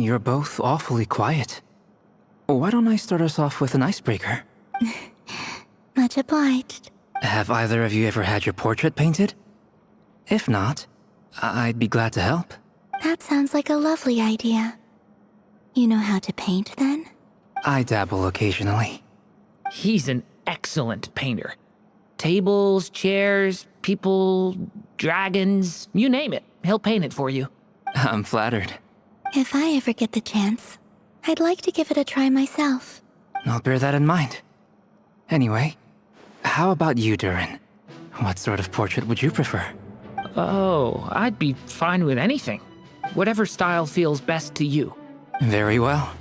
You're both awfully quiet. Why don't I start us off with an icebreaker? Much obliged. Have either of you ever had your portrait painted? If not, I'd be glad to help. That sounds like a lovely idea. You know how to paint, then? I dabble occasionally. He's an excellent painter. Tables, chairs, people, dragons, you name it. He'll paint it for you. I'm flattered. If I ever get the chance, I'd like to give it a try myself. I'll bear that in mind. Anyway, how about you, Durin? What sort of portrait would you prefer? Oh, I'd be fine with anything. Whatever style feels best to you. Very well.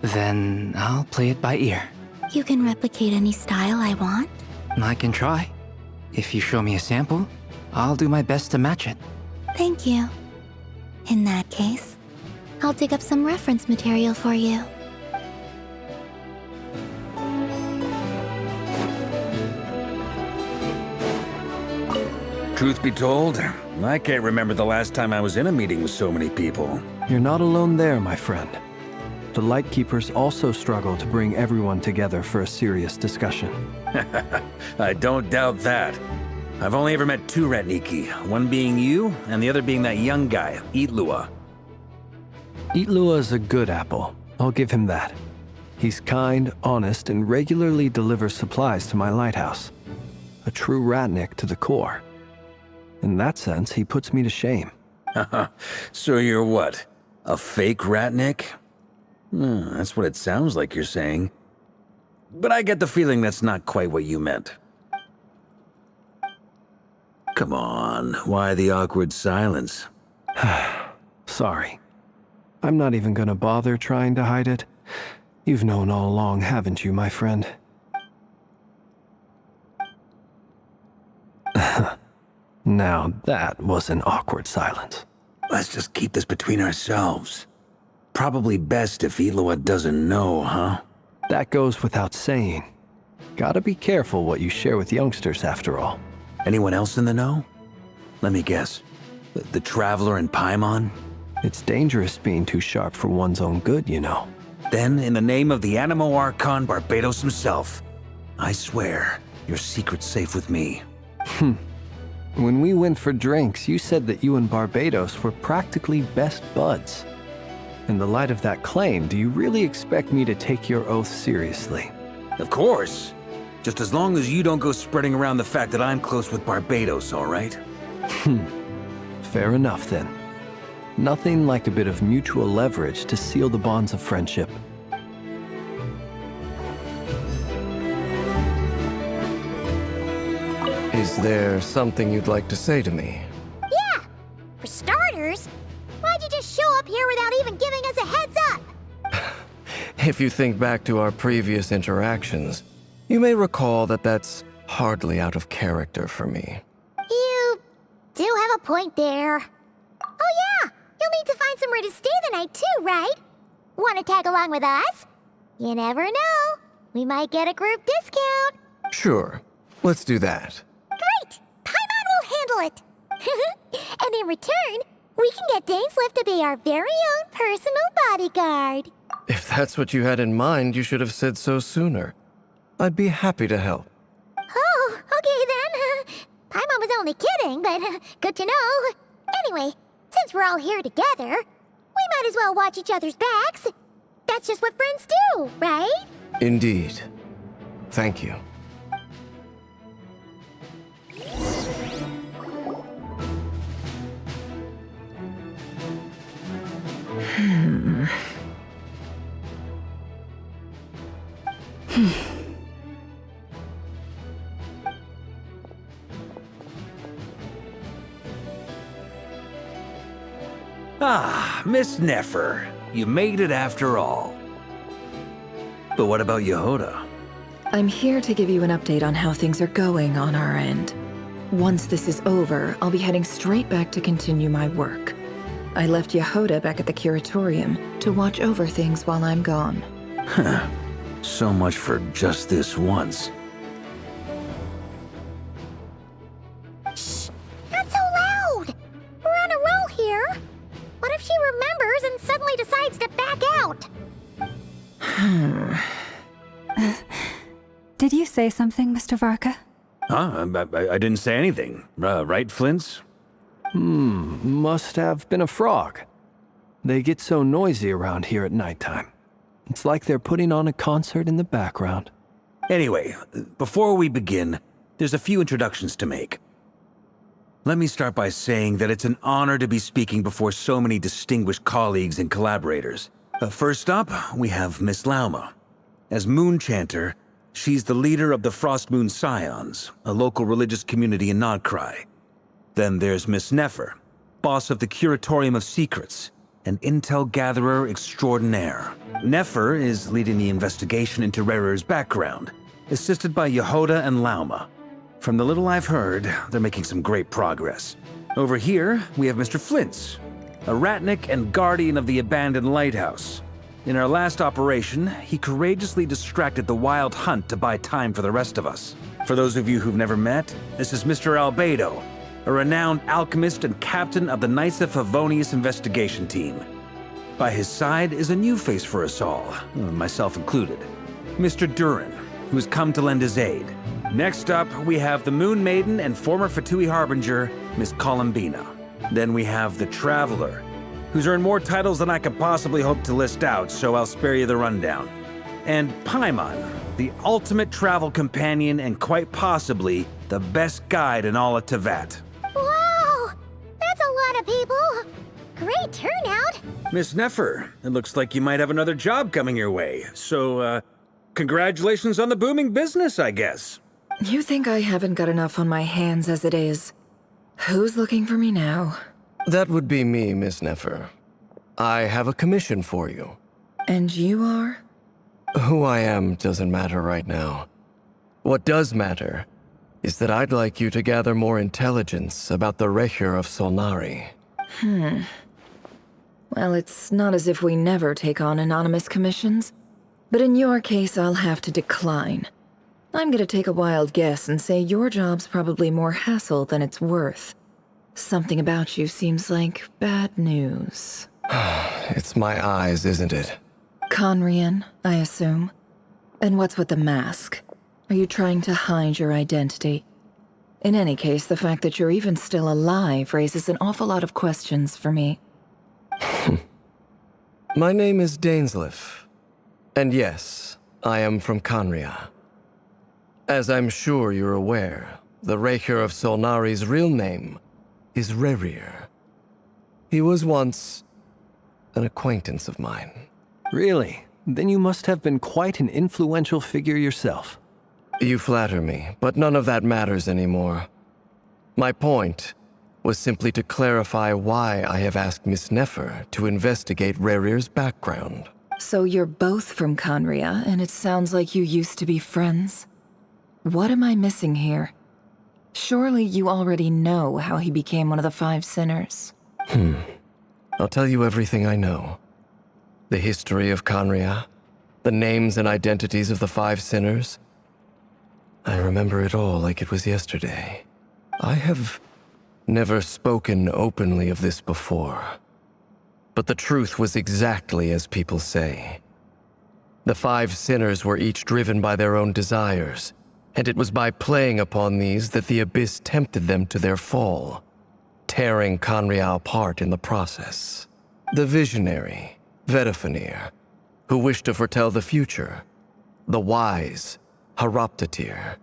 Then I'll play it by ear. You can replicate any style I want? I can try. If you show me a sample, I'll do my best to match it. Thank you. In that case, I'll dig up some reference material for you. Truth be told, I can't remember the last time I was in a meeting with so many people. You're not alone there, my friend. The Lightkeepers also struggle to bring everyone together for a serious discussion. I don't doubt that. I've only ever met two Ratniki, one being you, and the other being that young guy, Itlua. Itlua is a good apple. I'll give him that. He's kind, honest, and regularly delivers supplies to my lighthouse. A true Ratnik to the core. In that sense, he puts me to shame. So you're what? A fake Ratnik? That's what it sounds like you're saying. But I get the feeling that's not quite what you meant. Come on, why the awkward silence? Sorry. I'm not even gonna bother trying to hide it. You've known all along, haven't you, my friend? Now that was an awkward silence. Let's just keep this between ourselves. Probably best if Itlua doesn't know, huh? That goes without saying. Gotta be careful what you share with youngsters, after all. Anyone else in the know? Let me guess. The Traveler and Paimon? It's dangerous being too sharp for one's own good, you know. Then, in the name of the Animo Archon Barbados himself, I swear, your secret's safe with me. When we went for drinks, you said that you and Barbados were practically best buds. In the light of that claim, do you really expect me to take your oath seriously? Of course. Just as long as you don't go spreading around the fact that I'm close with Barbados, all right? Fair enough, then. Nothing like a bit of mutual leverage to seal the bonds of friendship. Is there something you'd like to say to me? Yeah! For starters, why'd you just show up here without even giving us a heads up? If you think back to our previous interactions, you may recall that that's hardly out of character for me. You do have a point there. Oh yeah! You'll need to find somewhere to stay the night too, right? Want to tag along with us? You never know. We might get a group discount. Sure, let's do that. Great! Paimon will handle it! And in return, we can get Dainslift to be our very own personal bodyguard. If that's what you had in mind, you should have said so sooner. I'd be happy to help. Oh, okay then. Paimon was only kidding, but good to know. Anyway, since we're all here together, we might as well watch each other's backs. That's just what friends do, right? Indeed. Thank you. Ah, Miss Nefer. You made it after all. But what about Yehoda? I'm here to give you an update on how things are going on our end. Once this is over, I'll be heading straight back to continue my work. I left Yehoda back at the Curatorium to watch over things while I'm gone. So much for just this once. Shh! Not so loud! We're on a roll here. What if she remembers and suddenly decides to Did you say something, Mr. Varka? Huh? I didn't say anything. Right, Flints? Must have been a frog. They get so noisy around here at nighttime. It's like they're putting on a concert in the background. Anyway, before we begin, there's a few introductions to make. Let me start by saying that it's an honor to be speaking before so many distinguished colleagues and collaborators. First up, we have Miss Lauma. As Moon Chanter, she's the leader of the Frost Moon Scions, a local religious community in Nodcry. Then there's Miss Nefer, boss of the Curatorium of Secrets, an intel gatherer extraordinaire. Nefer is leading the investigation into Rerer's background, assisted by Yehoda and Lauma. From the little I've heard, they're making some great progress. Over here, we have Mr. Flints, a Ratnik and guardian of the abandoned lighthouse. In our last operation, he courageously distracted the wild hunt to buy time for the rest of us. For those of you who've never met, this is Mr. Albedo, a renowned alchemist and captain of the Knights of Favonius investigation team. By his side is a new face for us all, myself included, Mr. Durin, who's come to lend his aid. Next up, we have the Moon Maiden and former Fatui Harbinger, Miss Columbina. Then we have the Traveler, who's earned more titles than I could possibly hope to list out, so I'll spare you the rundown. And Paimon, the ultimate travel companion and quite possibly the best guide in all of Tevat. Wow! That's a lot of people! Great turnout! Miss Nefer, it looks like you might have another job coming your way, so, congratulations on the booming business, I guess. You think I haven't got enough on my hands as it is? Who's looking for me now? That would be me, Miss Nefer. I have a commission for you. And you are? Who I am doesn't matter right now. What does matter is that I'd like you to gather more intelligence about the Recher of Solnari. Well, it's not as if we never take on anonymous commissions. But in your case, I'll have to decline. I'm gonna take a wild guess and say your job's probably more hassle than it's worth. Something about you seems like bad news. It's my eyes, isn't it? Conrian, I assume. And what's with the mask? Are you trying to hide your identity? In any case, the fact that you're even still alive raises an awful lot of questions for me. My name is Dainsleif. And yes, I am from Conria. As I'm sure you're aware, the Recher of Solnari's real name is Rerir. He was once an acquaintance of mine. Really? Then you must have been quite an influential figure yourself. You flatter me, but none of that matters anymore. My point was simply to clarify why I have asked Miss Nefer to investigate Rerir's background. So you're both from Conria, and it sounds like you used to be friends? What am I missing here? Surely you already know how he became one of the Five Sinners. I'll tell you everything I know. The history of Conria, the names and identities of the Five Sinners. I remember it all like it was yesterday. I have never spoken openly of this before. But the truth was exactly as people say. The Five Sinners were each driven by their own desires, and it was by playing upon these that the Abyss tempted them to their fall, tearing Conria apart in the process. The visionary, Vedafanir, who wished to foretell the future. The wise, Haroptatir,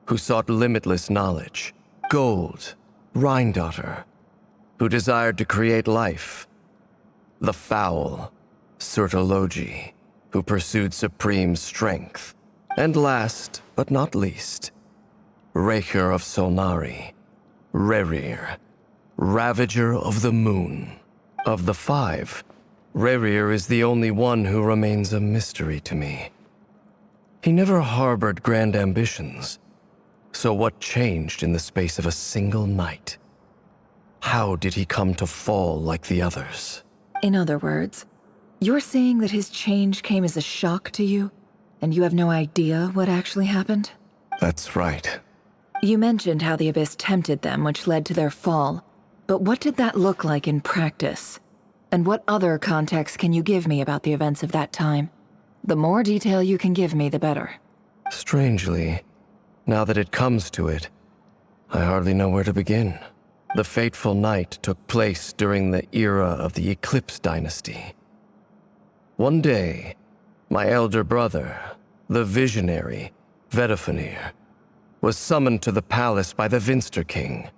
who sought limitless knowledge. Gold, Rhindaughter, who desired to create life. The foul, Surtologi, who pursued supreme strength. And last, but not least, Recher of Solnari, Rerir, Ravager of the Moon. Of the five, Rerir is the only one who remains a mystery to me. He never harbored grand ambitions, so what changed in the space of a single night? How did he come to fall like the others? In other words, you're saying that his change came as a shock to you, and you have no idea what actually happened? That's right. You mentioned how the Abyss tempted them, which led to their fall. But what did that look like in practice? And what other context can you give me about the events of that time? The more detail you can give me, the better. Strangely, now that it comes to it, I hardly know where to begin. The fateful night took place during the era of the Eclipse Dynasty. One day, my elder brother, the visionary, Vedifenir, was summoned to the palace by the Vinster King,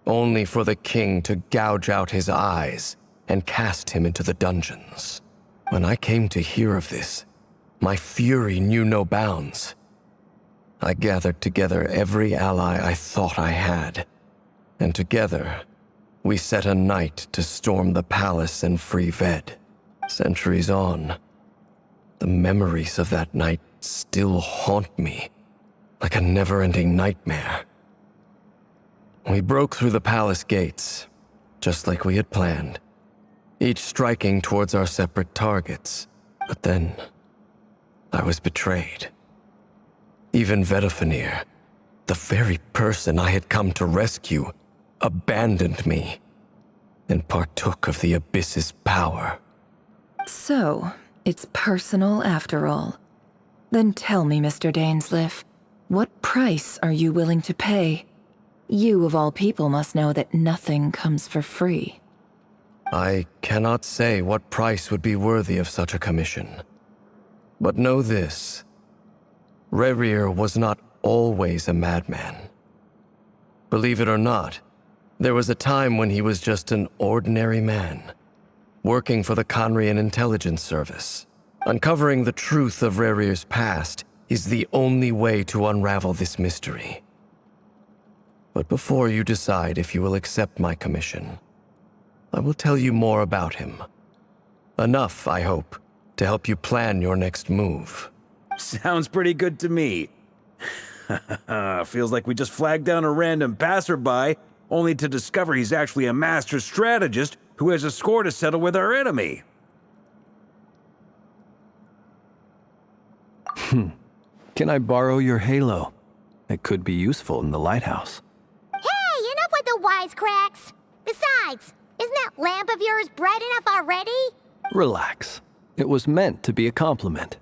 only for the king to gouge out his eyes and cast him into the dungeons. When I came to hear of this, my fury knew no bounds. I gathered together every ally I thought I had, and together, we set a night to storm the palace and free Ved. Centuries on, the memories of that night still haunt me, like a never-ending nightmare. We broke through the palace gates, just like we had planned, each striking towards our separate targets. But then, I was betrayed. Even Vedifenir, the very person I had come to rescue, abandoned me and partook of the Abyss's power. So, it's personal after all. Then tell me, Mr. Dainsleif, what price are you willing to pay? You, of all people, must know that nothing comes for free. I cannot say what price would be worthy of such a commission. But know this. Rerir was not always a madman. Believe it or not, there was a time when he was just an ordinary man, working for the Conrian Intelligence Service. Uncovering the truth of Rerir's past is the only way to unravel this mystery. But before you decide if you will accept my commission, I will tell you more about him. Enough, I hope, to help you plan your next move. Sounds pretty good to me. Feels like we just flagged down a random passerby, only to discover he's actually a master strategist who has a score to settle with our enemy. Can I borrow your halo? It could be useful in the lighthouse. Hey, enough with the wisecracks! Besides, isn't that lamp of yours bright enough already? Relax. It was meant to be a compliment.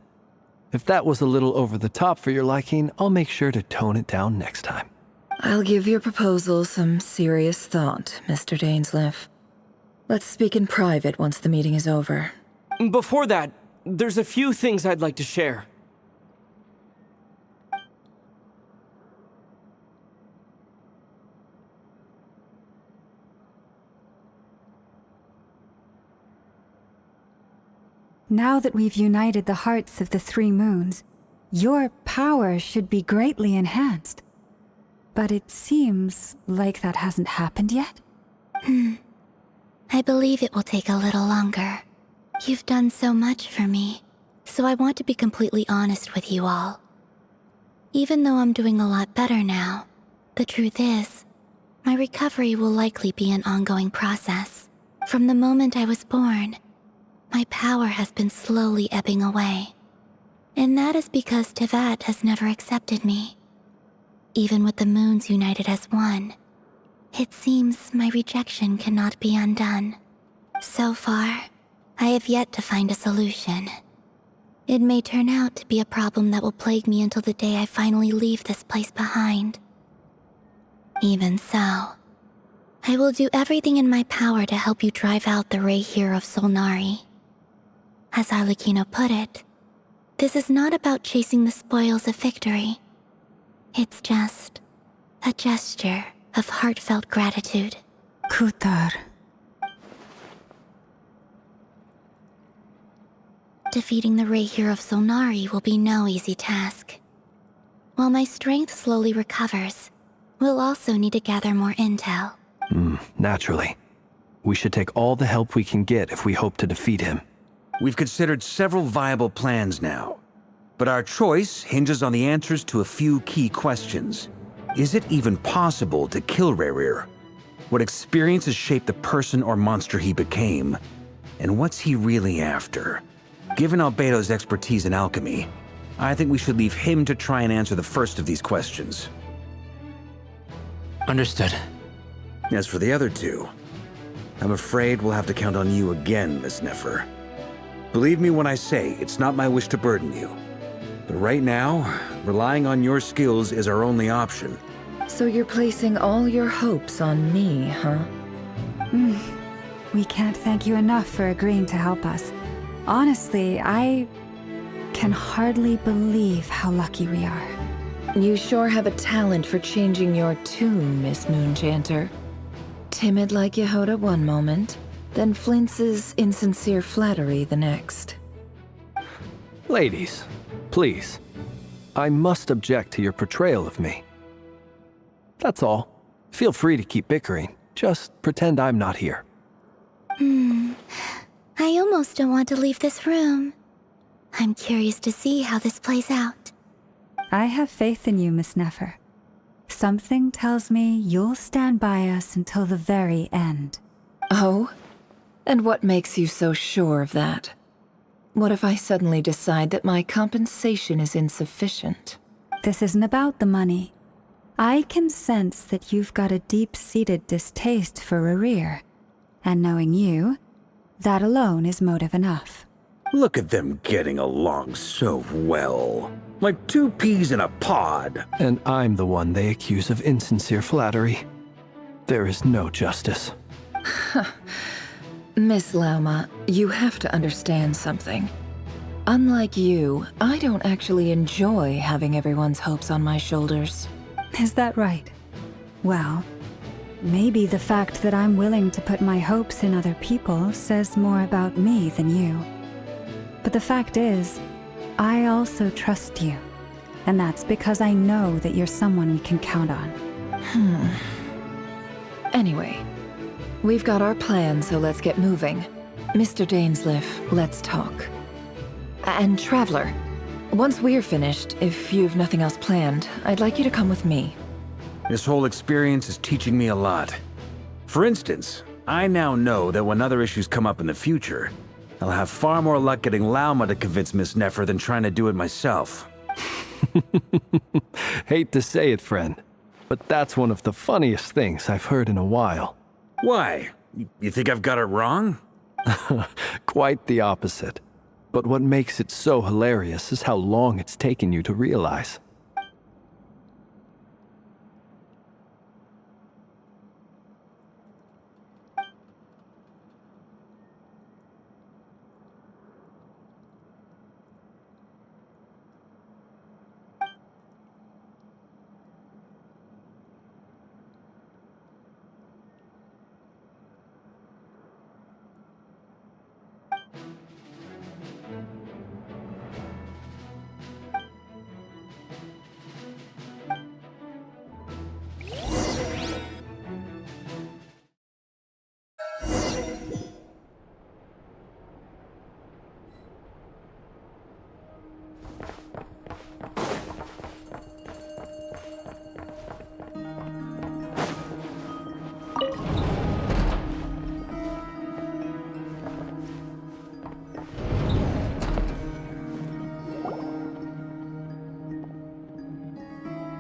If that was a little over the top for your liking, I'll make sure to tone it down next time. I'll give your proposal some serious thought, Mr. Dainsleif. Let's speak in private once the meeting is over. Before that, there's a few things I'd like to share. Now that we've united the hearts of the three moons, your power should be greatly enhanced. But it seems like that hasn't happened yet? I believe it will take a little longer. You've done so much for me, so I want to be completely honest with you all. Even though I'm doing a lot better now, the truth is, my recovery will likely be an ongoing process. From the moment I was born, my power has been slowly ebbing away. And that is because Tevat has never accepted me. Even with the moons united as one, it seems my rejection cannot be undone. So far, I have yet to find a solution. It may turn out to be a problem that will plague me until the day I finally leave this place behind. Even so, I will do everything in my power to help you drive out the Reihir of Solnari. As Arlecchino put it, this is not about chasing the spoils of victory. It's just a gesture of heartfelt gratitude. Kutar. Defeating the Reihir of Solnari will be no easy task. While my strength slowly recovers, we'll also need to gather more intel. Naturally. We should take all the help we can get if we hope to defeat him. We've considered several viable plans now, but our choice hinges on the answers to a few key questions. Is it even possible to kill Rerir? What experiences shaped the person or monster he became? And what's he really after? Given Albedo's expertise in alchemy, I think we should leave him to try and answer the first of these questions. Understood. As for the other two, I'm afraid we'll have to count on you again, Miss Nefer. Believe me when I say it's not my wish to burden you. But right now, relying on your skills is our only option. So you're placing all your hopes on me, huh? We can't thank you enough for agreeing to help us. Honestly, I can hardly believe how lucky we are. You sure have a talent for changing your tune, Miss Moonchanter. Timid like Yehoda one moment, then flinches insincere flattery the next. Ladies, please. I must object to your portrayal of me. That's all. Feel free to keep bickering. Just pretend I'm not here. I almost don't want to leave this room. I'm curious to see how this plays out. I have faith in you, Miss Nefer. Something tells me you'll stand by us until the very end. Oh? And what makes you so sure of that? What if I suddenly decide that my compensation is insufficient? This isn't about the money. I can sense that you've got a deep-seated distaste for Rerir. And knowing you, that alone is motive enough. Look at them getting along so well. Like two peas in a pod. And I'm the one they accuse of insincere flattery. There is no justice. Miss Lauma, you have to understand something. Unlike you, I don't actually enjoy having everyone's hopes on my shoulders. Is that right? Well, maybe the fact that I'm willing to put my hopes in other people says more about me than you. But the fact is, I also trust you. And that's because I know that you're someone we can count on. Anyway, we've got our plan, so let's get moving. Mr. Dainsleif, let's talk. And Traveler, once we're finished, if you've nothing else planned, I'd like you to come with me. This whole experience is teaching me a lot. For instance, I now know that when other issues come up in the future, I'll have far more luck getting Lauma to convince Miss Nefer than trying to do it myself. Hate to say it, friend, but that's one of the funniest things I've heard in a while. Why? You think I've got it wrong? Quite the opposite. But what makes it so hilarious is how long it's taken you to realize.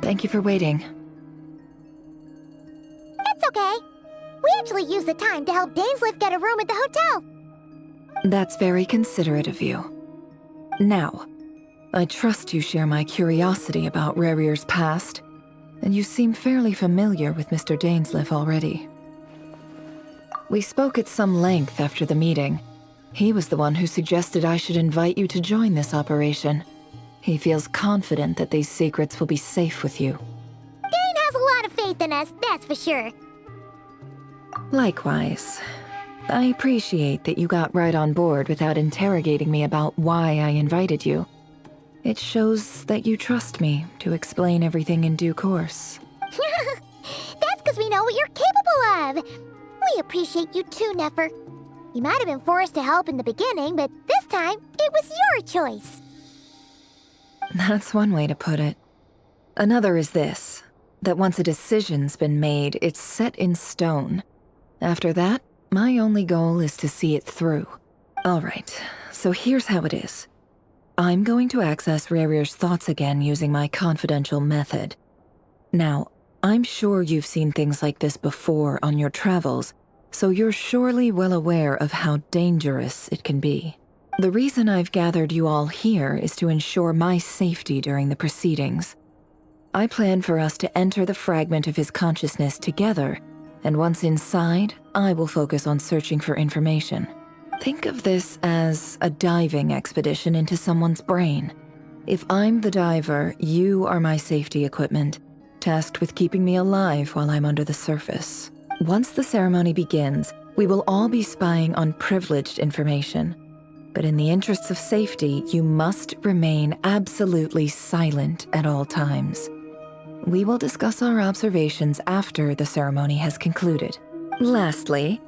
Thank you for waiting. It's okay. We actually used the time to help Dainsleif get a room at the hotel. That's very considerate of you. Now, I trust you share my curiosity about Rerir's past, and you seem fairly familiar with Mr. Dainsleif already. We spoke at some length after the meeting. He was the one who suggested I should invite you to join this operation. He feels confident that these secrets will be safe with you. Dane has a lot of faith in us, that's for sure. Likewise. I appreciate that you got right on board without interrogating me about why I invited you. It shows that you trust me to explain everything in due course. That's because we know what you're capable of. We appreciate you too, Nefer. You might have been forced to help in the beginning, but this time, it was your choice. That's one way to put it. Another is this, that once a decision's been made, it's set in stone. After that, my only goal is to see it through. Alright, so here's how it is. I'm going to access Rerir's thoughts again using my confidential method. Now, I'm sure you've seen things like this before on your travels, so you're surely well aware of how dangerous it can be. The reason I've gathered you all here is to ensure my safety during the proceedings. I plan for us to enter the fragment of his consciousness together, and once inside, I will focus on searching for information. Think of this as a diving expedition into someone's brain. If I'm the diver, you are my safety equipment, tasked with keeping me alive while I'm under the surface. Once the ceremony begins, we will all be spying on privileged information. But in the interests of safety, you must remain absolutely silent at all times. We will discuss our observations after the ceremony has concluded. Lastly,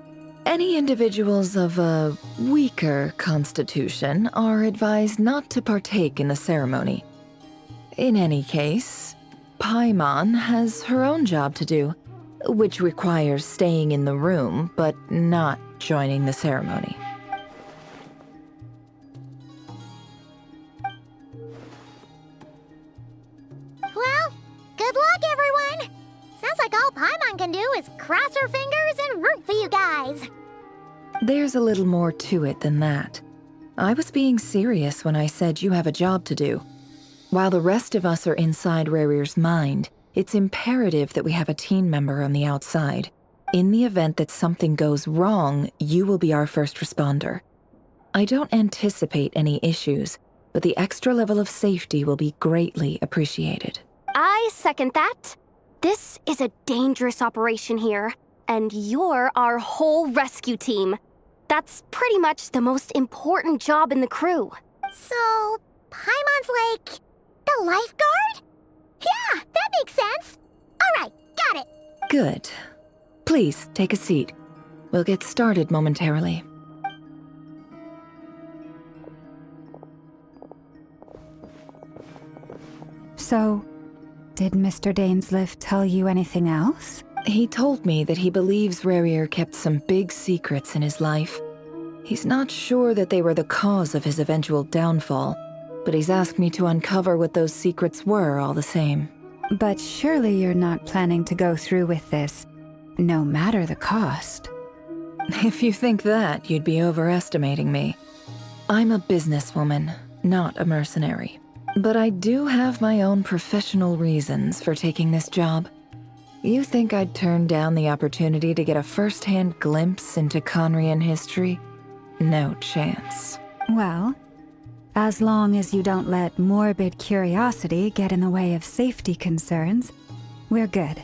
any individuals of a weaker constitution are advised not to partake in the ceremony. In any case, Paimon has her own job to do, which requires staying in the room but not joining the ceremony. Well, good luck, everyone! Sounds like all Paimon can do is cross her fingers and root for you guys. There's a little more to it than that. I was being serious when I said you have a job to do. While the rest of us are inside Rarir's mind, it's imperative that we have a team member on the outside. In the event that something goes wrong, you will be our first responder. I don't anticipate any issues, but the extra level of safety will be greatly appreciated. I second that. This is a dangerous operation here, and you're our whole rescue team. That's pretty much the most important job in the crew. So, Paimon's like the lifeguard? Yeah, that makes sense. All right, got it. Good. Please, take a seat. We'll get started momentarily. So, did Mr. Dainsliff tell you anything else? He told me that he believes Rarir kept some big secrets in his life. He's not sure that they were the cause of his eventual downfall, but he's asked me to uncover what those secrets were all the same. But surely you're not planning to go through with this, no matter the cost. If you think that, you'd be overestimating me. I'm a businesswoman, not a mercenary. But I do have my own professional reasons for taking this job. You think I'd turn down the opportunity to get a first-hand glimpse into Conrian history? No chance. Well, as long as you don't let morbid curiosity get in the way of safety concerns, we're good.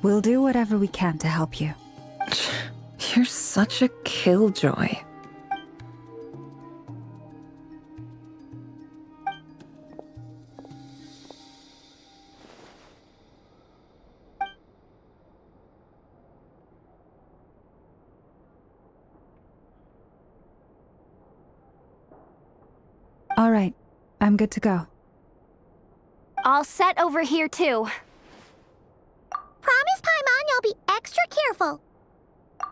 We'll do whatever we can to help you. You're such a killjoy. All right, I'm good to go. All set over here, too. Promise, Paimon, you'll be extra careful.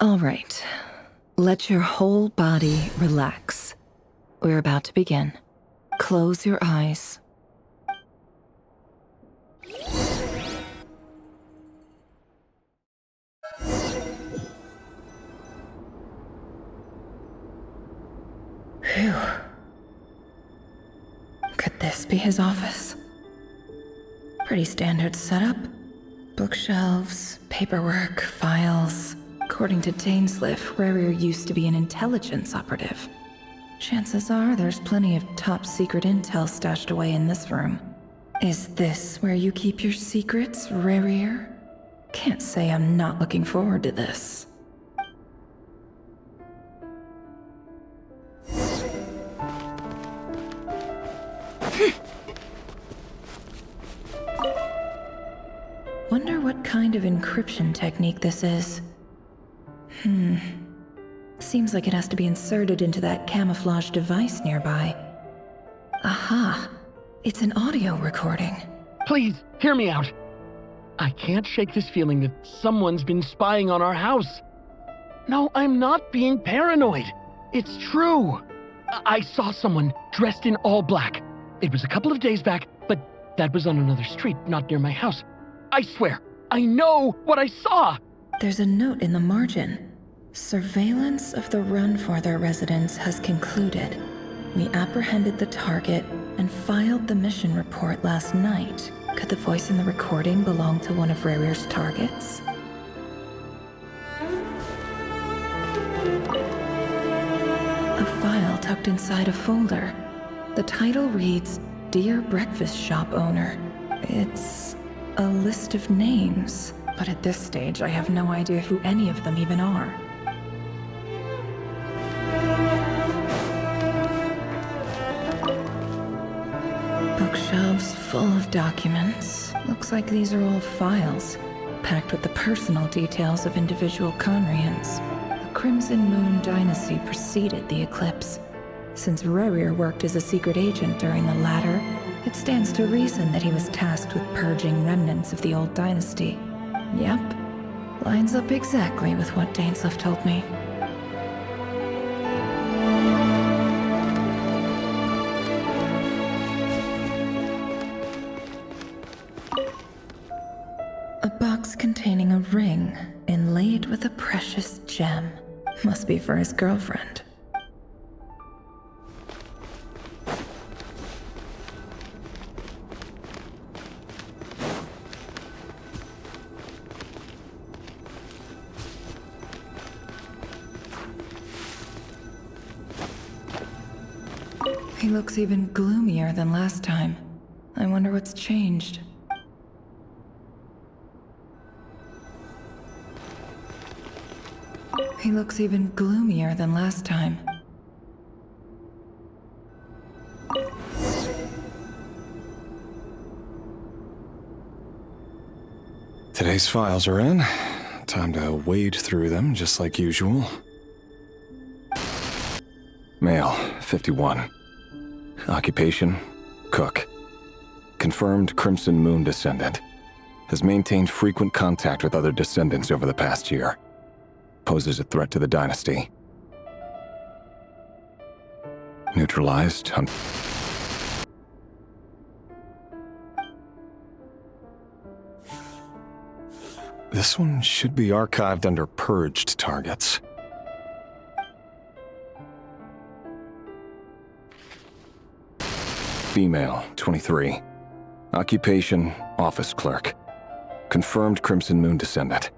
All right. Let your whole body relax. We're about to begin. Close your eyes. Phew. Could this be his office? Pretty standard setup. Bookshelves, paperwork, files. According to Dainsliff, Rarir used to be an intelligence operative. Chances are there's plenty of top-secret intel stashed away in this room. Is this where you keep your secrets, Rarir? Can't say I'm not looking forward to this. Wonder what kind of encryption technique this is. Seems like it has to be inserted into that camouflage device nearby. Aha! It's an audio recording. Please, hear me out. I can't shake this feeling that someone's been spying on our house. No, I'm not being paranoid. It's true. I saw someone dressed in all black. It was a couple of days back, but that was on another street, not near my house. I swear, I know what I saw! There's a note in the margin. Surveillance of the Runforther residence has concluded. We apprehended the target and filed the mission report last night. Could the voice in the recording belong to one of Rarir's targets? A file tucked inside a folder. The title reads, Dear Breakfast Shop Owner. It's a list of names, but at this stage I have no idea who any of them even are. Bookshelves full of documents. Looks like these are all files, packed with the personal details of individual Conrians. The Crimson Moon dynasty preceded the eclipse. Since Rarir worked as a secret agent during the latter, it stands to reason that he was tasked with purging remnants of the old dynasty. Yep, lines up exactly with what Dainsleif told me. A box containing a ring inlaid with a precious gem. Must be for his girlfriend. He looks even gloomier than last time. I wonder what's changed. He looks even gloomier than last time. Today's files are in. Time to wade through them, just like usual. Male, 51. Occupation, cook. Confirmed Crimson Moon descendant. Has maintained frequent contact with other descendants over the past year. Poses a threat to the dynasty. Neutralized on... This one should be archived under purged targets. Female, 23. Occupation, office clerk. Confirmed Crimson Moon descendant.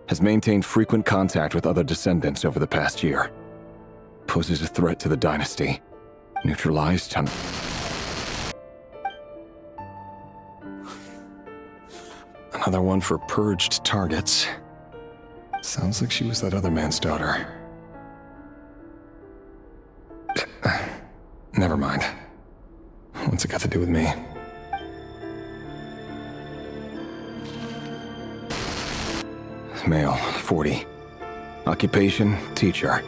Has maintained frequent contact with other descendants over the past year. Poses a threat to the dynasty. Neutralized on... Another one for purged targets. Sounds like she was that other man's daughter. Never mind. What's it got to do with me? Male, 40. Occupation, teacher.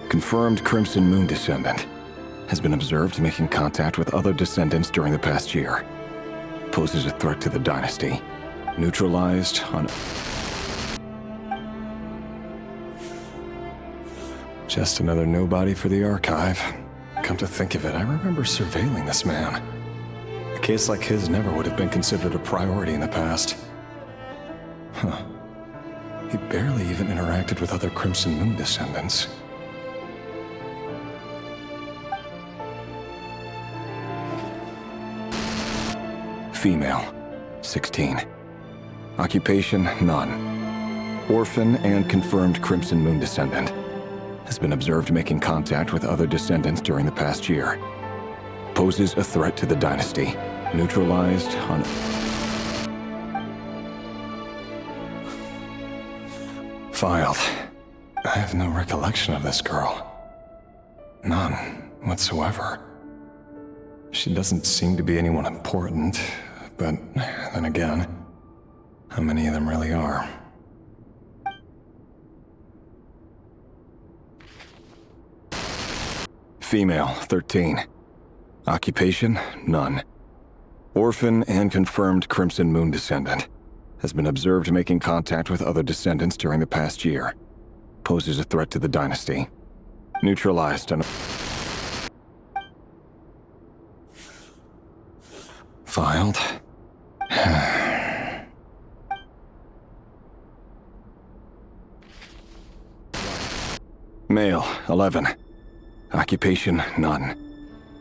Confirmed Crimson Moon descendant. Has been observed making contact with other descendants during the past year. Poses a threat to the dynasty. Neutralized on... Just another nobody for the archive. Come to think of it, I remember surveilling this man. A case like his never would have been considered a priority in the past. Huh. He barely even interacted with other Crimson Moon descendants. Female, 16. Occupation, none. Orphan and confirmed Crimson Moon descendant. Has been observed making contact with other descendants during the past year. Poses a threat to the dynasty. Neutralized on... Filed. I have no recollection of this girl. None whatsoever. She doesn't seem to be anyone important, but then again, how many of them really are? Female, 13. Occupation, none. Orphan and confirmed Crimson Moon descendant. Has been observed making contact with other descendants during the past year. Poses a threat to the dynasty. Neutralized on... Filed. Male, 11. Occupation, none.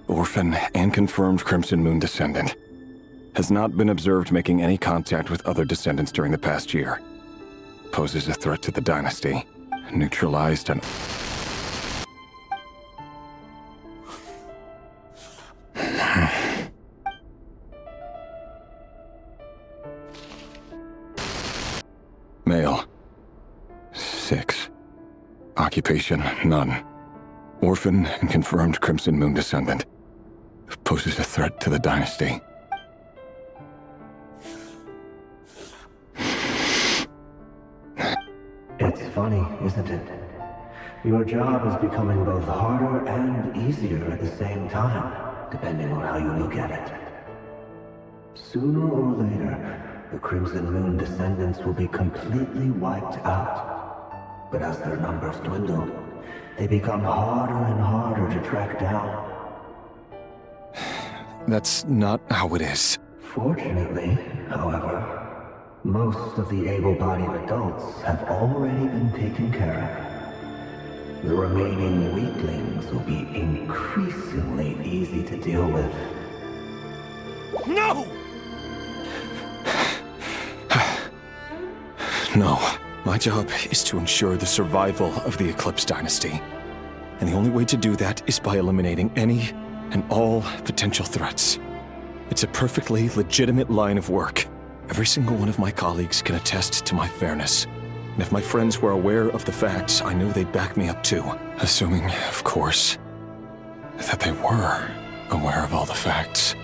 Orphan and confirmed Crimson Moon descendant. Has not been observed making any contact with other descendants during the past year. Poses a threat to the dynasty. Neutralized and... Male. 6. Occupation, none. Orphan and confirmed Crimson Moon descendant. Poses a threat to the dynasty. It's funny, isn't it? Your job is becoming both harder and easier at the same time, depending on how you look at it. Sooner or later, the Crimson Moon descendants will be completely wiped out. But as their numbers dwindle, they become harder and harder to track down. That's not how it is. Fortunately, however, most of the able-bodied adults have already been taken care of. The remaining weaklings will be increasingly easy to deal with. No! No. My job is to ensure the survival of the Eclipse Dynasty. And the only way to do that is by eliminating any and all potential threats. It's a perfectly legitimate line of work. Every single one of my colleagues can attest to my fairness. And if my friends were aware of the facts, I know they'd back me up too. Assuming, of course, that they were aware of all the facts.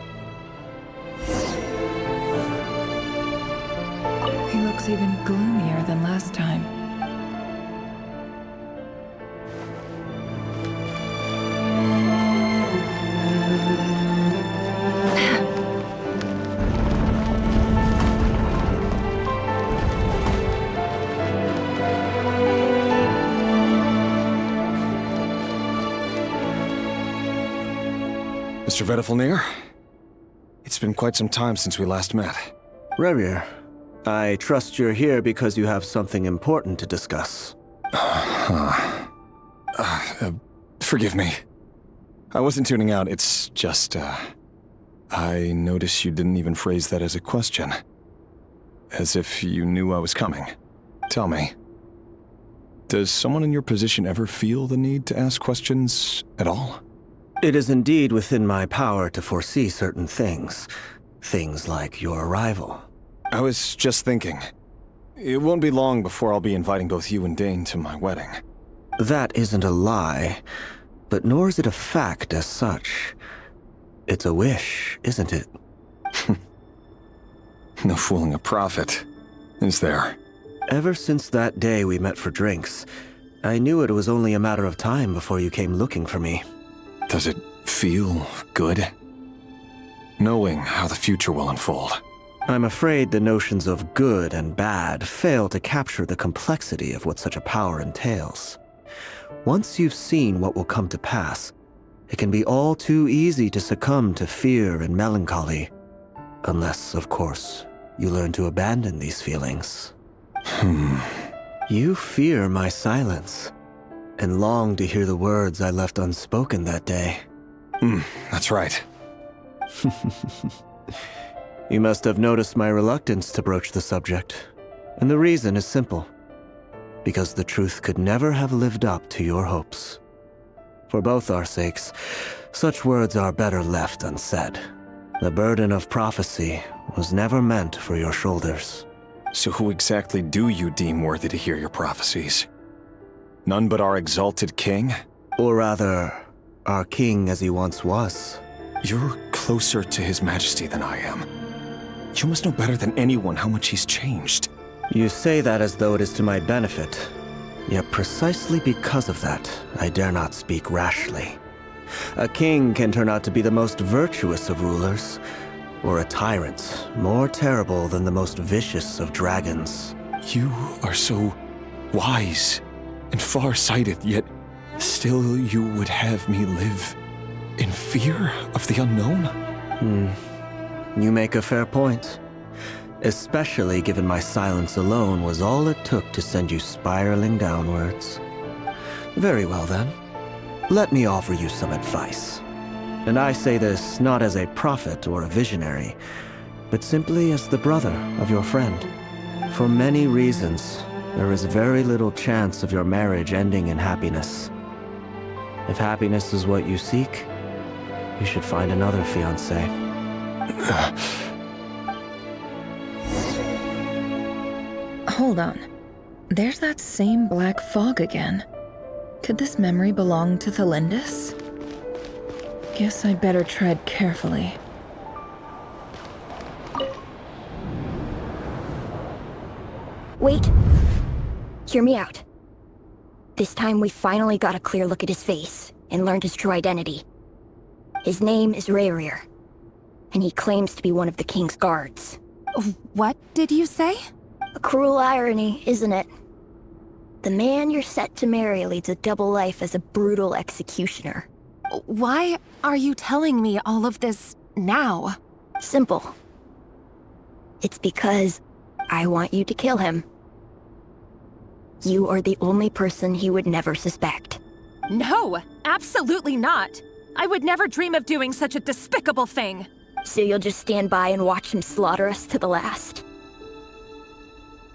He looks even gloomier than last time. Mr. Vedifalnir, it's been quite some time since we last met. Revier, I trust you're here because you have something important to discuss. Forgive me. I wasn't tuning out, it's just, I noticed you didn't even phrase that as a question. As if you knew I was coming. Tell me, does someone in your position ever feel the need to ask questions at all? It is indeed within my power to foresee certain things. Things like your arrival. I was just thinking. It won't be long before I'll be inviting both you and Dane to my wedding. That isn't a lie, but nor is it a fact as such. It's a wish, isn't it? No fooling a prophet, is there? Ever since that day we met for drinks, I knew it was only a matter of time before you came looking for me. Does it feel good? Knowing how the future will unfold. I'm afraid the notions of good and bad fail to capture the complexity of what such a power entails. Once you've seen what will come to pass, it can be all too easy to succumb to fear and melancholy. Unless, of course, you learn to abandon these feelings. You fear my silence, and long to hear the words I left unspoken that day. That's right. You must have noticed my reluctance to broach the subject, and the reason is simple. Because the truth could never have lived up to your hopes. For both our sakes, such words are better left unsaid. The burden of prophecy was never meant for your shoulders. So who exactly do you deem worthy to hear your prophecies? None but our exalted king? Or rather, our king as he once was. You're closer to his majesty than I am. You must know better than anyone how much he's changed. You say that as though it is to my benefit. Yet precisely because of that, I dare not speak rashly. A king can turn out to be the most virtuous of rulers, or a tyrant more terrible than the most vicious of dragons. You are so wise and far-sighted, yet still you would have me live in fear of the unknown? You make a fair point. Especially given my silence alone was all it took to send you spiraling downwards. Very well then. Let me offer you some advice. And I say this not as a prophet or a visionary, but simply as the brother of your friend. For many reasons, there is very little chance of your marriage ending in happiness. If happiness is what you seek, you should find another fiancé. Hold on. There's that same black fog again. Could this memory belong to Thelindis? Guess I'd better tread carefully. Wait. Hear me out. This time we finally got a clear look at his face and learned his true identity. His name is Rayrir, and he claims to be one of the king's guards. What did you say? A cruel irony, isn't it? The man you're set to marry leads a double life as a brutal executioner. Why are you telling me all of this now? Simple. It's because I want you to kill him. You are the only person he would never suspect. No, absolutely not. I would never dream of doing such a despicable thing. So you'll just stand by and watch him slaughter us to the last?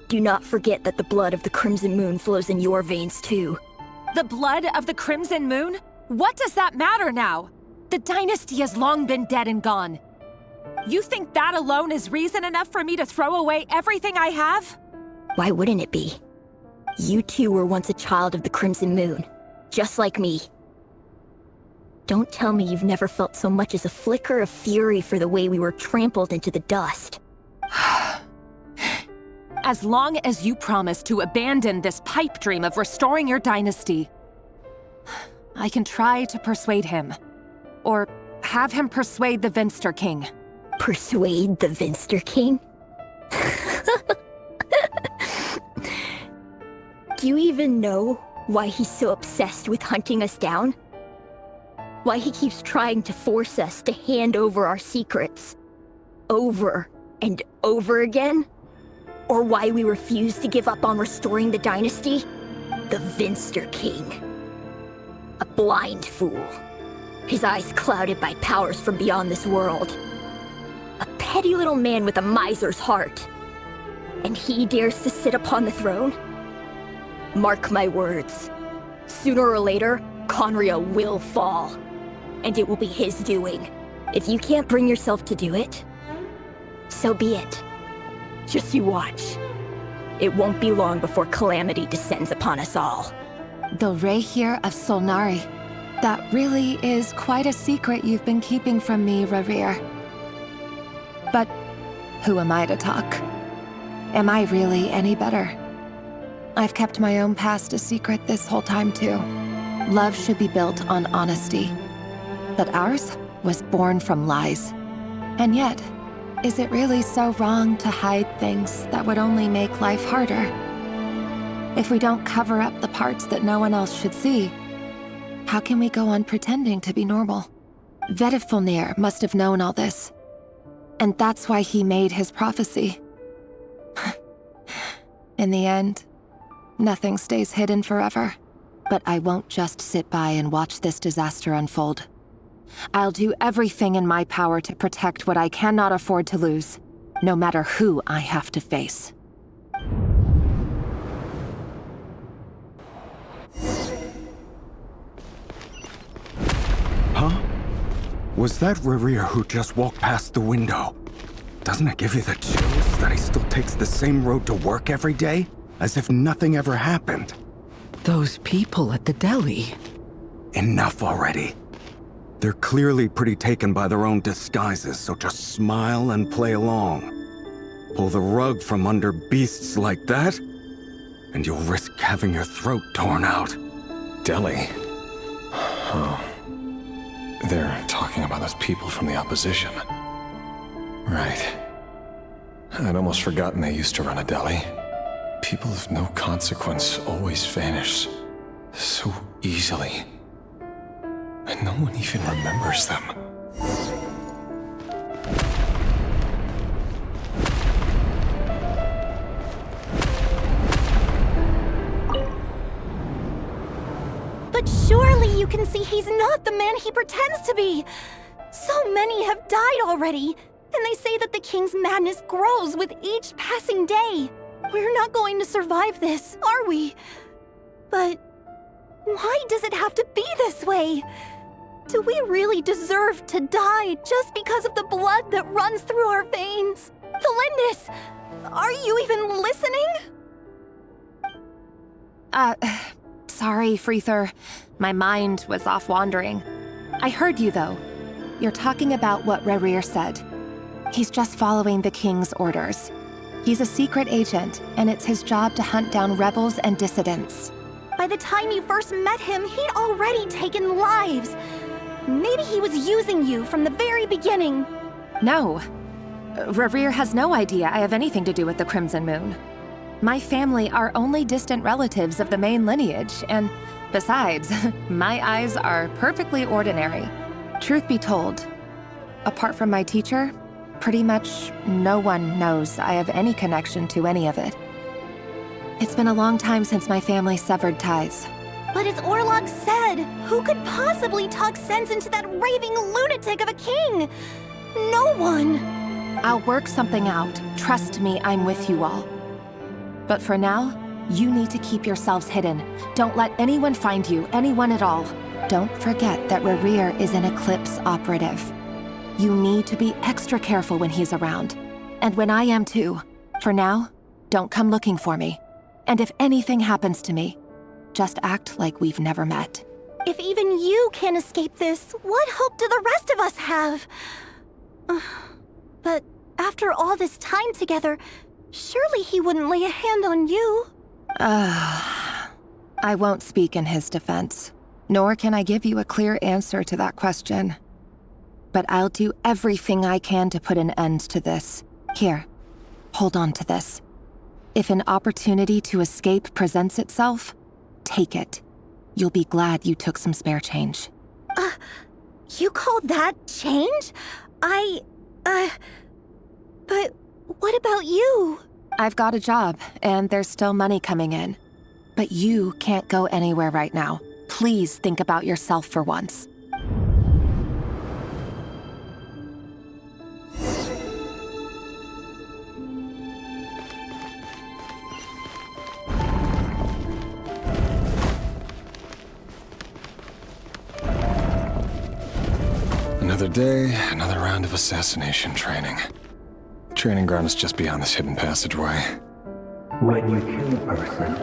Do not forget that the blood of the Crimson Moon flows in your veins too. The blood of the Crimson Moon? What does that matter now? The dynasty has long been dead and gone. You think that alone is reason enough for me to throw away everything I have? Why wouldn't it be? You too were once a child of the Crimson Moon, just like me. Don't tell me you've never felt so much as a flicker of fury for the way we were trampled into the dust. As long as you promise to abandon this pipe dream of restoring your dynasty, I can try to persuade him. Or have him persuade the Vinster King. Persuade the Vinster King? Do you even know why he's so obsessed with hunting us down? Why he keeps trying to force us to hand over our secrets? Over and over again? Or why we refuse to give up on restoring the dynasty? The Vinster King. A blind fool. His eyes clouded by powers from beyond this world. A petty little man with a miser's heart. And he dares to sit upon the throne? Mark my words. Sooner or later, Conria will fall. And it will be his doing. If you can't bring yourself to do it, so be it. Just you watch. It won't be long before calamity descends upon us all. The Rayrir of Solnari. That really is quite a secret you've been keeping from me, Rayrir. But who am I to talk? Am I really any better? I've kept my own past a secret this whole time too. Love should be built on honesty. But ours was born from lies. And yet, is it really so wrong to hide things that would only make life harder? If we don't cover up the parts that no one else should see, how can we go on pretending to be normal? Vedifulnir must have known all this. And that's why he made his prophecy. In the end, nothing stays hidden forever. But I won't just sit by and watch this disaster unfold. I'll do everything in my power to protect what I cannot afford to lose, no matter who I have to face. Huh? Was that Rayrir who just walked past the window? Doesn't it give you the chills that he still takes the same road to work every day? As if nothing ever happened. Those people at the deli. Enough already. They're clearly pretty taken by their own disguises, so just smile and play along. Pull the rug from under beasts like that, and you'll risk having your throat torn out. Deli? Oh. They're talking about those people from the opposition. Right. I'd almost forgotten they used to run a deli. People of no consequence always vanish so easily. And no one even remembers them. you can see he's not the man he pretends to be. So many have died already, and they say that the king's madness grows with each passing day. We're not going to survive this, are we? But why does it have to be this way? Do we really deserve to die just because of the blood that runs through our veins? Galindus, are you even listening? Sorry, Freether. My mind was off wandering. I heard you, though. You're talking about what Rerir said. He's just following the king's orders. He's a secret agent, and it's his job to hunt down rebels and dissidents. By the time you first met him, he'd already taken lives. Maybe he was using you from the very beginning. No. Rerir has no idea I have anything to do with the Crimson Moon. My family are only distant relatives of the main lineage, and besides, my eyes are perfectly ordinary. Truth be told, apart from my teacher, pretty much no one knows I have any connection to any of it. It's been a long time since my family severed ties. But as Orlog said, who could possibly talk sense into that raving lunatic of a king? No one. I'll work something out. Trust me, I'm with you all. But for now, you need to keep yourselves hidden. Don't let anyone find you, anyone at all. Don't forget that Rerir is an Eclipse operative. You need to be extra careful when he's around. And when I am too. For now, don't come looking for me. And if anything happens to me, just act like we've never met. If even you can't escape this, what hope do the rest of us have? But after all this time together, surely he wouldn't lay a hand on you. I won't speak in his defense, nor can I give you a clear answer to that question. But I'll do everything I can to put an end to this. Here, hold on to this. If an opportunity to escape presents itself, take it. You'll be glad you took some spare change. You call that change? But what about you? I've got a job, and there's still money coming in. But you can't go anywhere right now. Please think about yourself for once. Another day, another round of assassination training. Training ground is just beyond this hidden passageway. When you kill a person,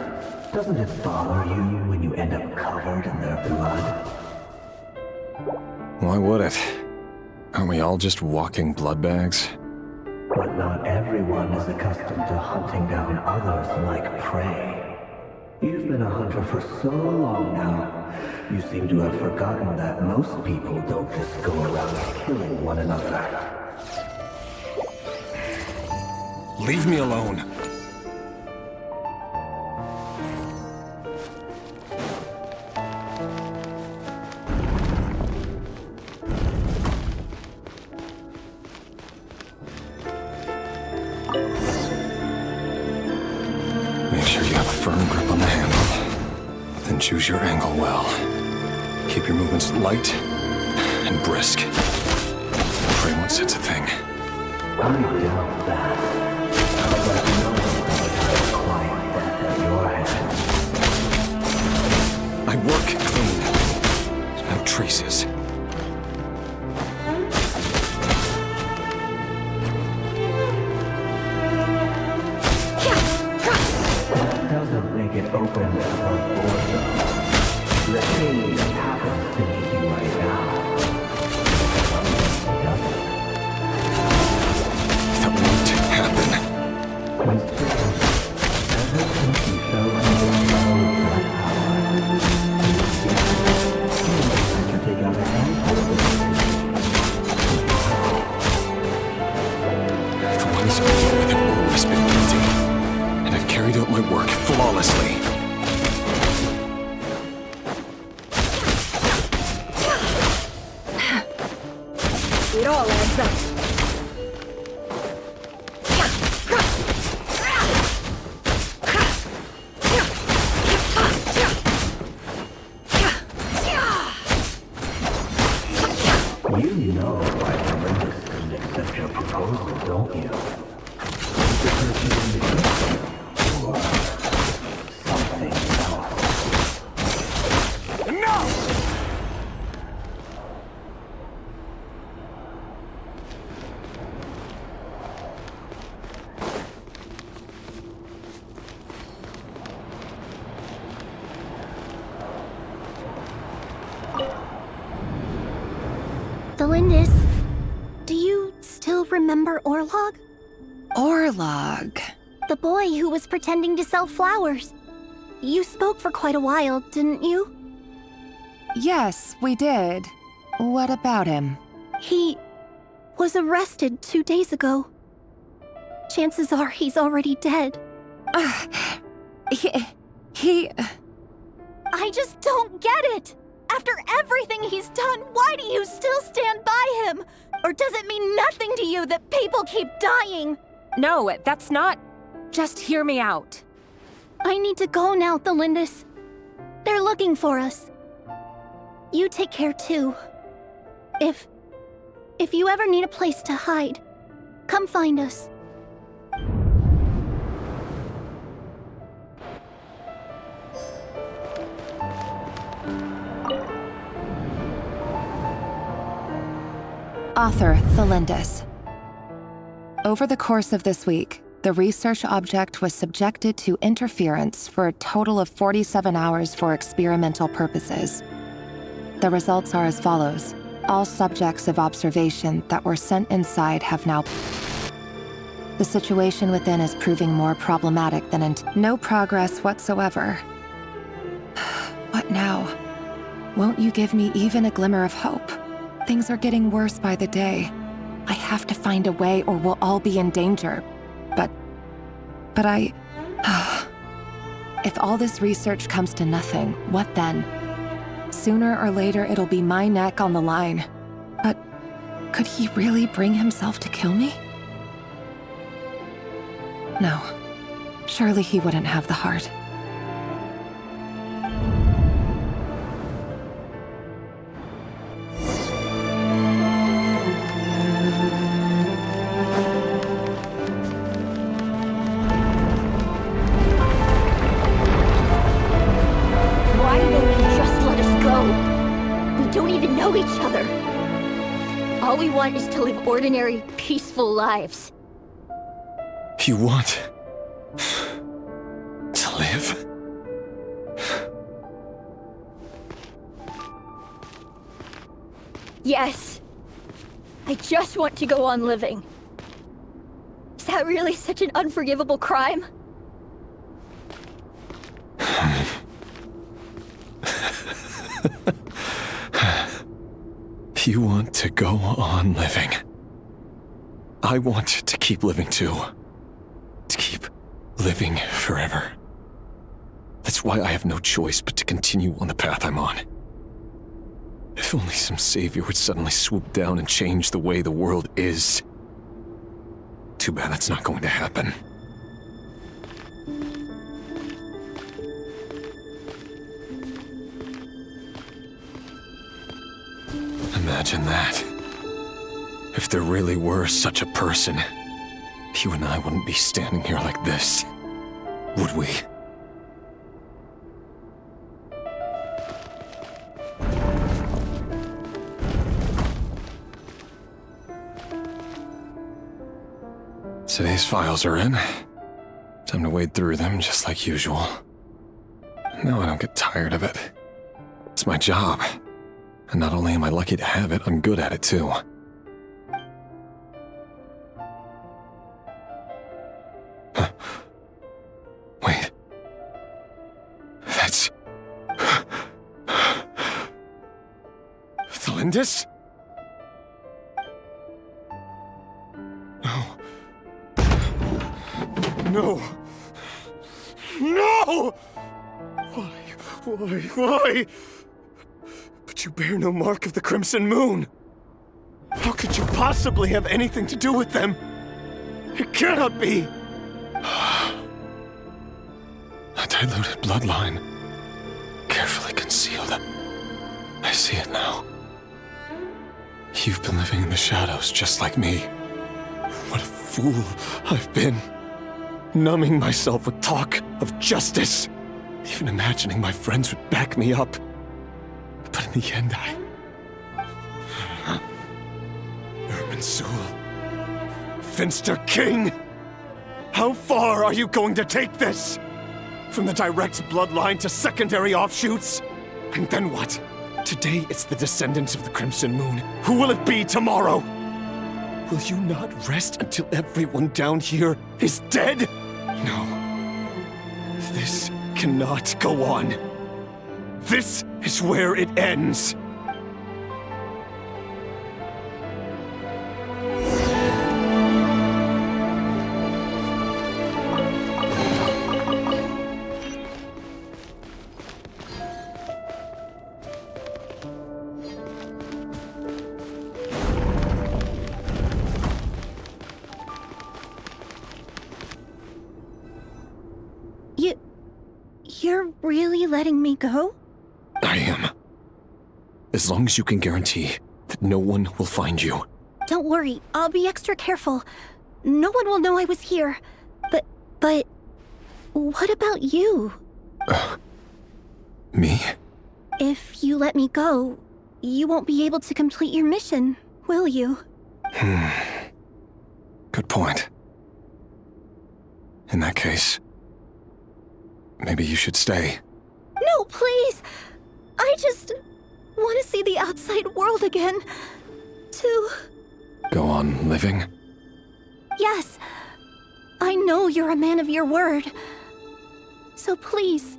doesn't it bother you when you end up covered in their blood? Why would it? Aren't we all just walking blood bags? But not everyone is accustomed to hunting down others like prey. You've been a hunter for so long now, you seem to have forgotten that most people don't just go around killing one another. Leave me alone. Make sure you have a firm grip on the handle. Then choose your angle well. Keep your movements light and brisk. Pray once it's a thing. I doubt that. But no one has a quiet death at your hands. I work clean. No traces. That doesn't make it open above board, though. The thing that happens to meet you right now. That won't happen. Ever since you fell in love with that power, you had to take out a handful of The ones I deal with have always been guilty, and I've carried out my work flawlessly. It all adds up. proposal, don't you? Is it purchasing the kitchen? Or something else? No! Delindis, do you still remember Orlog? Orlog? The boy who was pretending to sell flowers. You spoke for quite a while, didn't you? Yes, we did. What about him? He was arrested 2 days ago. Chances are he's already dead. He... I just don't get it! After everything he's done, why do you still stand by him? Or does it mean nothing to you that people keep dying? No, that's not... Just hear me out. I need to go now, Delindis. They're looking for us. You take care too. If you ever need a place to hide, come find us. Author Thelindis. Over the course of this week, the research object was subjected to interference for a total of 47 hours for experimental purposes. The results are as follows. All subjects of observation that were sent inside have now... The situation within is proving more problematic than no progress whatsoever. What now? Won't you give me even a glimmer of hope? Things are getting worse by the day. I have to find a way or we'll all be in danger. But I... If all this research comes to nothing, what then? Sooner or later, it'll be my neck on the line. But could he really bring himself to kill me? No. Surely he wouldn't have the heart. Is to live ordinary, peaceful lives. You want to live? Yes. I just want to go on living. Is that really such an unforgivable crime? You want to go on living. I want to keep living too. To keep living forever. That's why I have no choice but to continue on the path I'm on. If only some savior would suddenly swoop down and change the way the world is. Too bad that's not going to happen. Imagine that. If there really were such a person, you and I wouldn't be standing here like this, would we? Today's files are in. Time to wade through them just like usual. No, I don't get tired of it. It's my job. And not only am I lucky to have it, I'm good at it too. Huh. Wait. That's... Thelindis? No. No! No! Why? But you bear no mark of the Crimson Moon. How could you possibly have anything to do with them? It cannot be! A diluted bloodline. Carefully concealed. I see it now. You've been living in the shadows just like me. fool I've been. Numbing myself with talk of justice. Even imagining my friends would back me up. But in the end, Irminsul. Finster King! How far are you going to take this? From the direct bloodline to secondary offshoots? And then what? Today it's the descendants of the Crimson Moon. Who will it be tomorrow? Will you not rest until everyone down here is dead? No. This cannot go on. This is where it ends. You're really letting me go? I am. As long as you can guarantee that no one will find you. Don't worry, I'll be extra careful. No one will know I was here. But... what about you? Me? If you let me go, you won't be able to complete your mission, will you? Good point. In that case, maybe you should stay. No, please! I just want to see the outside world again. To... Go on living? Yes. I know you're a man of your word. So please,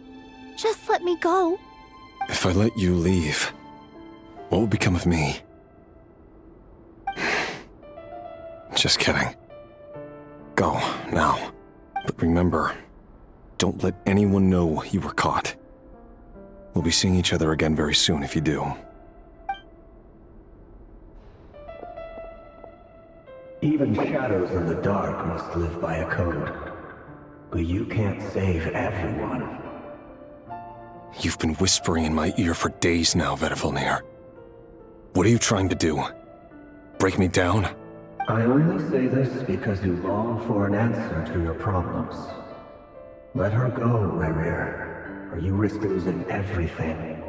just let me go. If I let you leave, what will become of me? Just kidding. Go, now. But remember, don't let anyone know you were caught. We'll be seeing each other again very soon if you do. Even shadows in the dark must live by a code. But you can't save everyone. You've been whispering in my ear for days now, Vedifalnir. What are you trying to do? Break me down? I only say this because you long for an answer to your problems. Let her go, Rerir, or you risk losing everything.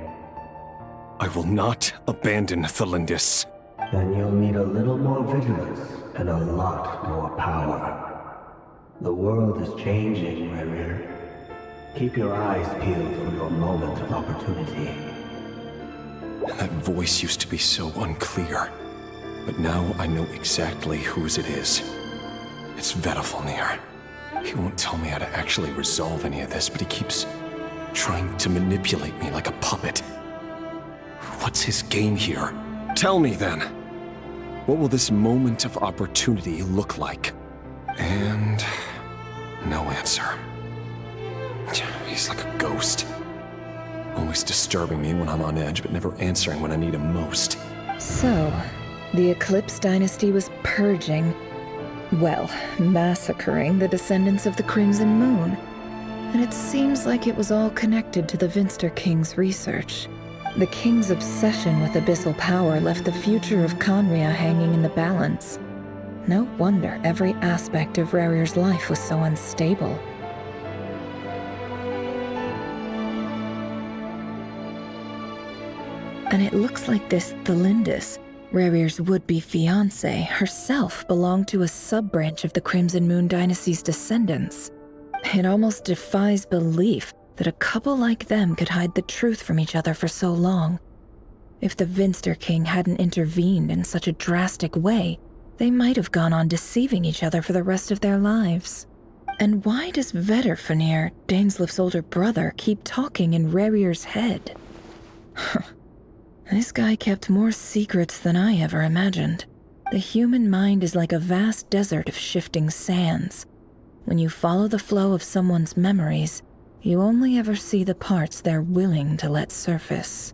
I will not abandon Thelindis. Then you'll need a little more vigilance and a lot more power. The world is changing, Rerir. Keep your eyes peeled for your moment of opportunity. That voice used to be so unclear, but now I know exactly whose it is. It's Vedifalnir. He won't tell me how to actually resolve any of this, but he keeps trying to manipulate me like a puppet. What's his game here? Tell me then. What will this moment of opportunity look like? And no answer. He's like a ghost. Always disturbing me when I'm on edge, but never answering when I need him most. So, the Eclipse Dynasty was purging, well, massacring the descendants of the Crimson Moon. And it seems like it was all connected to the Vinster King's research. The King's obsession with abyssal power left the future of Conria hanging in the balance. No wonder every aspect of Rerir's life was so unstable. And it looks like this Thelindis, Rerir's would-be fiancé, herself belonged to a sub-branch of the Crimson Moon Dynasty's descendants. It almost defies belief that a couple like them could hide the truth from each other for so long. If the Vinster King hadn't intervened in such a drastic way, they might have gone on deceiving each other for the rest of their lives. And why does Vedifalnir, Daneslif's older brother, keep talking in Rerir's head? This guy kept more secrets than I ever imagined. The human mind is like a vast desert of shifting sands. When you follow the flow of someone's memories, you only ever see the parts they're willing to let surface.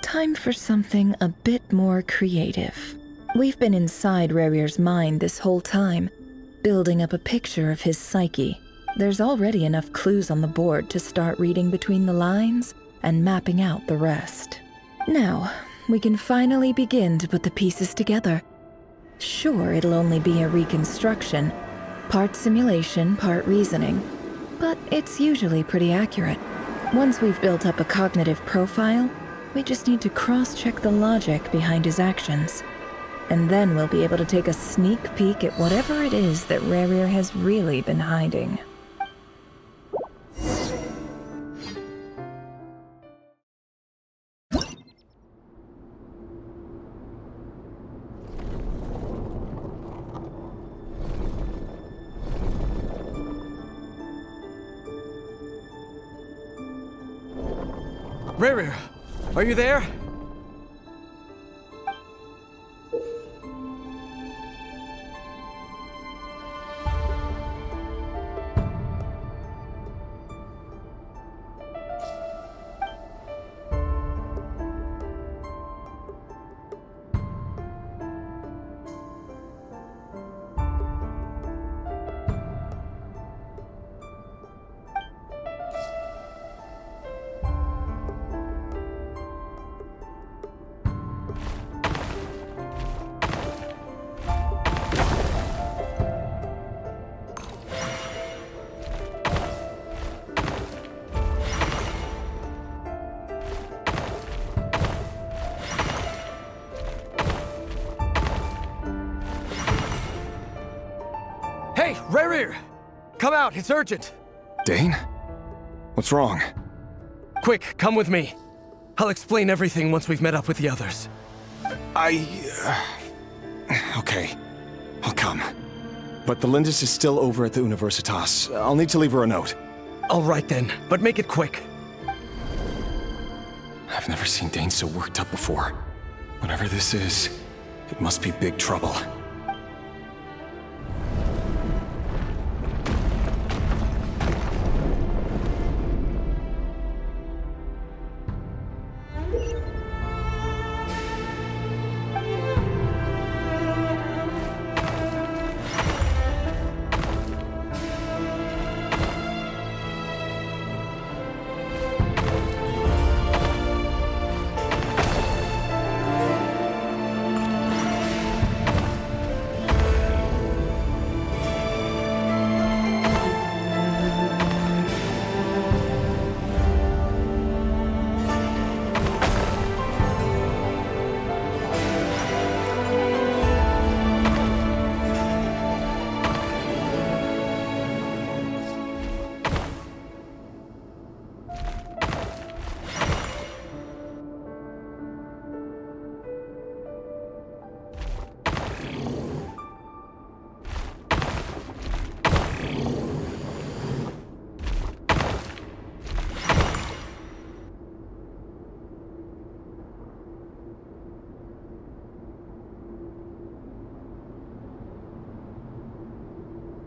Time for something a bit more creative. We've been inside Rerir's mind this whole time, building up a picture of his psyche. There's already enough clues on the board to start reading between the lines and mapping out the rest. Now, we can finally begin to put the pieces together. Sure, it'll only be a reconstruction, part simulation, part reasoning, but it's usually pretty accurate. Once we've built up a cognitive profile, we just need to cross-check the logic behind his actions. And then we'll be able to take a sneak peek at whatever it is that Rerir has really been hiding. Rerir, are you there? Hey, Rerir! Come out, it's urgent! Dane? What's wrong? Quick, come with me. I'll explain everything once we've met up with the others. Okay. I'll come. But the Lindis is still over at the Universitas. I'll need to leave her a note. All right then, but make it quick. I've never seen Dane so worked up before. Whatever this is, it must be big trouble.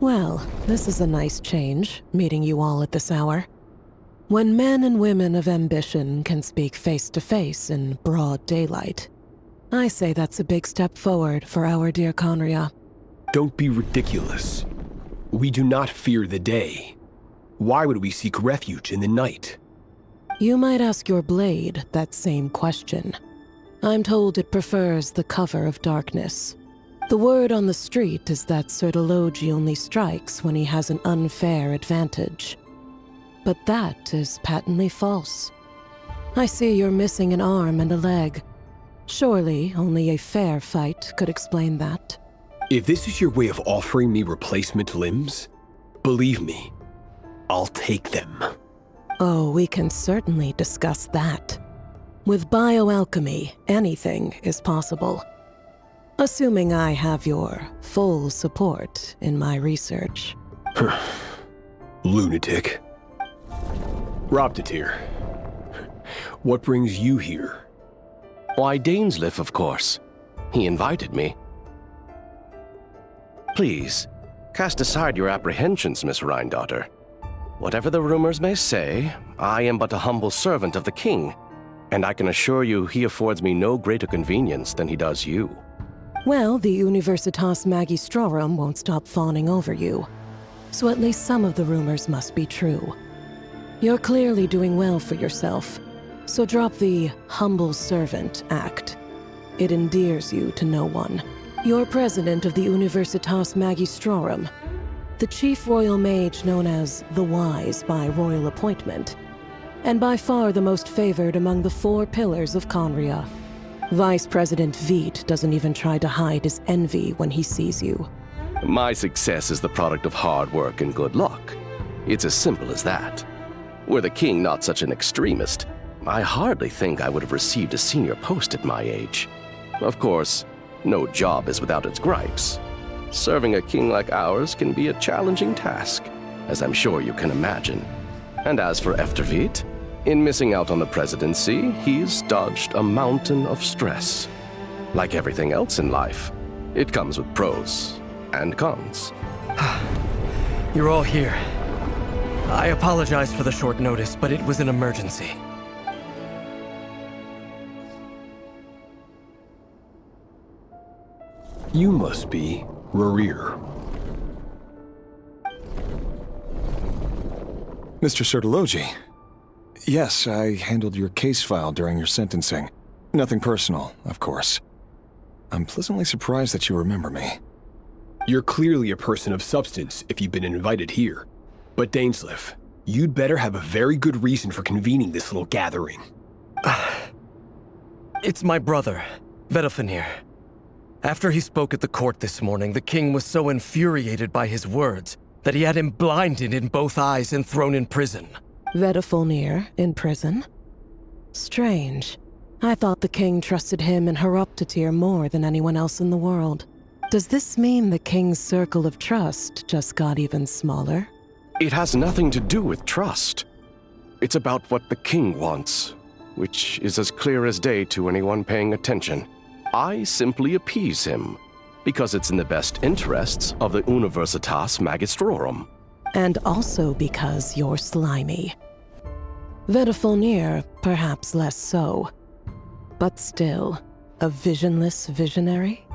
Well, this is a nice change, meeting you all at this hour. When men and women of ambition can speak face to face in broad daylight, I say that's a big step forward for our dear Conria. Don't be ridiculous. We do not fear the day. Why would we seek refuge in the night? You might ask your blade that same question. I'm told it prefers the cover of darkness. The word on the street is that Sir Elegy only strikes when he has an unfair advantage. But that is patently false. I see you're missing an arm and a leg. Surely only a fair fight could explain that. If this is your way of offering me replacement limbs, believe me, I'll take them. Oh, we can certainly discuss that. With bioalchemy, anything is possible. Assuming I have your full support in my research. Lunatic. Godtier, what brings you here? Why, Dainsleif, of course. He invited me. Please, cast aside your apprehensions, Miss Rhindaughter. Whatever the rumors may say, I am but a humble servant of the king, and I can assure you he affords me no greater convenience than he does you. Well, the Universitas Magistrorum won't stop fawning over you, so at least some of the rumors must be true. You're clearly doing well for yourself, So drop the humble servant act. It endears you to no one. You're president of the Universitas Magistrorum, the chief royal mage known as the Wise by royal appointment, and by far the most favored among the 4 pillars of Conria. Vice President Veit doesn't even try to hide his envy when he sees you. My success is the product of hard work and good luck. It's as simple as that. Were the king not such an extremist, I hardly think I would have received a senior post at my age. Of course, no job is without its gripes. Serving a king like ours can be a challenging task, as I'm sure you can imagine. And as for Efterveit, in missing out on the presidency, he's dodged a mountain of stress. Like everything else in life, it comes with pros and cons. You're all here. I apologize for the short notice, but it was an emergency. You must be Rerir. Mr. Sertologi. Yes, I handled your case file during your sentencing. Nothing personal, of course. I'm pleasantly surprised that you remember me. You're clearly a person of substance if you've been invited here. But Dainsleif, you'd better have a very good reason for convening this little gathering. It's my brother, Vedofenir. After he spoke at the court this morning, the king was so infuriated by his words that he had him blinded in both eyes and thrown in prison. Vedofenir in prison? Strange. I thought the king trusted him and Horoptatyr more than anyone else in the world. Does this mean the king's circle of trust just got even smaller? It has nothing to do with trust. It's about what the king wants, which is as clear as day to anyone paying attention. I simply appease him, because it's in the best interests of the Universitas Magistrorum. And also because you're slimy. Vedofenir, perhaps less so. But still, a visionless visionary?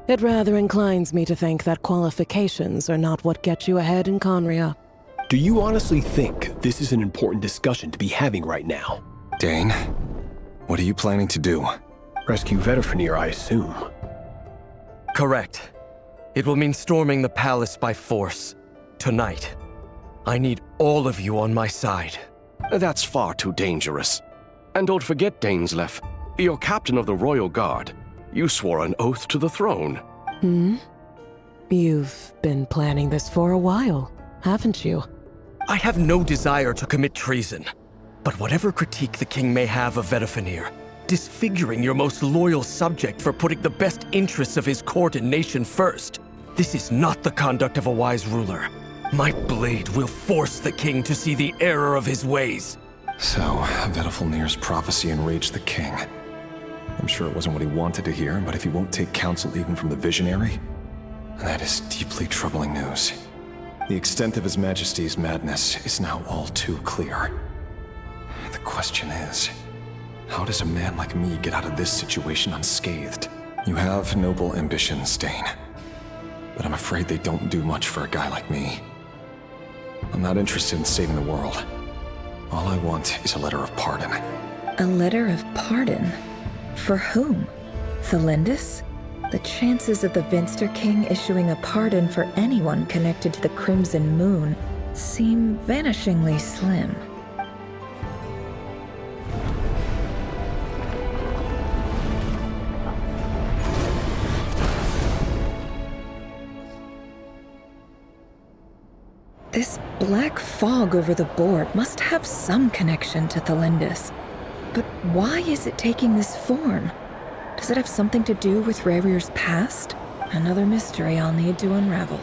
It rather inclines me to think that qualifications are not what get you ahead in Conria. Do you honestly think this is an important discussion to be having right now? Dane, what are you planning to do? Rescue Vedofenir, I assume. Correct. It will mean storming the palace by force. Tonight. I need all of you on my side. That's far too dangerous. And don't forget, Dainsleif, you're captain of the Royal Guard. You swore an oath to the throne. You've been planning this for a while, haven't you? I have no desire to commit treason. But whatever critique the king may have of Vedofenir, disfiguring your most loyal subject for putting the best interests of his court and nation first, this is not the conduct of a wise ruler. My blade will force the king to see the error of his ways. So, Vedofenir's prophecy enraged the king. I'm sure it wasn't what he wanted to hear, but if he won't take counsel even from the visionary, that is deeply troubling news. The extent of His Majesty's madness is now all too clear. The question is, how does a man like me get out of this situation unscathed? You have noble ambitions, Dane, but I'm afraid they don't do much for a guy like me. I'm not interested in saving the world. All I want is a letter of pardon. A letter of pardon? For whom? Thelindis? The chances of the Vinster King issuing a pardon for anyone connected to the Crimson Moon seem vanishingly slim. This black fog over the board must have some connection to Thelindis. But why is it taking this form? Does it have something to do with Rerir's past? Another mystery I'll need to unravel.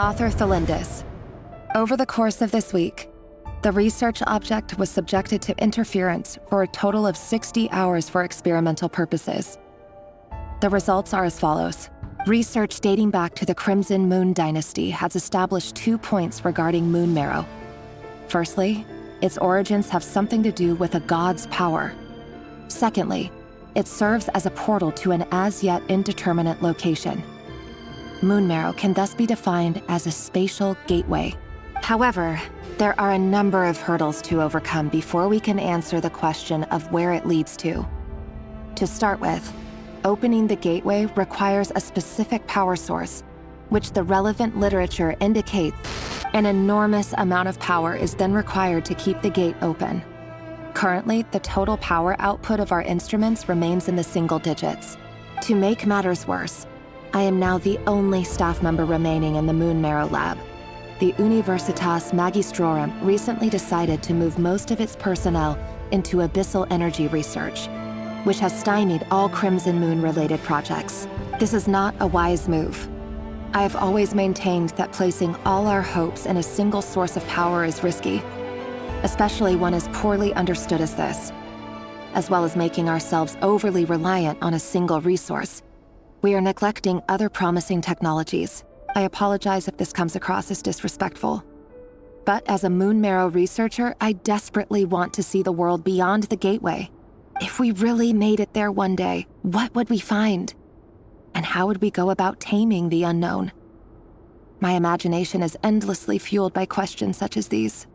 Author Thelindis. Over the course of this week, the research object was subjected to interference for a total of 60 hours for experimental purposes. The results are as follows. Research dating back to the Crimson Moon dynasty has established 2 points regarding moon marrow. Firstly, its origins have something to do with a god's power. Secondly, it serves as a portal to an as-yet indeterminate location. Moon marrow can thus be defined as a spatial gateway. However, there are a number of hurdles to overcome before we can answer the question of where it leads to. To start with, opening the gateway requires a specific power source, which the relevant literature indicates an enormous amount of power is then required to keep the gate open. Currently, the total power output of our instruments remains in the single digits. To make matters worse, I am now the only staff member remaining in the Moon Marrow lab. The Universitas Magistrorum recently decided to move most of its personnel into abyssal energy research, which has stymied all Crimson Moon-related projects. This is not a wise move. I have always maintained that placing all our hopes in a single source of power is risky, especially one as poorly understood as this. As well as making ourselves overly reliant on a single resource, we are neglecting other promising technologies. I apologize if this comes across as disrespectful. But as a Moon Marrow researcher, I desperately want to see the world beyond the gateway. If we really made it there one day, what would we find? And how would we go about taming the unknown? My imagination is endlessly fueled by questions such as these.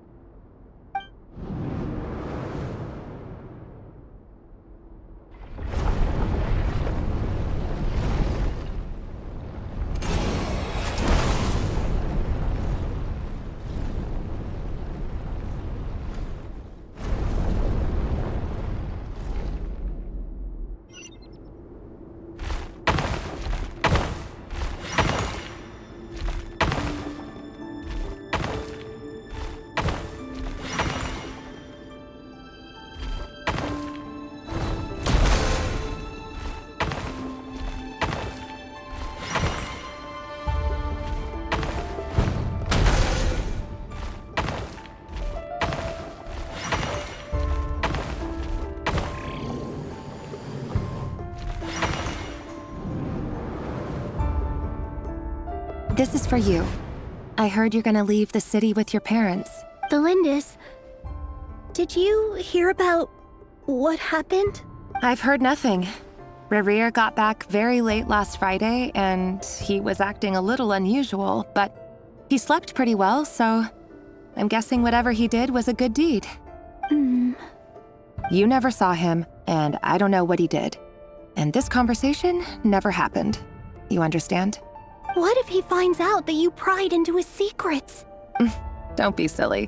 This is for you. I heard you're gonna leave the city with your parents. Thelindis, did you hear about what happened? I've heard nothing. Rerir got back very late last Friday, and he was acting a little unusual, but he slept pretty well, so I'm guessing whatever he did was a good deed. You never saw him, and I don't know what he did. And this conversation never happened. You understand? What if he finds out that you pried into his secrets? Don't be silly.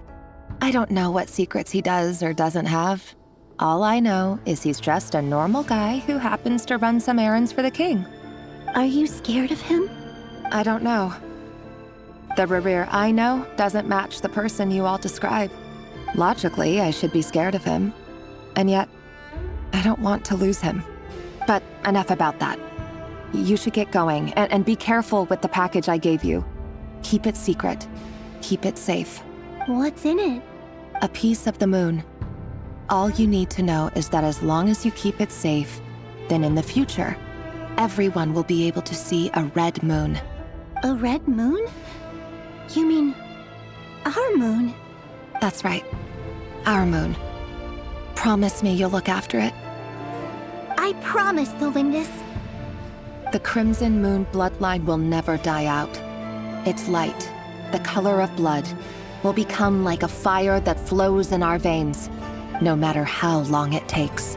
I don't know what secrets he does or doesn't have. All I know is he's just a normal guy who happens to run some errands for the king. Are you scared of him? I don't know. The Rerir I know doesn't match the person you all describe. Logically, I should be scared of him. And yet, I don't want to lose him. But enough about that. You should get going, and be careful with the package I gave you. Keep it secret. Keep it safe. What's in it? A piece of the moon. All you need to know is that as long as you keep it safe, then in the future, everyone will be able to see a red moon. A red moon? You mean our moon? That's right. Our moon. Promise me you'll look after it. I promise, Thelindis. The Crimson Moon bloodline will never die out. Its light, the color of blood, will become like a fire that flows in our veins, no matter how long it takes.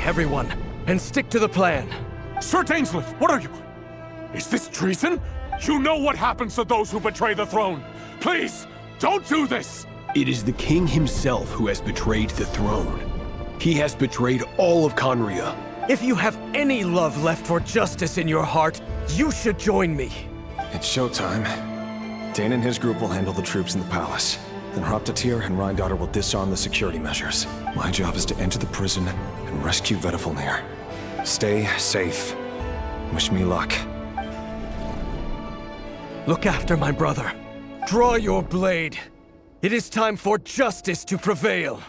everyone, and stick to the plan. Sir Dainsleif, what are you? Is this treason? You know what happens to those who betray the throne. Please, don't do this! It is the king himself who has betrayed the throne. He has betrayed all of Conria. If you have any love left for justice in your heart, you should join me. It's showtime. Dane and his group will handle the troops in the palace. Then Godtier and Rhine-Daughter will disarm the security measures. My job is to enter the prison and rescue Vediflnir. Stay safe. Wish me luck. Look after my brother. Draw your blade. It is time for justice to prevail.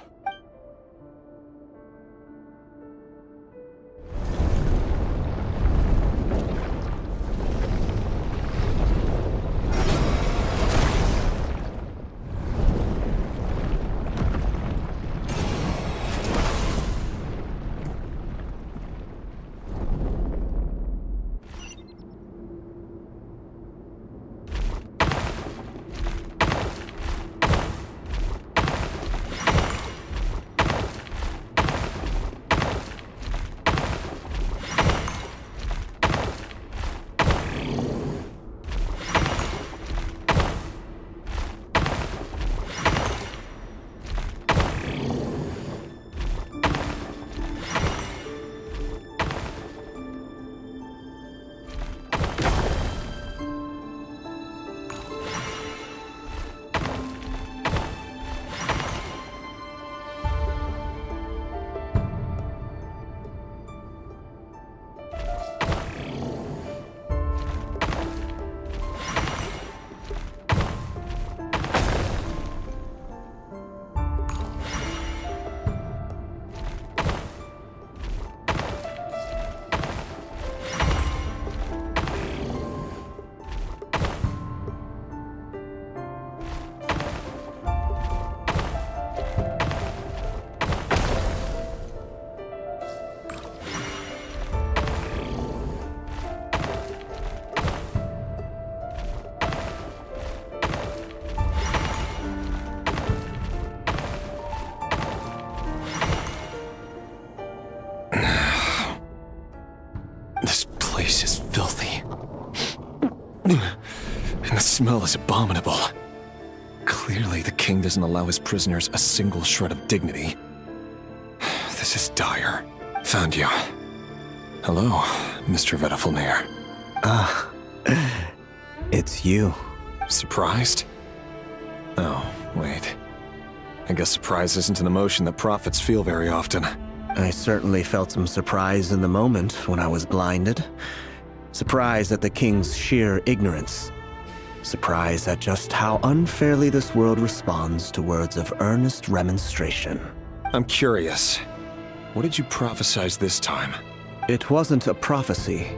And the smell is abominable. Clearly, the king doesn't allow his prisoners a single shred of dignity. This is dire. Found you. Hello, Mr. Vediflnir. Ah, it's you. Surprised? Oh, wait. I guess surprise isn't an emotion that prophets feel very often. I certainly felt some surprise in the moment when I was blinded. Surprise at the king's sheer ignorance. Surprise at just how unfairly this world responds to words of earnest remonstration. I'm curious. What did you prophesize this time? It wasn't a prophecy.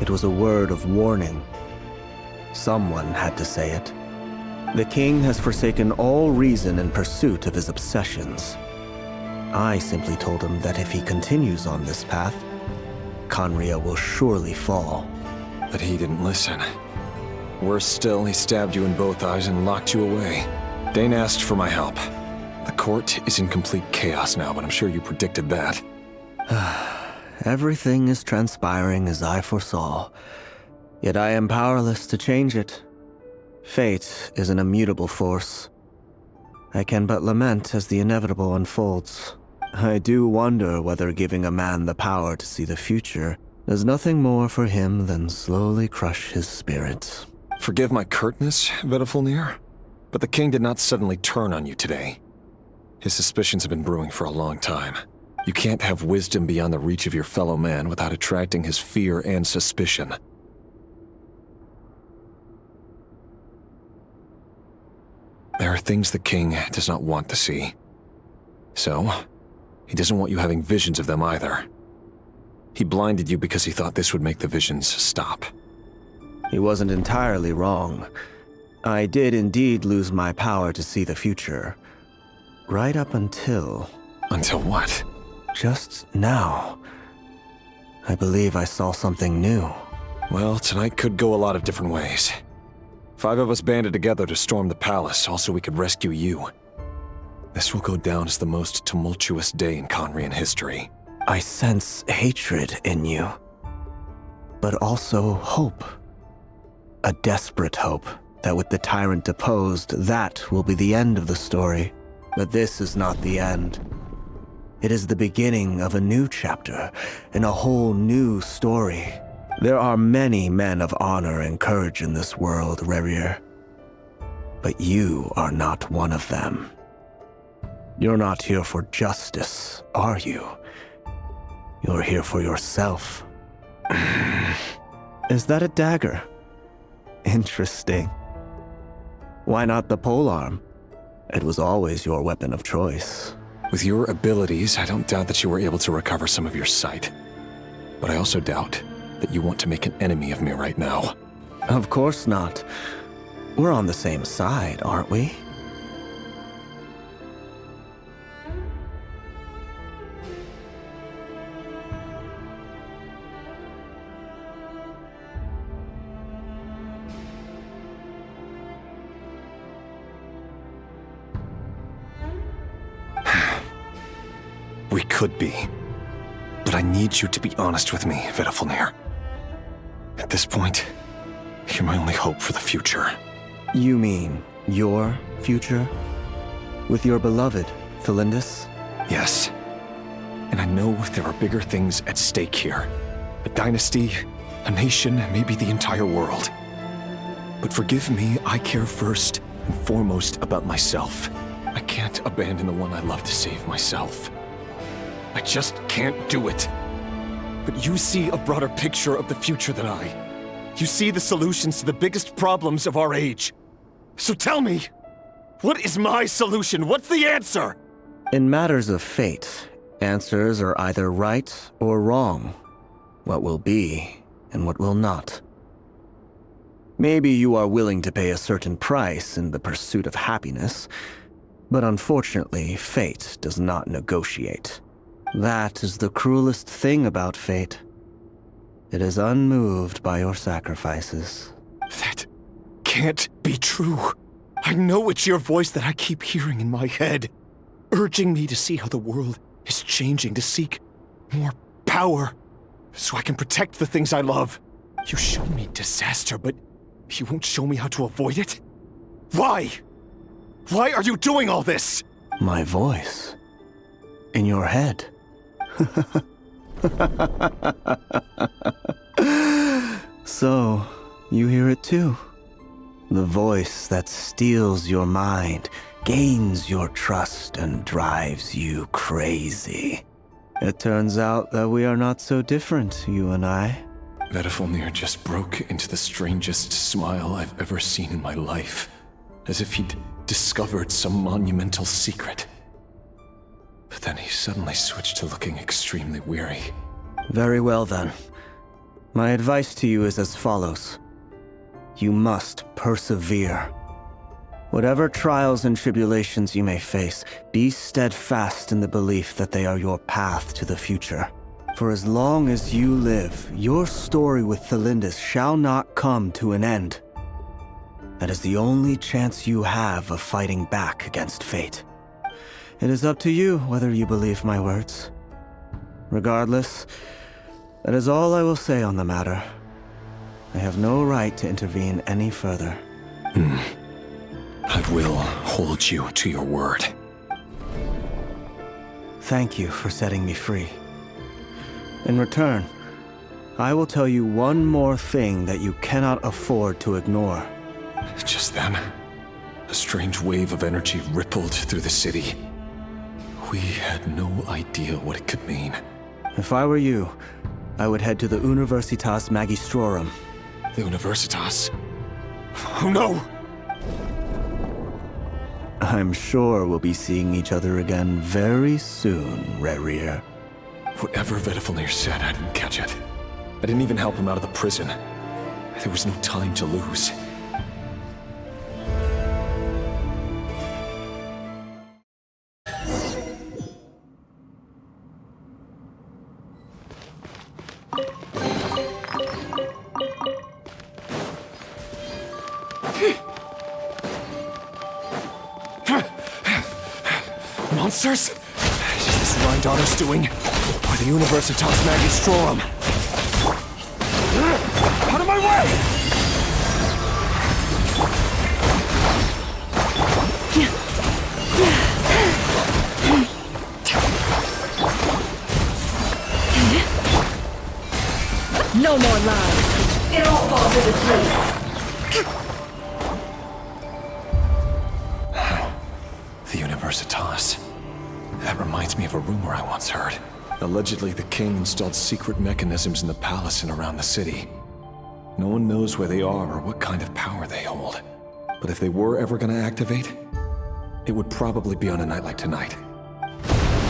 It was a word of warning. Someone had to say it. The king has forsaken all reason in pursuit of his obsessions. I simply told him that if he continues on this path, Conria will surely fall. But he didn't listen. Worse still, he stabbed you in both eyes and locked you away. Dane asked for my help. The court is in complete chaos now, but I'm sure you predicted that. Everything is transpiring as I foresaw, yet I am powerless to change it. Fate is an immutable force. I can but lament as the inevitable unfolds. I do wonder whether giving a man the power to see the future does nothing more for him than slowly crush his spirit. Forgive my curtness, Vediflnir, but the king did not suddenly turn on you today. His suspicions have been brewing for a long time. You can't have wisdom beyond the reach of your fellow man without attracting his fear and suspicion. There are things the king does not want to see. So, he doesn't want you having visions of them either. He blinded you because he thought this would make the visions stop. He wasn't entirely wrong. I did indeed lose my power to see the future. Right up until... Until what? Just now. I believe I saw something new. Well, tonight could go a lot of different ways. 5 of us banded together to storm the palace, also we could rescue you. This will go down as the most tumultuous day in Conrian history. I sense hatred in you, but also hope. A desperate hope that with the tyrant deposed, that will be the end of the story. But this is not the end. It is the beginning of a new chapter and a whole new story. There are many men of honor and courage in this world, Rerir. But you are not one of them. You're not here for justice, are you? You're here for yourself. Is that a dagger? Interesting. Why not the polearm? It was always your weapon of choice. With your abilities, I don't doubt that you were able to recover some of your sight. But I also doubt that you want to make an enemy of me right now. Of course not. We're on the same side, aren't we? We could be. But I need you to be honest with me, Vedafalnir. At this point, you're my only hope for the future. You mean your future? With your beloved, Thelindis? Yes. And I know there are bigger things at stake here. A dynasty, a nation, maybe the entire world. But forgive me, I care first and foremost about myself. I can't abandon the one I love to save myself. I just can't do it. But you see a broader picture of the future than I. You see the solutions to the biggest problems of our age. So tell me, what is my solution? What's the answer? In matters of fate, answers are either right or wrong. What will be and what will not. Maybe you are willing to pay a certain price in the pursuit of happiness, but unfortunately, fate does not negotiate. That is the cruelest thing about fate. It is unmoved by your sacrifices. That can't be true. I know it's your voice that I keep hearing in my head, urging me to see how the world is changing, to seek more power, so I can protect the things I love. You show me disaster, but you won't show me how to avoid it? Why? Why are you doing all this? My voice. In your head. So, you hear it too. The voice that steals your mind, gains your trust, and drives you crazy. It turns out that we are not so different, you and I. Vedafalnir just broke into the strangest smile I've ever seen in my life, as if he'd discovered some monumental secret. But then he suddenly switched to looking extremely weary. Very well then. My advice to you is as follows. You must persevere. Whatever trials and tribulations you may face, be steadfast in the belief that they are your path to the future. For as long as you live, your story with Thelindis shall not come to an end. That is the only chance you have of fighting back against fate. It is up to you whether you believe my words. Regardless, that is all I will say on the matter. I have no right to intervene any further. I will hold you to your word. Thank you for setting me free. In return, I will tell you one more thing that you cannot afford to ignore. Just then, a strange wave of energy rippled through the city. We had no idea what it could mean. If I were you, I would head to the Universitas Magistrorum. The Universitas? Oh no! I'm sure we'll be seeing each other again very soon, Rerir. Whatever Vedafalnir said, I didn't catch it. I didn't even help him out of the prison. There was no time to lose. Monsters? Is this Rhine Daughter's doing? Why the Universitas Magistrorum! Out of my way! No more lies. It all falls into place. The Universitas. That reminds me of a rumor I once heard. Allegedly, the king installed secret mechanisms in the palace and around the city. No one knows where they are or what kind of power they hold. But if they were ever gonna activate, it would probably be on a night like tonight.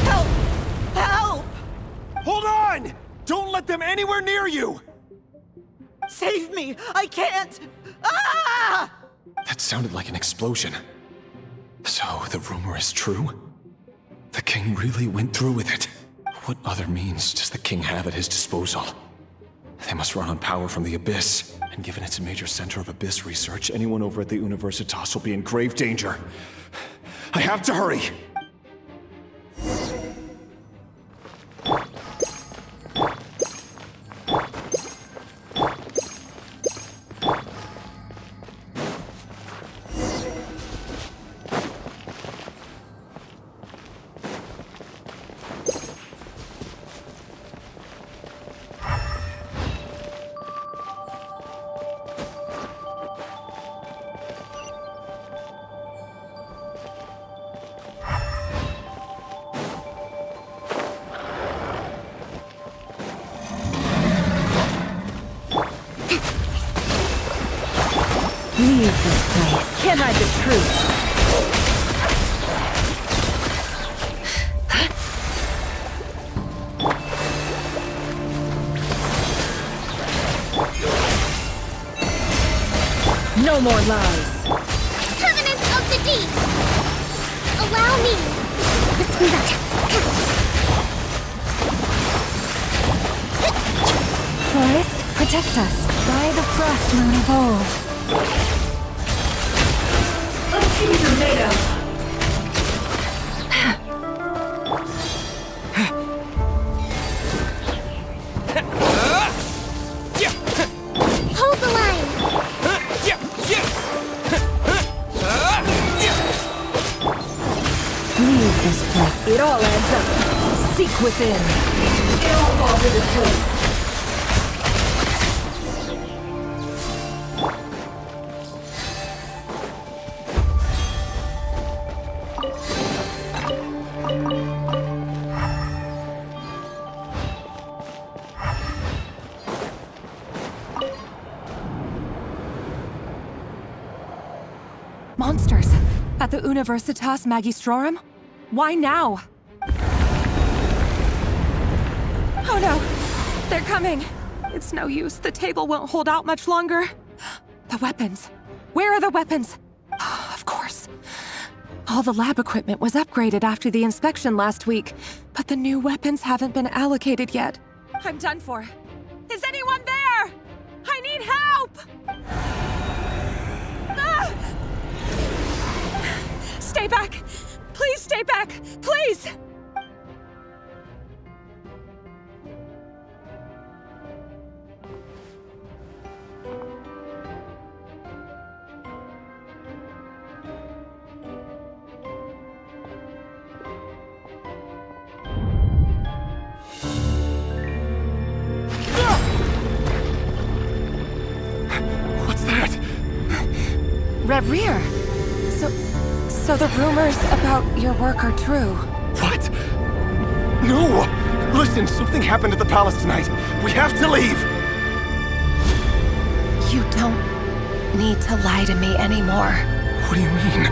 Help! Help! Hold on! Don't let them anywhere near you! Save me! I can't! Ah! That sounded like an explosion. So, the rumor is true? The king really went through with it? What other means does the king have at his disposal? They must run on power from the Abyss, and given it's a major center of Abyss research, anyone over at the Universitas will be in grave danger. I have to hurry! Leave this place. Can't hide the truth. No more lies. Covenant of the Deep! Allow me! Let's move out. Forest, protect us by the frost moon of old. Let's see what you're made of. Hold the line! Leave this place. It all adds up. Seek within. It all falls into place. Monsters! At the Universitas Magistrorum? Why now? Oh no! They're coming! It's no use. The table won't hold out much longer. The weapons. Where are the weapons? Of course. All the lab equipment was upgraded after the inspection last week, but the new weapons haven't been allocated yet. I'm done for. Is anyone there? I need help! Ah! Stay back! Please stay back! Please! What's that? Reverie! So the rumors about your work are true. What? No! Listen, something happened at the palace tonight. We have to leave! You don't need to lie to me anymore. What do you mean?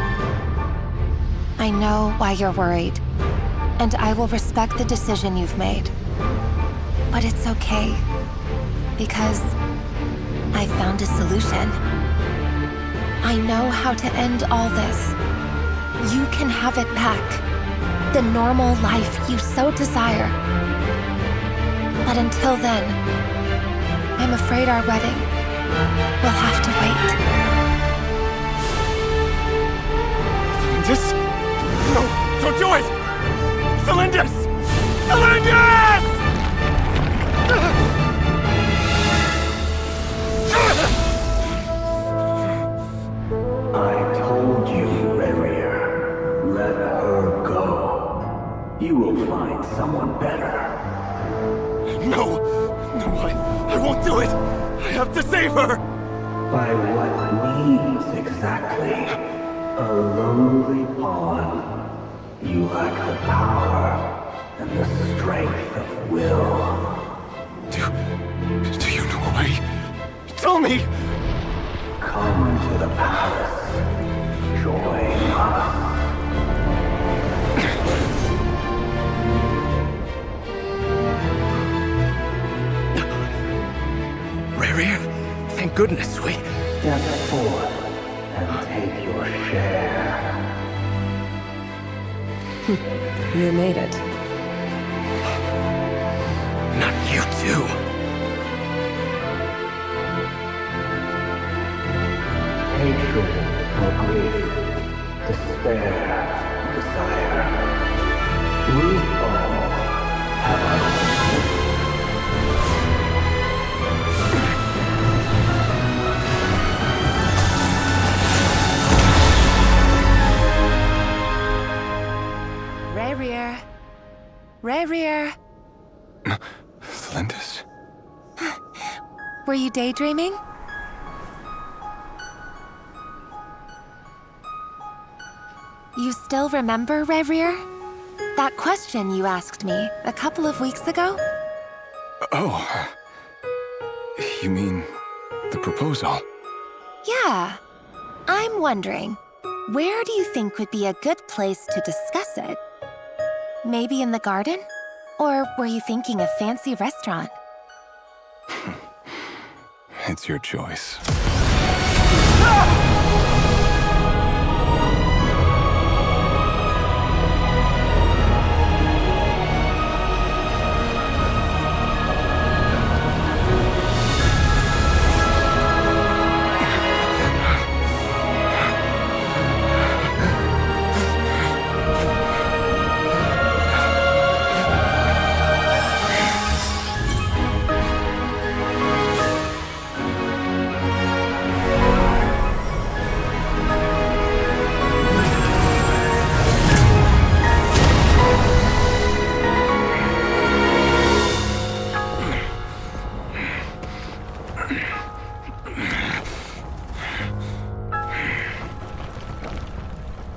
I know why you're worried, and I will respect the decision you've made. But it's okay, because I found a solution. I know how to end all this. You can have it back. The normal life you so desire. But until then, I'm afraid our wedding will have to wait. Celindus? No! Don't do it! Celindus! Celindus! I told you, Rarier. Let her go. You will find someone better. No! No, I won't do it! I have to save her! By what means exactly? A lowly pawn. You lack the power and the strength of will. Do you know why? Tell me! Come to the palace. Join us. Rarier, thank goodness we... Step forth and take your share. You made it. Not you too. Hatred or grief, despair or desire. We all have our Rarier. Rarier. Thlindis? Were you daydreaming? You still remember, Rarier? That question you asked me a couple of weeks ago? Oh. You mean the proposal? Yeah. I'm wondering, where do you think would be a good place to discuss it? Maybe in the garden? Or were you thinking a fancy restaurant? It's your choice.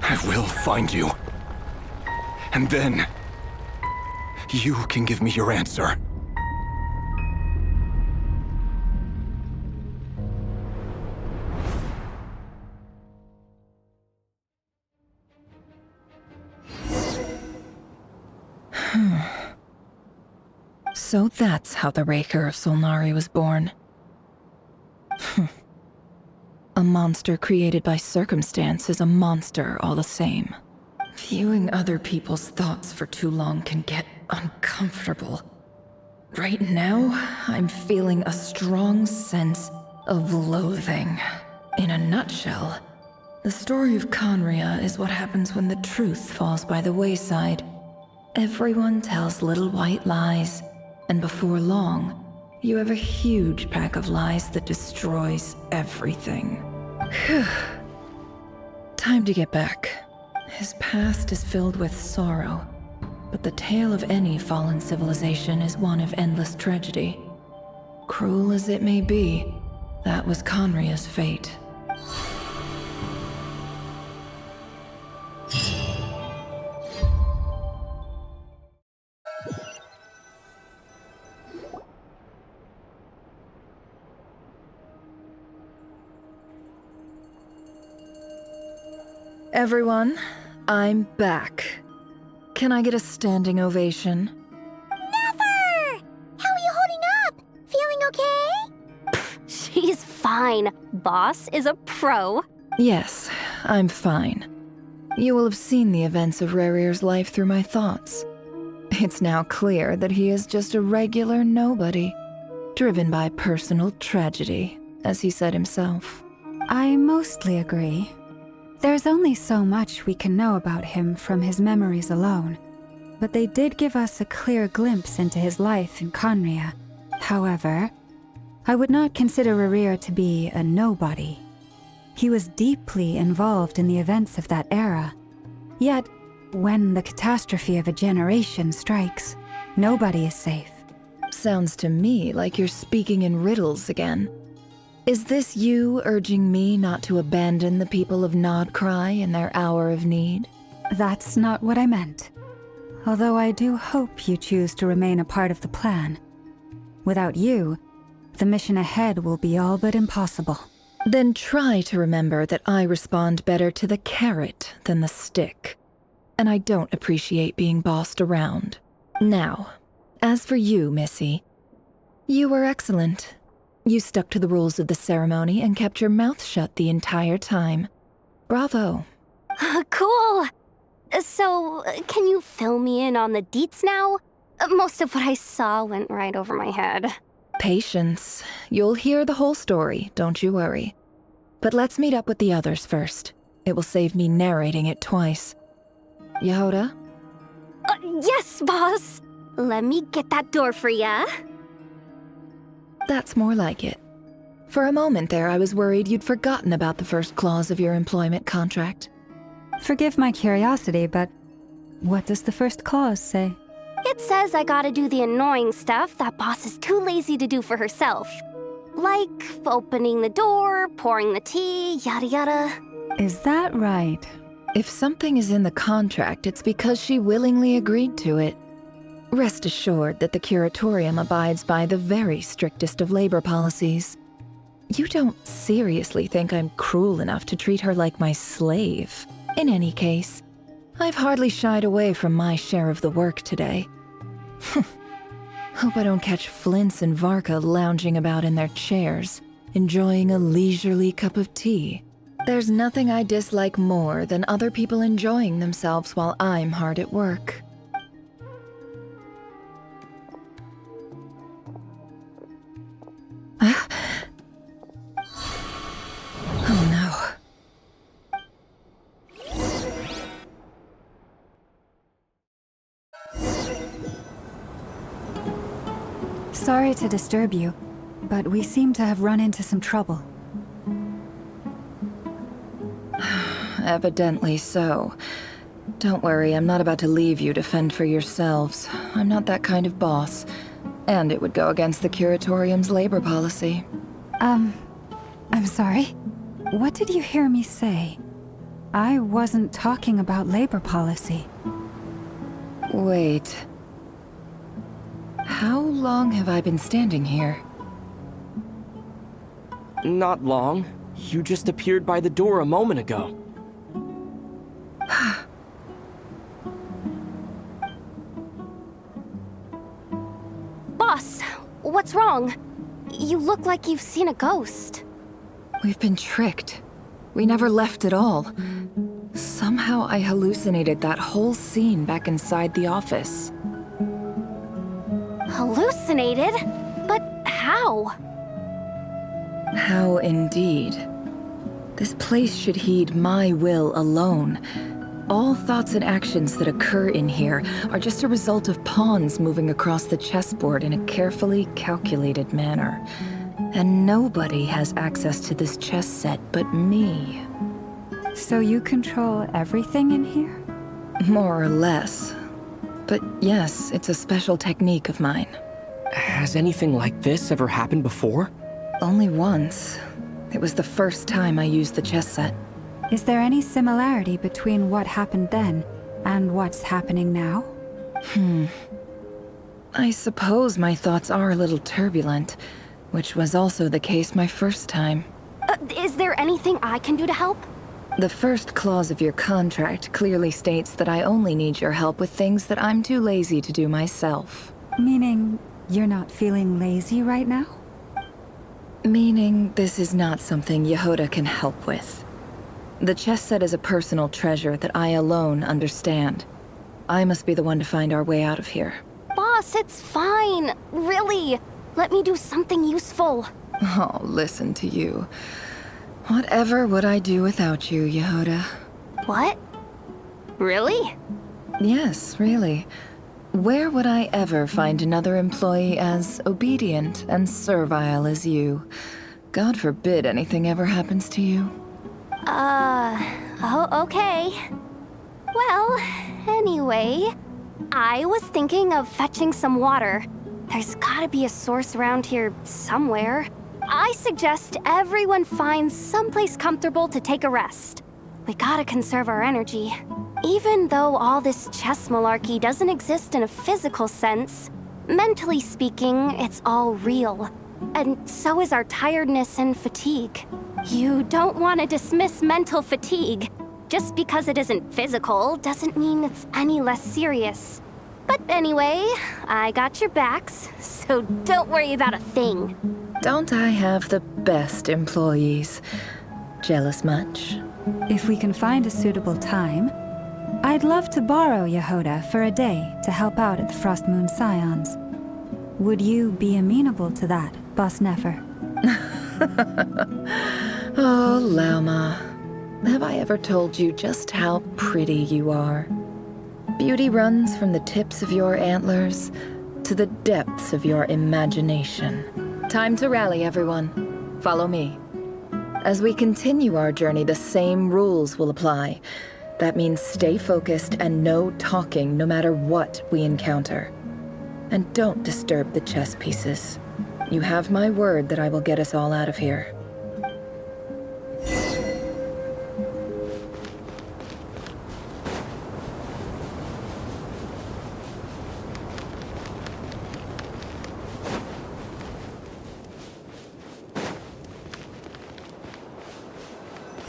I will find you. And then, you can give me your answer. So that's how the Raker of Solnari was born. A monster created by circumstance is a monster all the same. Viewing other people's thoughts for too long can get uncomfortable. Right now, I'm feeling a strong sense of loathing. In a nutshell, the story of Conria is what happens when the truth falls by the wayside. Everyone tells little white lies, and before long, you have a huge pack of lies that destroys everything. Time to get back. His past is filled with sorrow, but the tale of any fallen civilization is one of endless tragedy. Cruel as it may be, that was Conria's fate. Everyone, I'm back. Can I get a standing ovation? Never! How are you holding up? Feeling okay? She's fine. Boss is a pro. Yes, I'm fine. You will have seen the events of Rarier's life through my thoughts. It's now clear that he is just a regular nobody, driven by personal tragedy, as he said himself. I mostly agree. There's only so much we can know about him from his memories alone, but they did give us a clear glimpse into his life in Conria. However, I would not consider Rerir to be a nobody. He was deeply involved in the events of that era. Yet, when the catastrophe of a generation strikes, nobody is safe. Sounds to me like you're speaking in riddles again. Is this you urging me not to abandon the people of Nodcry in their hour of need? That's not what I meant. Although I do hope you choose to remain a part of the plan. Without you, the mission ahead will be all but impossible. Then try to remember that I respond better to the carrot than the stick. And I don't appreciate being bossed around. Now, as for you, Missy, you were excellent. You stuck to the rules of the ceremony and kept your mouth shut the entire time. Bravo. Cool! So, can you fill me in on the deets now? Most of what I saw went right over my head. Patience. You'll hear the whole story, don't you worry. But let's meet up with the others first. It will save me narrating it twice. Yehoda? Yes, boss! Let me get that door for ya. That's more like it. For a moment there, I was worried you'd forgotten about the first clause of your employment contract. Forgive my curiosity, but what does the first clause say? It says I gotta do the annoying stuff that boss is too lazy to do for herself. Like opening the door, pouring the tea, yada yada. Is that right? If something is in the contract, it's because she willingly agreed to it. Rest assured that the Curatorium abides by the very strictest of labor policies. You don't seriously think I'm cruel enough to treat her like my slave. In any case, I've hardly shied away from my share of the work today. Hope I don't catch Flintz and Varka lounging about in their chairs, enjoying a leisurely cup of tea. There's nothing I dislike more than other people enjoying themselves while I'm hard at work. Oh no. Sorry to disturb you, but we seem to have run into some trouble. Evidently so. Don't worry, I'm not about to leave you to fend for yourselves. I'm not that kind of boss. And it would go against the Curatorium's labor policy. I'm sorry? What did you hear me say? I wasn't talking about labor policy. Wait. How long have I been standing here? Not long. You just appeared by the door a moment ago. Boss, what's wrong? You look like you've seen a ghost. We've been tricked. We never left at all. Somehow I hallucinated that whole scene back inside the office. Hallucinated? But how? How indeed. This place should heed my will alone. All thoughts and actions that occur in here are just a result of pawns moving across the chessboard in a carefully calculated manner. And nobody has access to this chess set but me. So you control everything in here? More or less. But yes, it's a special technique of mine. Has anything like this ever happened before? Only once. It was the first time I used the chess set. Is there any similarity between what happened then and what's happening now? I suppose my thoughts are a little turbulent, which was also the case my first time. Is there anything I can do to help? The first clause of your contract clearly states that I only need your help with things that I'm too lazy to do myself. Meaning you're not feeling lazy right now? Meaning this is not something Yehoda can help with. The chess set is a personal treasure that I alone understand. I must be the one to find our way out of here. Boss, it's fine. Really. Let me do something useful. Oh, listen to you. Whatever would I do without you, Yehoda? What? Really? Yes, really. Where would I ever find another employee as obedient and servile as you? God forbid anything ever happens to you. Oh, okay. Well, anyway, I was thinking of fetching some water. There's gotta be a source around here somewhere. I suggest everyone finds someplace comfortable to take a rest. We gotta conserve our energy. Even though all this chess malarkey doesn't exist in a physical sense, mentally speaking, it's all real. And so is our tiredness and fatigue. You don't want to dismiss mental fatigue. Just because it isn't physical doesn't mean it's any less serious. But anyway, I got your backs, so don't worry about a thing. Don't I have the best employees? Jealous much? If we can find a suitable time, I'd love to borrow Yehoda for a day to help out at the Frost Moon Scions. Would you be amenable to that, Boss Nefer? Oh, Lauma. Have I ever told you just how pretty you are? Beauty runs from the tips of your antlers to the depths of your imagination. Time to rally, everyone. Follow me. As we continue our journey, the same rules will apply. That means stay focused and no talking no matter what we encounter. And don't disturb the chess pieces. You have my word that I will get us all out of here.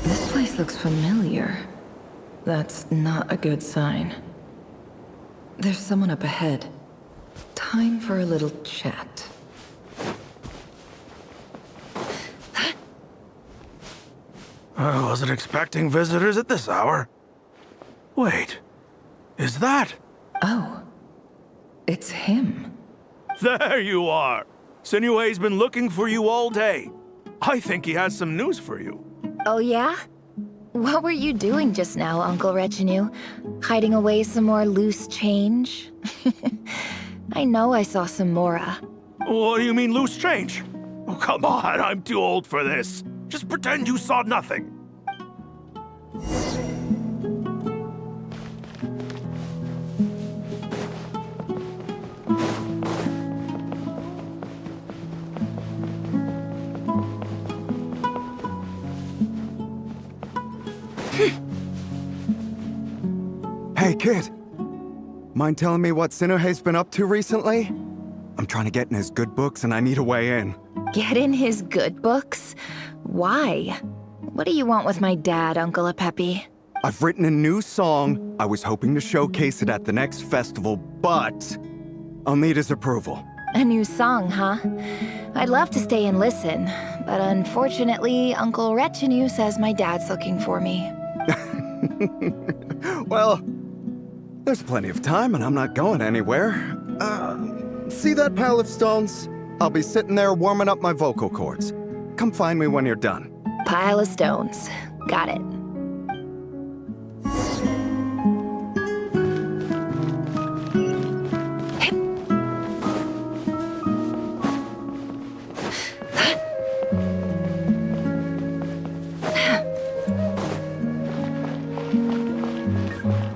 This place looks familiar. That's not a good sign. There's someone up ahead. Time for a little chat. I wasn't expecting visitors at this hour. Wait, is that? Oh, it's him. There you are! Sinue's been looking for you all day. I think he has some news for you. Oh yeah? What were you doing just now, Uncle Retinue? Hiding away some more loose change? I know I saw some Mora. What do you mean loose change? Oh, come on, I'm too old for this. Just pretend you saw nothing. Hey, kid. Mind telling me what Sinuhe's been up to recently? I'm trying to get in his good books and I need a way in. Get in his good books? Why? What do you want with my dad, Uncle Apepi? I've written a new song. I was hoping to showcase it at the next festival, but I'll need his approval. A new song, huh? I'd love to stay and listen, but unfortunately, Uncle Retinue says my dad's looking for me. Well, there's plenty of time and I'm not going anywhere. See that pile of stones? I'll be sitting there warming up my vocal cords. Come find me when you're done. Pile of stones. Got it.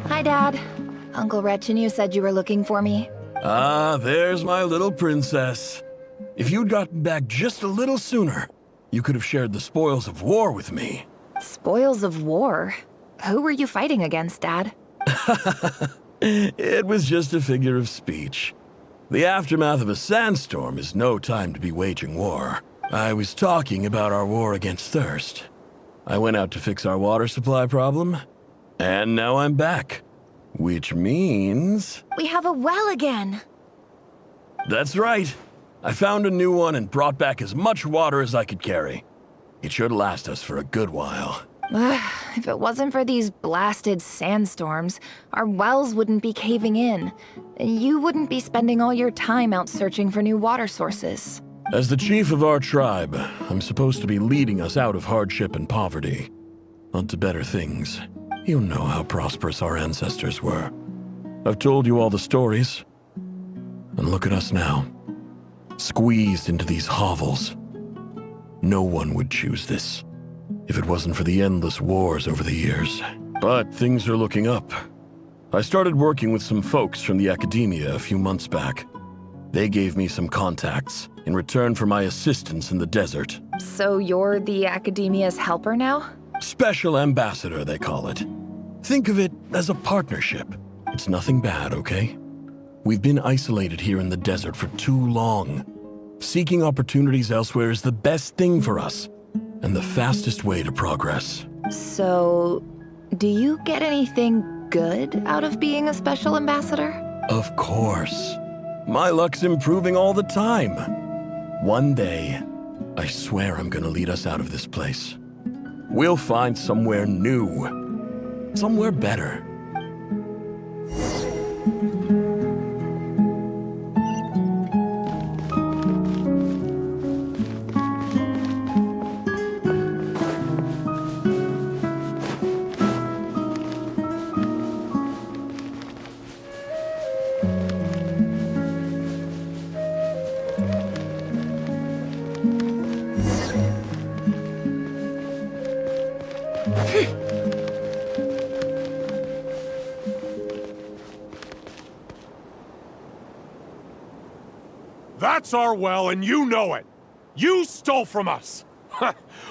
Hi, Dad. Uncle Retinue said you were looking for me. Ah, there's my little princess. If you'd gotten back just a little sooner, you could have shared the spoils of war with me. Spoils of war? Who were you fighting against, Dad? It was just a figure of speech. The aftermath of a sandstorm is no time to be waging war. I was talking about our war against thirst. I went out to fix our water supply problem, and now I'm back. Which means... We have a well again! That's right. I found a new one and brought back as much water as I could carry. It should last us for a good while. If it wasn't for these blasted sandstorms, our wells wouldn't be caving in. You wouldn't be spending all your time out searching for new water sources. As the chief of our tribe, I'm supposed to be leading us out of hardship and poverty, onto better things. You know how prosperous our ancestors were. I've told you all the stories. And look at us now. Squeezed into these hovels. No one would choose this, if it wasn't for the endless wars over the years. But things are looking up. I started working with some folks from the academia a few months back. They gave me some contacts in return for my assistance in the desert. So you're the academia's helper now? Special ambassador, they call it. Think of it as a partnership. It's nothing bad, okay? We've been isolated here in the desert for too long. Seeking opportunities elsewhere is the best thing for us, and the fastest way to progress. So, do you get anything good out of being a special ambassador? Of course. My luck's improving all the time. One day, I swear I'm gonna lead us out of this place. We'll find somewhere new. Somewhere better. That's our well, and you know it. You stole from us.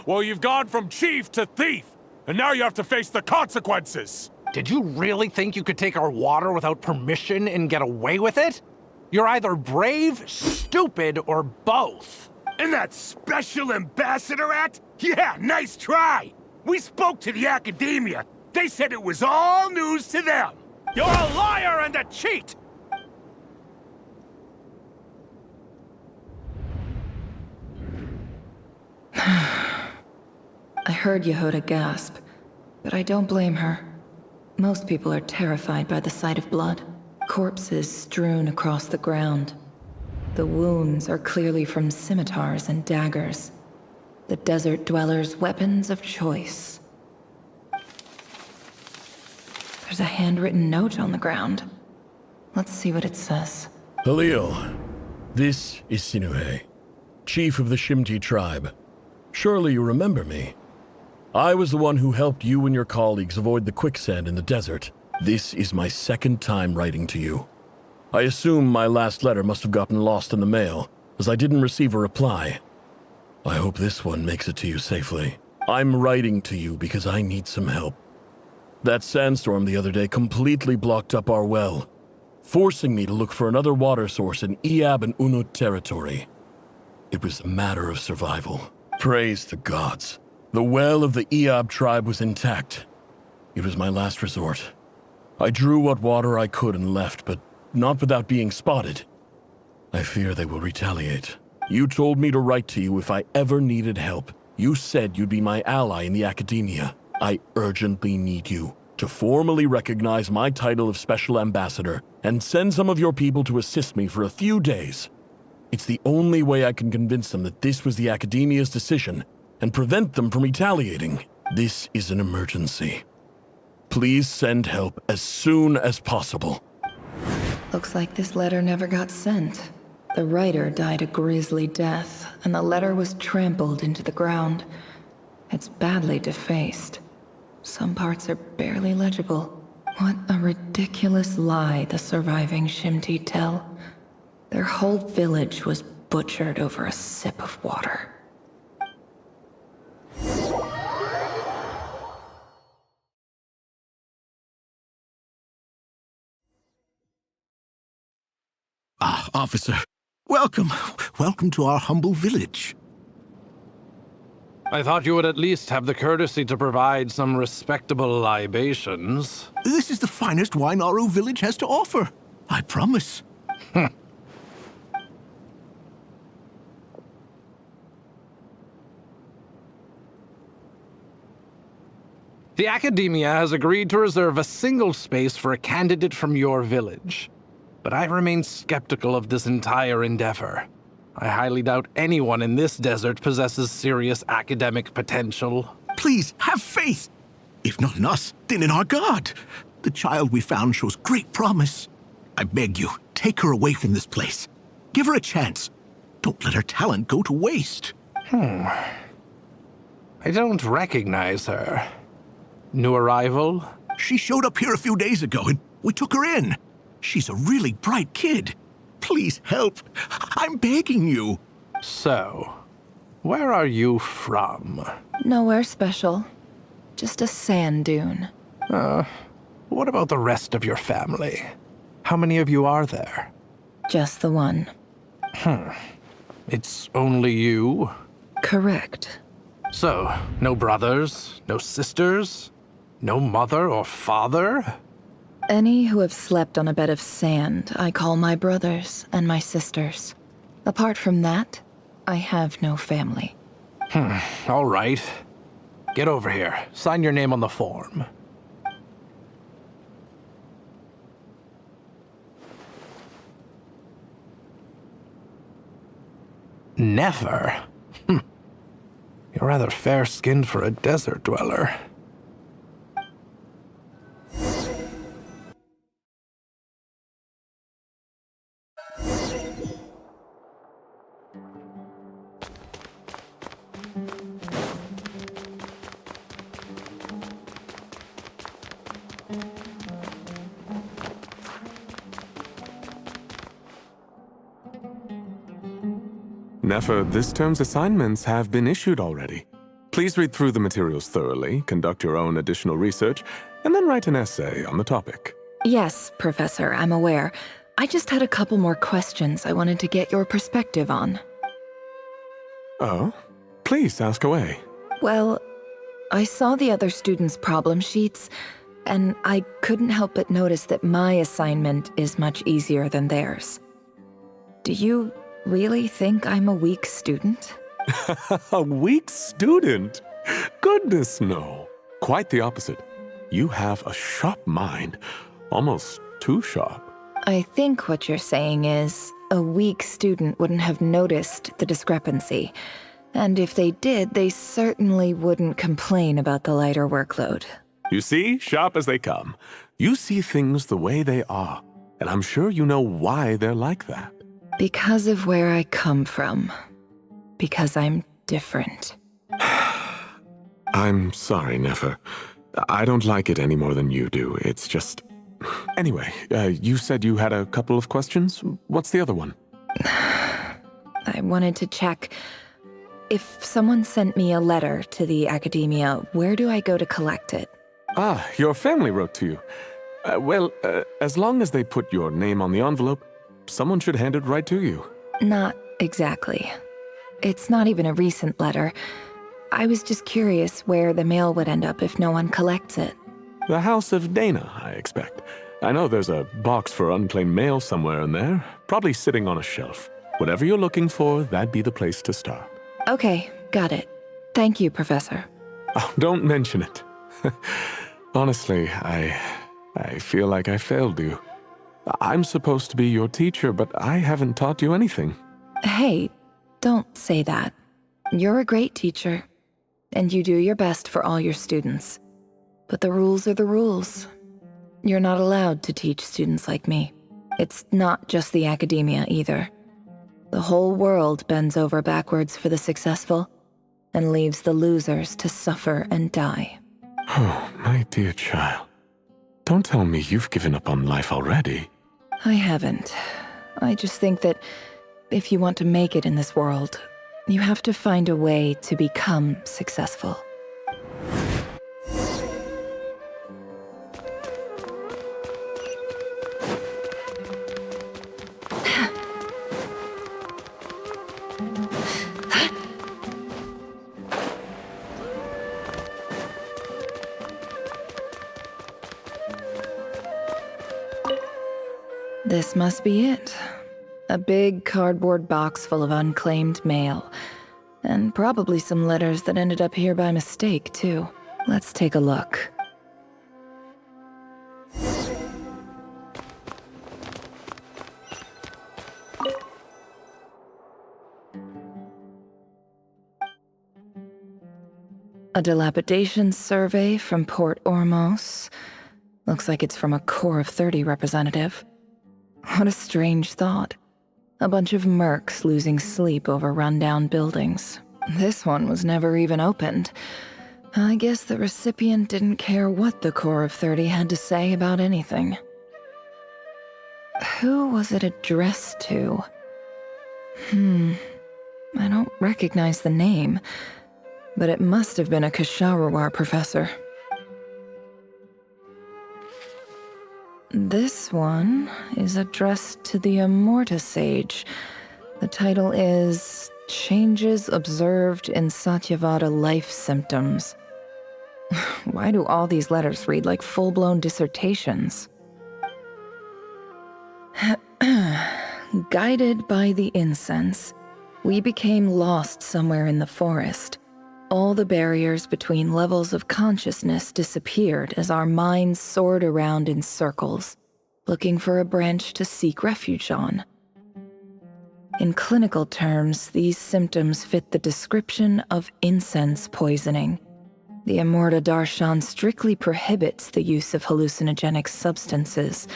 Well, you've gone from chief to thief, and now you have to face the consequences. Did you really think you could take our water without permission and get away with it? You're either brave, stupid, or both. And that Special Ambassador act? Yeah, nice try! We spoke to the academia. They said it was all news to them. You're a liar and a cheat! I heard Yehoda gasp, but I don't blame her. Most people are terrified by the sight of blood. Corpses strewn across the ground. The wounds are clearly from scimitars and daggers. The desert dwellers' weapons of choice. There's a handwritten note on the ground. Let's see what it says. Halil, this is Sinuhe, chief of the Shimti tribe. Surely you remember me. I was the one who helped you and your colleagues avoid the quicksand in the desert. This is my second time writing to you. I assume my last letter must have gotten lost in the mail, as I didn't receive a reply. I hope this one makes it to you safely. I'm writing to you because I need some help. That sandstorm the other day completely blocked up our well, forcing me to look for another water source in Iab and Unut territory. It was a matter of survival. Praise the gods. The well of the Iab tribe was intact. It was my last resort. I drew what water I could and left, but not without being spotted. I fear they will retaliate. You told me to write to you if I ever needed help. You said you'd be my ally in the academia. I urgently need you to formally recognize my title of Special Ambassador and send some of your people to assist me for a few days. It's the only way I can convince them that this was the academia's decision and prevent them from retaliating. This is an emergency. Please send help as soon as possible. Looks like this letter never got sent. The writer died a grisly death, and the letter was trampled into the ground. It's badly defaced. Some parts are barely legible. What a ridiculous lie the surviving Shimti tell. Their whole village was butchered over a sip of water. Ah, officer. Welcome. Welcome to our humble village. I thought you would at least have the courtesy to provide some respectable libations. This is the finest wine Aru village has to offer. I promise. The Academia has agreed to reserve a single space for a candidate from your village. But I remain skeptical of this entire endeavor. I highly doubt anyone in this desert possesses serious academic potential. Please, have faith. If not in us, then in our God. The child we found shows great promise. I beg you, take her away from this place. Give her a chance. Don't let her talent go to waste. I don't recognize her. New arrival? She showed up here a few days ago and we took her in. She's a really bright kid. Please help. I'm begging you. So, where are you from? Nowhere special. Just a sand dune. What about the rest of your family? How many of you are there? Just the one. It's only you? Correct. So, no brothers, no sisters, no mother or father? Any who have slept on a bed of sand, I call my brothers and my sisters. Apart from that, I have no family. All right. Get over here. Sign your name on the form. Never? You're rather fair-skinned for a desert dweller. Nefer, this term's assignments have been issued already. Please read through the materials thoroughly, conduct your own additional research, and then write an essay on the topic. Yes, Professor, I'm aware. I just had a couple more questions I wanted to get your perspective on. Oh? Please, ask away. Well, I saw the other students' problem sheets, and I couldn't help but notice that my assignment is much easier than theirs. Do you really think I'm a weak student? A weak student? Goodness, no. Quite the opposite. You have a sharp mind. Almost too sharp. I think what you're saying is, a weak student wouldn't have noticed the discrepancy. And if they did, they certainly wouldn't complain about the lighter workload. You see, sharp as they come. You see things the way they are. And I'm sure you know why they're like that. Because of where I come from. Because I'm different. I'm sorry, Nefer. I don't like it any more than you do. It's just... Anyway, you said you had a couple of questions? What's the other one? I wanted to check. If someone sent me a letter to the academia, where do I go to collect it? Ah, your family wrote to you. Well, as long as they put your name on the envelope, someone should hand it right to you. Not exactly. It's not even a recent letter. I was just curious where the mail would end up if no one collects it. The House of Dana, I expect. I know there's a box for unclaimed mail somewhere in there, probably sitting on a shelf. Whatever you're looking for, that'd be the place to start. Okay, got it. Thank you, Professor. Oh, don't mention it. Honestly, I feel like I failed you. I'm supposed to be your teacher, but I haven't taught you anything. Hey, don't say that. You're a great teacher, and you do your best for all your students. But the rules are the rules. You're not allowed to teach students like me. It's not just the academia either. The whole world bends over backwards for the successful, and leaves the losers to suffer and die. Oh, my dear child. Don't tell me you've given up on life already. I haven't. I just think that if you want to make it in this world, you have to find a way to become successful. This must be it. A big cardboard box full of unclaimed mail. And probably some letters that ended up here by mistake, too. Let's take a look. A dilapidation survey from Port Ormos. Looks like it's from a Core of 30 representative. What a strange thought. A bunch of mercs losing sleep over rundown buildings. This one was never even opened. I guess the recipient didn't care what the core of 30 had to say about anything. Who was it addressed to? I don't recognize the name, but it must have been a Kasharawar professor. This one is addressed to the Immorta Sage. The title is Changes Observed in Satyavada Life Symptoms. Why do all these letters read like full-blown dissertations? Guided by the incense, we became lost somewhere in the forest. All the barriers between levels of consciousness disappeared as our minds soared around in circles, looking for a branch to seek refuge on. In clinical terms, these symptoms fit the description of incense poisoning. The Immorta Darshan strictly prohibits the use of hallucinogenic substances,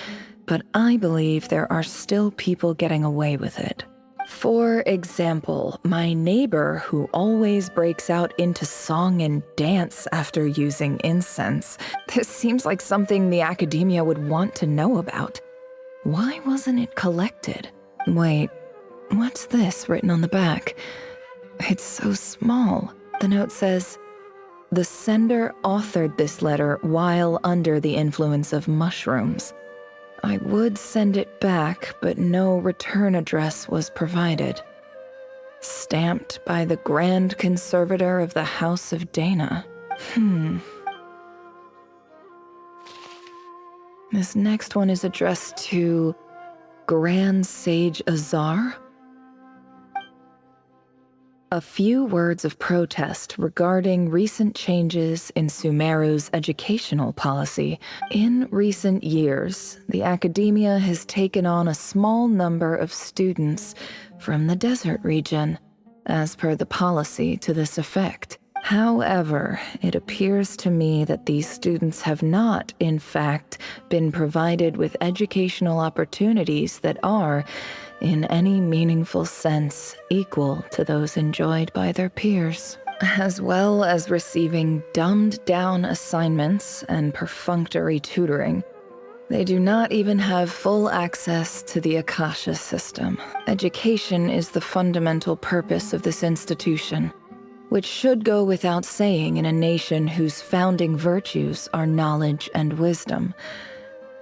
but I believe there are still people getting away with it. For example, my neighbor who always breaks out into song and dance after using incense. This seems like something the academia would want to know about. Why wasn't it collected? Wait, what's this written on the back? It's so small. The note says, "The sender authored this letter while under the influence of mushrooms. I would send it back, but no return address was provided. Stamped by the Grand Conservator of the House of Dana." This next one is addressed to Grand Sage Azar. A few words of protest regarding recent changes in Sumeru's educational policy. In recent years, the academia has taken on a small number of students from the desert region, as per the policy to this effect. However, it appears to me that these students have not, in fact, been provided with educational opportunities that are, in any meaningful sense, equal to those enjoyed by their peers, as well as receiving dumbed-down assignments and perfunctory tutoring. They do not even have full access to the Akasha system. Education is the fundamental purpose of this institution, which should go without saying in a nation whose founding virtues are knowledge and wisdom.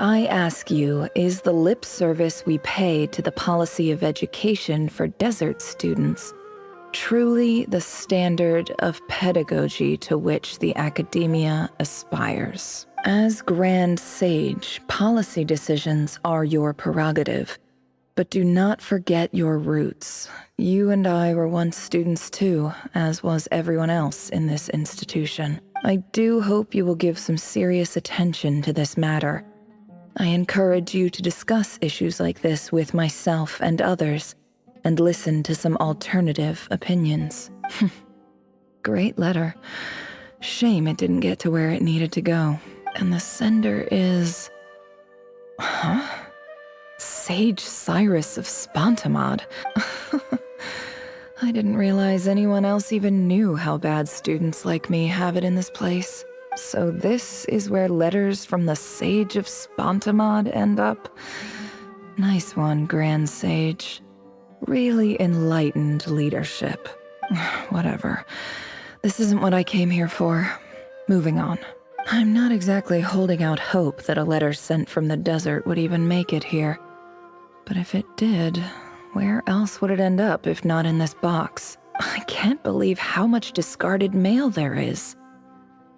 I ask you, is the lip service we pay to the policy of education for desert students truly the standard of pedagogy to which the academia aspires? As Grand Sage, policy decisions are your prerogative, but do not forget your roots. You and I were once students too, as was everyone else in this institution. I do hope you will give some serious attention to this matter. I encourage you to discuss issues like this with myself and others, and listen to some alternative opinions. Great letter. Shame it didn't get to where it needed to go. And the sender is... Sage Cyrus of Spontamod. I didn't realize anyone else even knew how bad students like me have it in this place. So this is where letters from the Sage of Spontamod end up? Nice one, Grand Sage. Really enlightened leadership. Whatever. This isn't what I came here for. Moving on. I'm not exactly holding out hope that a letter sent from the desert would even make it here. But if it did, where else would it end up if not in this box? I can't believe how much discarded mail there is.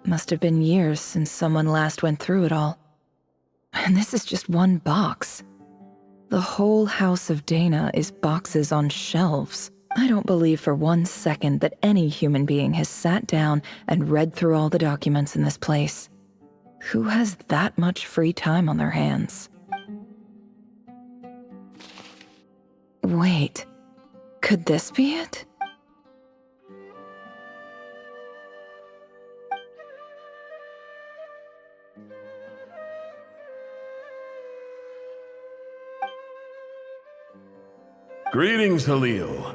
Must have been years since someone last went through it all. And this is just one box. The whole House of Dana is boxes on shelves. I don't believe for 1 second that any human being has sat down and read through all the documents in this place. Who has that much free time on their hands? Wait, could this be it? Greetings, Halil.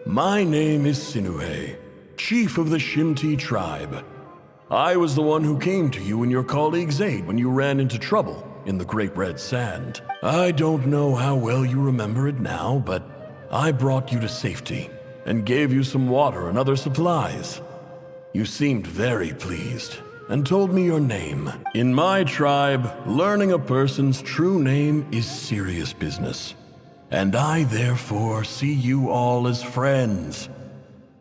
My name is Sinuhe, chief of the Shimti tribe. I was the one who came to you and your colleague's aid when you ran into trouble in the Great Red Sand. I don't know how well you remember it now, but I brought you to safety and gave you some water and other supplies. You seemed very pleased and told me your name. In my tribe, learning a person's true name is serious business, and I therefore see you all as friends.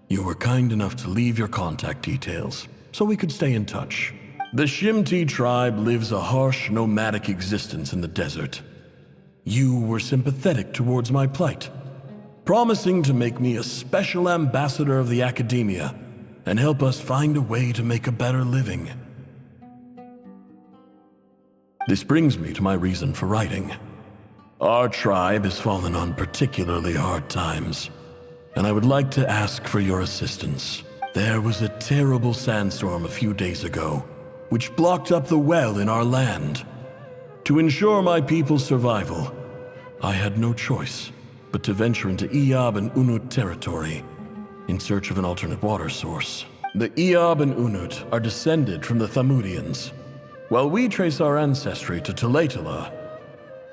You were kind enough to leave your contact details so we could stay in touch. The Shimti tribe lives a harsh, nomadic existence in the desert. You were sympathetic towards my plight, promising to make me a special ambassador of the academia and help us find a way to make a better living. This brings me to my reason for writing. Our tribe has fallen on particularly hard times, and I would like to ask for your assistance. There was a terrible sandstorm a few days ago, which blocked up the well in our land. To ensure my people's survival, I had no choice but to venture into Iyab and Unut territory in search of an alternate water source. The Iyab and Unut are descended from the Thamudians, while we trace our ancestry to Tulatala.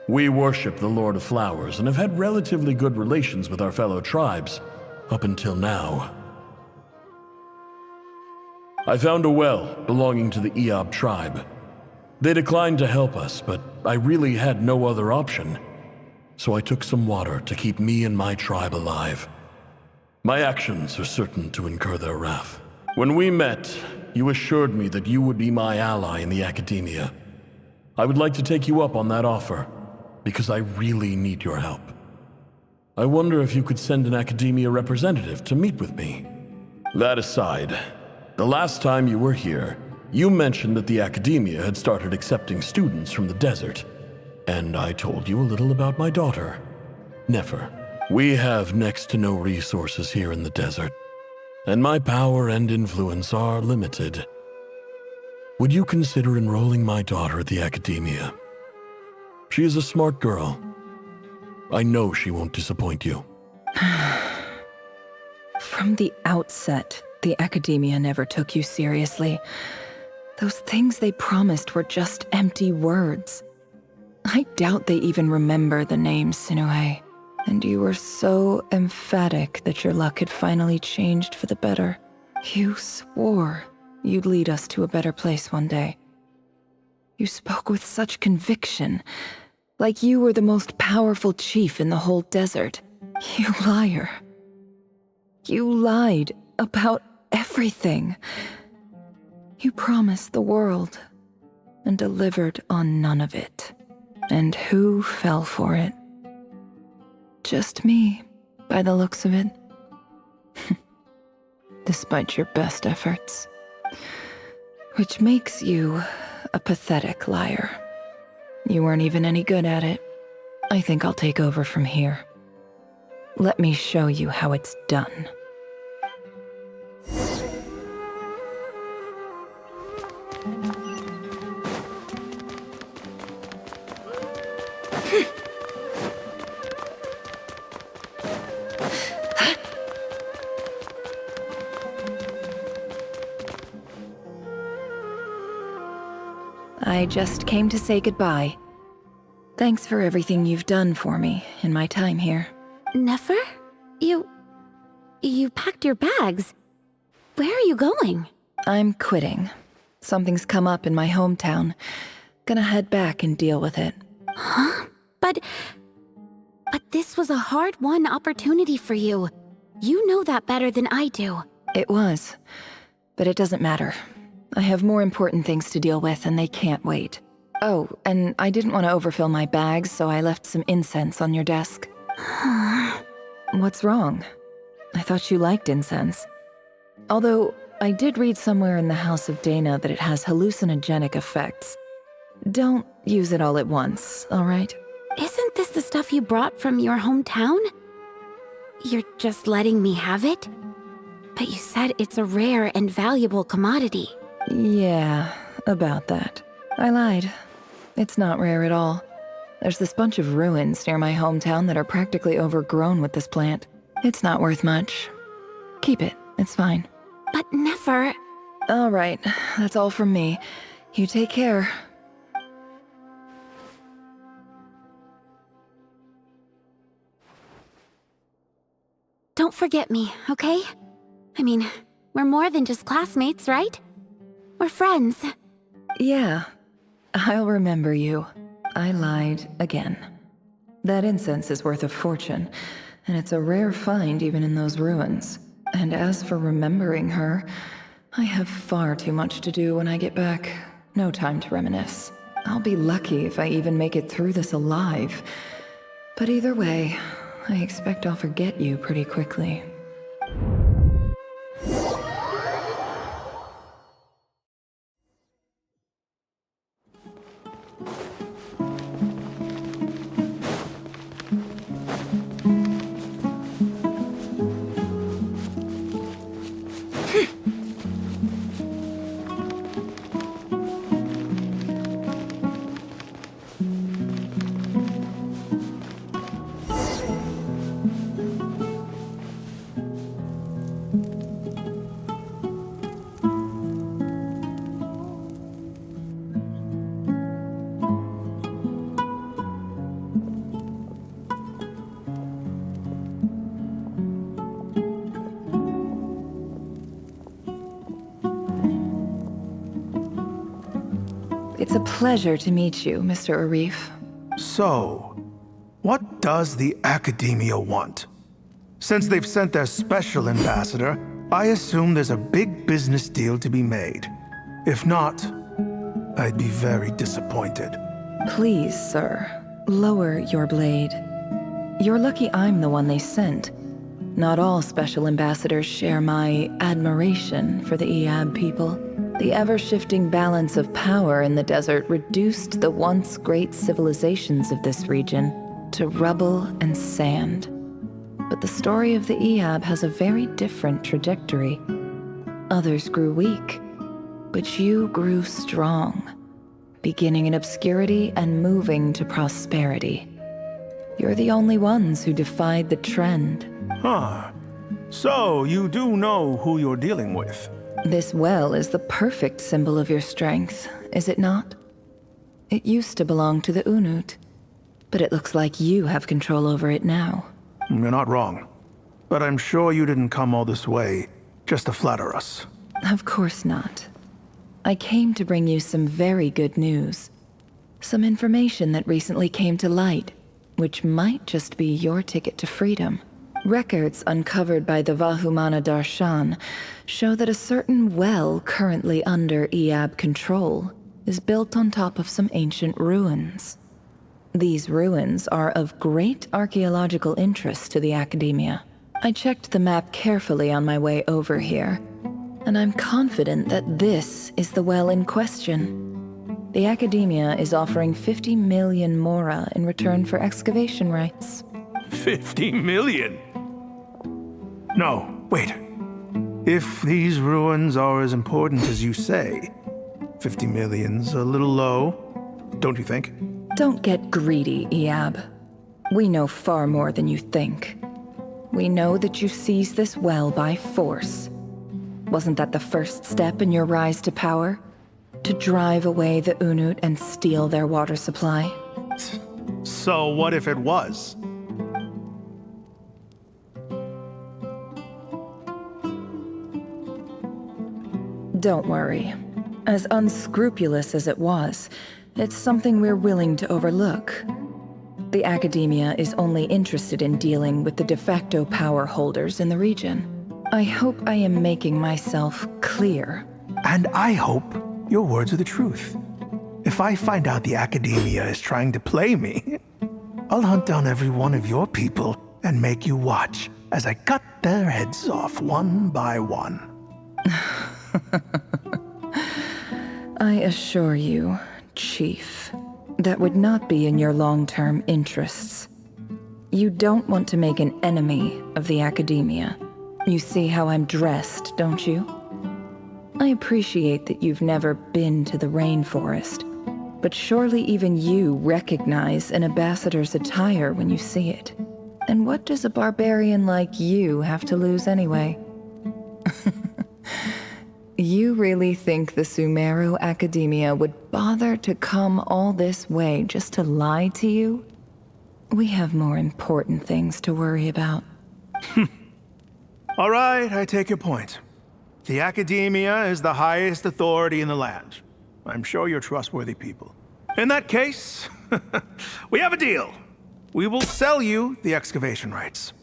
We worship the Lord of Flowers and have had relatively good relations with our fellow tribes up until now. I found a well belonging to the Iyab tribe. They declined to help us, but I really had no other option, so I took some water to keep me and my tribe alive. My actions are certain to incur their wrath. When we met, you assured me that you would be my ally in the academia. I would like to take you up on that offer, because I really need your help. I wonder if you could send an academia representative to meet with me. That aside, the last time you were here, you mentioned that the academia had started accepting students from the desert, and I told you a little about my daughter, Nefer. We have next to no resources here in the desert, and my power and influence are limited. Would you consider enrolling my daughter at the academia? She is a smart girl. I know she won't disappoint you. From the outset, the academia never took you seriously. Those things they promised were just empty words. I doubt they even remember the name Sinuhe. And you were so emphatic that your luck had finally changed for the better. You swore you'd lead us to a better place one day. You spoke with such conviction, like you were the most powerful chief in the whole desert. You liar. You lied about everything. You promised the world and delivered on none of it. And who fell for it? Just me, by the looks of it. Despite your best efforts. Which makes you a pathetic liar. You weren't even any good at it. I think I'll take over from here. Let me show you how it's done. I just came to say goodbye. Thanks for everything you've done for me in my time here. Nefer? You packed your bags. Where are you going? I'm quitting. Something's come up in my hometown. Gonna head back and deal with it. Huh? But this was a hard-won opportunity for you. You know that better than I do. It was. But it doesn't matter. I have more important things to deal with, and they can't wait. Oh, and I didn't want to overfill my bags, so I left some incense on your desk. What's wrong? I thought you liked incense. Although, I did read somewhere in the House of Dana that it has hallucinogenic effects. Don't use it all at once, all right? Isn't this the stuff you brought from your hometown? You're just letting me have it? But you said it's a rare and valuable commodity. Yeah, about that. I lied. It's not rare at all. There's this bunch of ruins near my hometown that are practically overgrown with this plant. It's not worth much. Keep it, it's fine. But Nefer... All right, that's all from me. You take care. Don't forget me, okay? I mean, we're more than just classmates, right? We're friends. Yeah, I'll remember you. I lied again. That incense is worth a fortune, and it's a rare find even in those ruins. And as for remembering her, I have far too much to do when I get back. No time to reminisce. I'll be lucky if I even make it through this alive. But either way, I expect I'll forget you pretty quickly. It's a pleasure to meet you, Mr. Arif. So, what does the Academia want? Since they've sent their special ambassador, I assume there's a big business deal to be made. If not, I'd be very disappointed. Please, sir, lower your blade. You're lucky I'm the one they sent. Not all special ambassadors share my admiration for the Eab people. The ever-shifting balance of power in the desert reduced the once great civilizations of this region to rubble and sand. But the story of the Eab has a very different trajectory. Others grew weak, but you grew strong, beginning in obscurity and moving to prosperity. You're the only ones who defied the trend. Huh. So, you do know who you're dealing with? This well is the perfect symbol of your strength, is it not? It used to belong to the Unut, but it looks like you have control over it now. You're not wrong. But I'm sure you didn't come all this way just to flatter us. Of course not. I came to bring you some very good news. Some information that recently came to light, which might just be your ticket to freedom. Records uncovered by the Vahumana Darshan show that a certain well currently under Eab control is built on top of some ancient ruins. These ruins are of great archaeological interest to the Academia. I checked the map carefully on my way over here, and I'm confident that this is the well in question. The Academia is offering 50 million mora in return for excavation rights. 50 million? No, wait. If these ruins are as important as you say, 50 million's a little low, don't you think? Don't get greedy, Eab. We know far more than you think. We know that you seized this well by force. Wasn't that the first step in your rise to power? To drive away the Unut and steal their water supply? So what if it was? Don't worry. As unscrupulous as it was, it's something we're willing to overlook. The Academia is only interested in dealing with the de facto power holders in the region. I hope I am making myself clear. And I hope your words are the truth. If I find out the Academia is trying to play me, I'll hunt down every one of your people and make you watch as I cut their heads off one by one. I assure you, Chief, that would not be in your long-term interests. You don't want to make an enemy of the Academia. You see how I'm dressed, don't you? I appreciate that you've never been to the rainforest, but surely even you recognize an ambassador's attire when you see it. And what does a barbarian like you have to lose anyway? You really think the Sumeru Academia would bother to come all this way just to lie to you? We have more important things to worry about. All right, I take your point. The Academia is the highest authority in the land. I'm sure you're trustworthy people. In that case, we have a deal. We will sell you the excavation rights.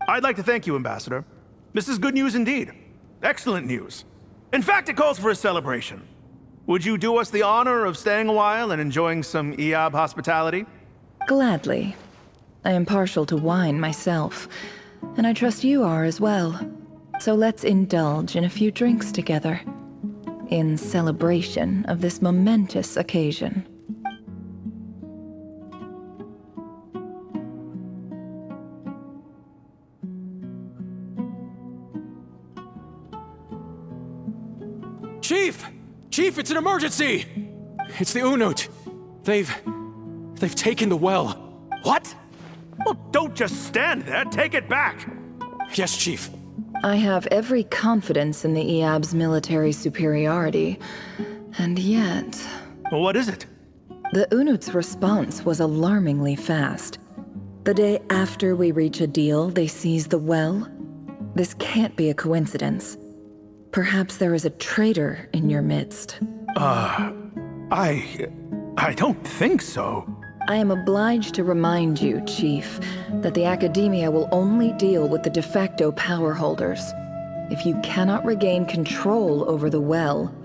I'd like to thank you, Ambassador. This is good news indeed. Excellent news. In fact, it calls for a celebration. Would you do us the honor of staying a while and enjoying some Eab hospitality? Gladly. I am partial to wine myself, and I trust you are as well. So let's indulge in a few drinks together, in celebration of this momentous occasion. Chief! Chief, it's an emergency! It's the Unut. They've taken the well. What? Well, don't just stand there. Take it back. Yes, Chief. I have every confidence in the Eab's military superiority, and yet... What is it? The Unut's response was alarmingly fast. The day after we reach a deal, they seize the well. This can't be a coincidence. Perhaps there is a traitor in your midst. I don't think so. I am obliged to remind you, Chief, that the Academia will only deal with the de facto power holders. If you cannot regain control over the well,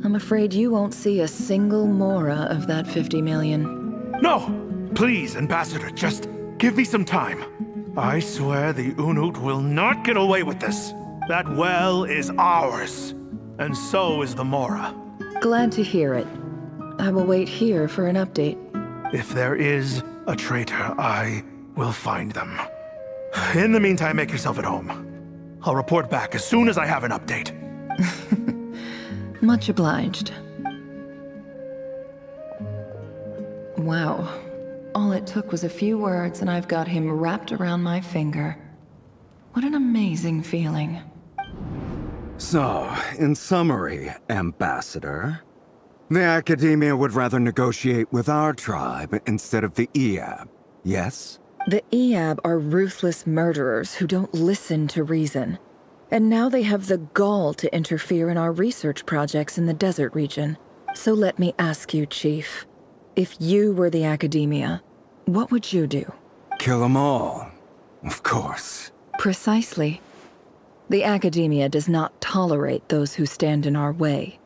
I'm afraid you won't see a single mora of that 50 million. No! Please, Ambassador, just give me some time. I swear the Unut will not get away with this. That well is ours, and so is the mora. Glad to hear it. I will wait here for an update. If there is a traitor, I will find them. In the meantime, make yourself at home. I'll report back as soon as I have an update. Much obliged. Wow. All it took was a few words and I've got him wrapped around my finger. What an amazing feeling. So, in summary, Ambassador, the Academia would rather negotiate with our tribe instead of the Eab, yes? The Eab are ruthless murderers who don't listen to reason. And now they have the gall to interfere in our research projects in the desert region. So let me ask you, Chief, if you were the Academia, what would you do? Kill them all, of course. Precisely. The Academia does not tolerate those who stand in our way.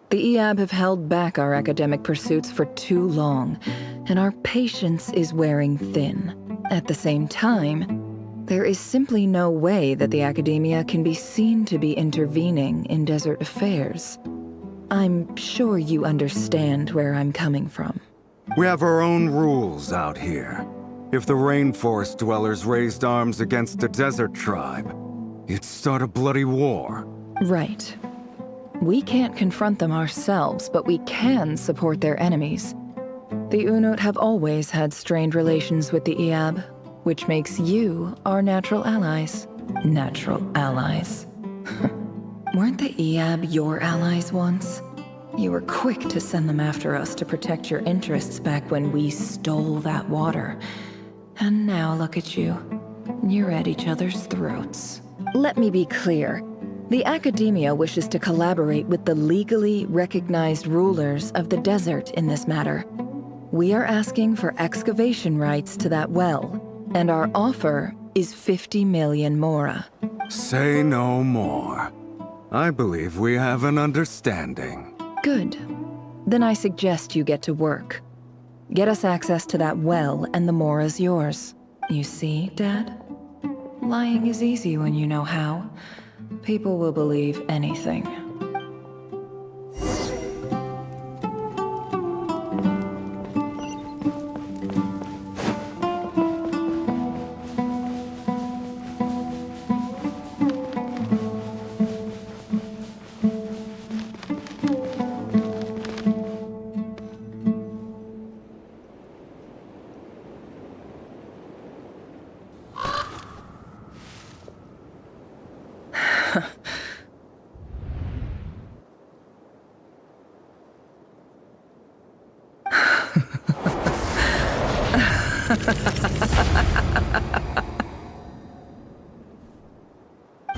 The Eab have held back our academic pursuits for too long, and our patience is wearing thin. At the same time, there is simply no way that the Academia can be seen to be intervening in desert affairs. I'm sure you understand where I'm coming from. We have our own rules out here. If the rainforest dwellers raised arms against a desert tribe, it'd start a bloody war. Right. We can't confront them ourselves, but we can support their enemies. The Unut have always had strained relations with the Eab, which makes you our natural allies. Natural allies. Weren't the Eab your allies once? You were quick to send them after us to protect your interests back when we stole that water. And now look at you. You're at each other's throats. Let me be clear. The Academia wishes to collaborate with the legally recognized rulers of the desert in this matter. We are asking for excavation rights to that well, and our offer is 50 million mora. Say no more. I believe we have an understanding. Good. Then I suggest you get to work. Get us access to that well, and the mora's yours. You see, Dad? Lying is easy when you know how. People will believe anything.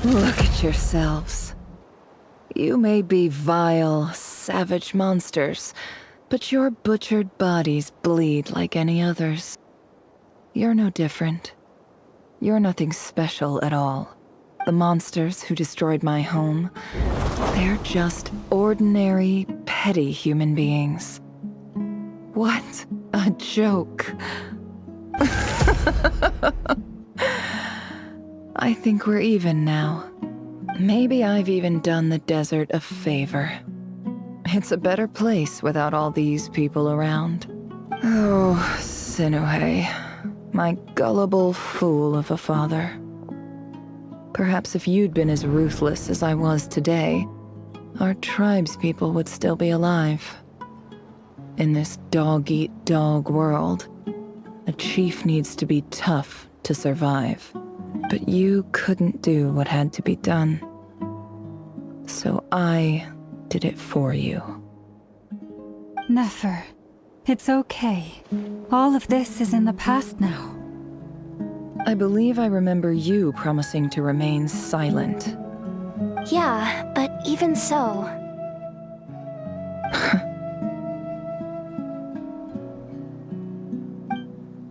Look at yourselves. You may be vile, savage monsters, but your butchered bodies bleed like any others. You're no different. You're nothing special at all. The monsters who destroyed my home, they're just ordinary, petty human beings. What a joke. I think we're even now. Maybe I've even done the desert a favor. It's a better place without all these people around. Oh, Sinuhe, my gullible fool of a father. Perhaps if you'd been as ruthless as I was today, our tribespeople would still be alive. In this dog-eat-dog world, a chief needs to be tough to survive. But you couldn't do what had to be done. So I did it for you. Nefer, it's okay. All of this is in the past now. I believe I remember you promising to remain silent. Yeah, but even so...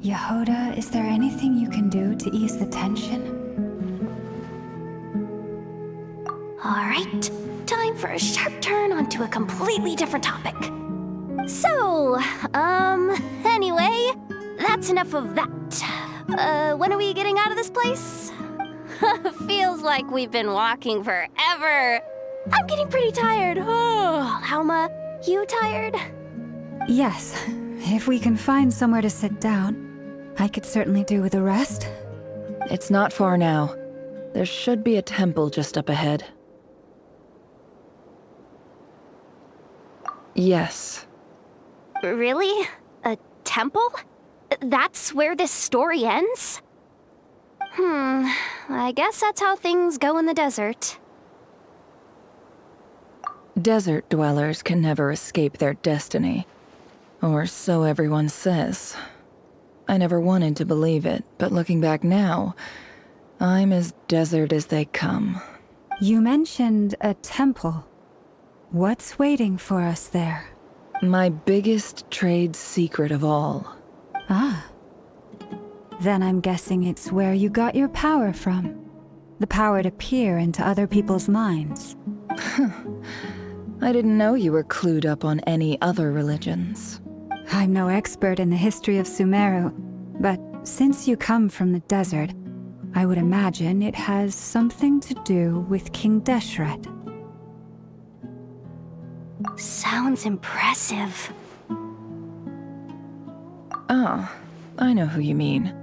Yehoda, is there anything you can do to ease the tension? Alright, time for a sharp turn onto a completely different topic. So, anyway, that's enough of that. When are we getting out of this place? Feels like we've been walking forever. I'm getting pretty tired. Oh, Alma, you tired? Yes, if we can find somewhere to sit down, I could certainly do with a rest. It's not far now. There should be a temple just up ahead. Yes. Really? A temple? That's where this story ends? I guess that's how things go in the desert. Desert dwellers can never escape their destiny. Or so everyone says. I never wanted to believe it, but looking back now, I'm as desert as they come. You mentioned a temple. What's waiting for us there? My biggest trade secret of all. Ah. Then I'm guessing it's where you got your power from. The power to peer into other people's minds. I didn't know you were clued up on any other religions. I'm no expert in the history of Sumeru, but since you come from the desert, I would imagine it has something to do with King Deshret. Sounds impressive. Ah, I know who you mean.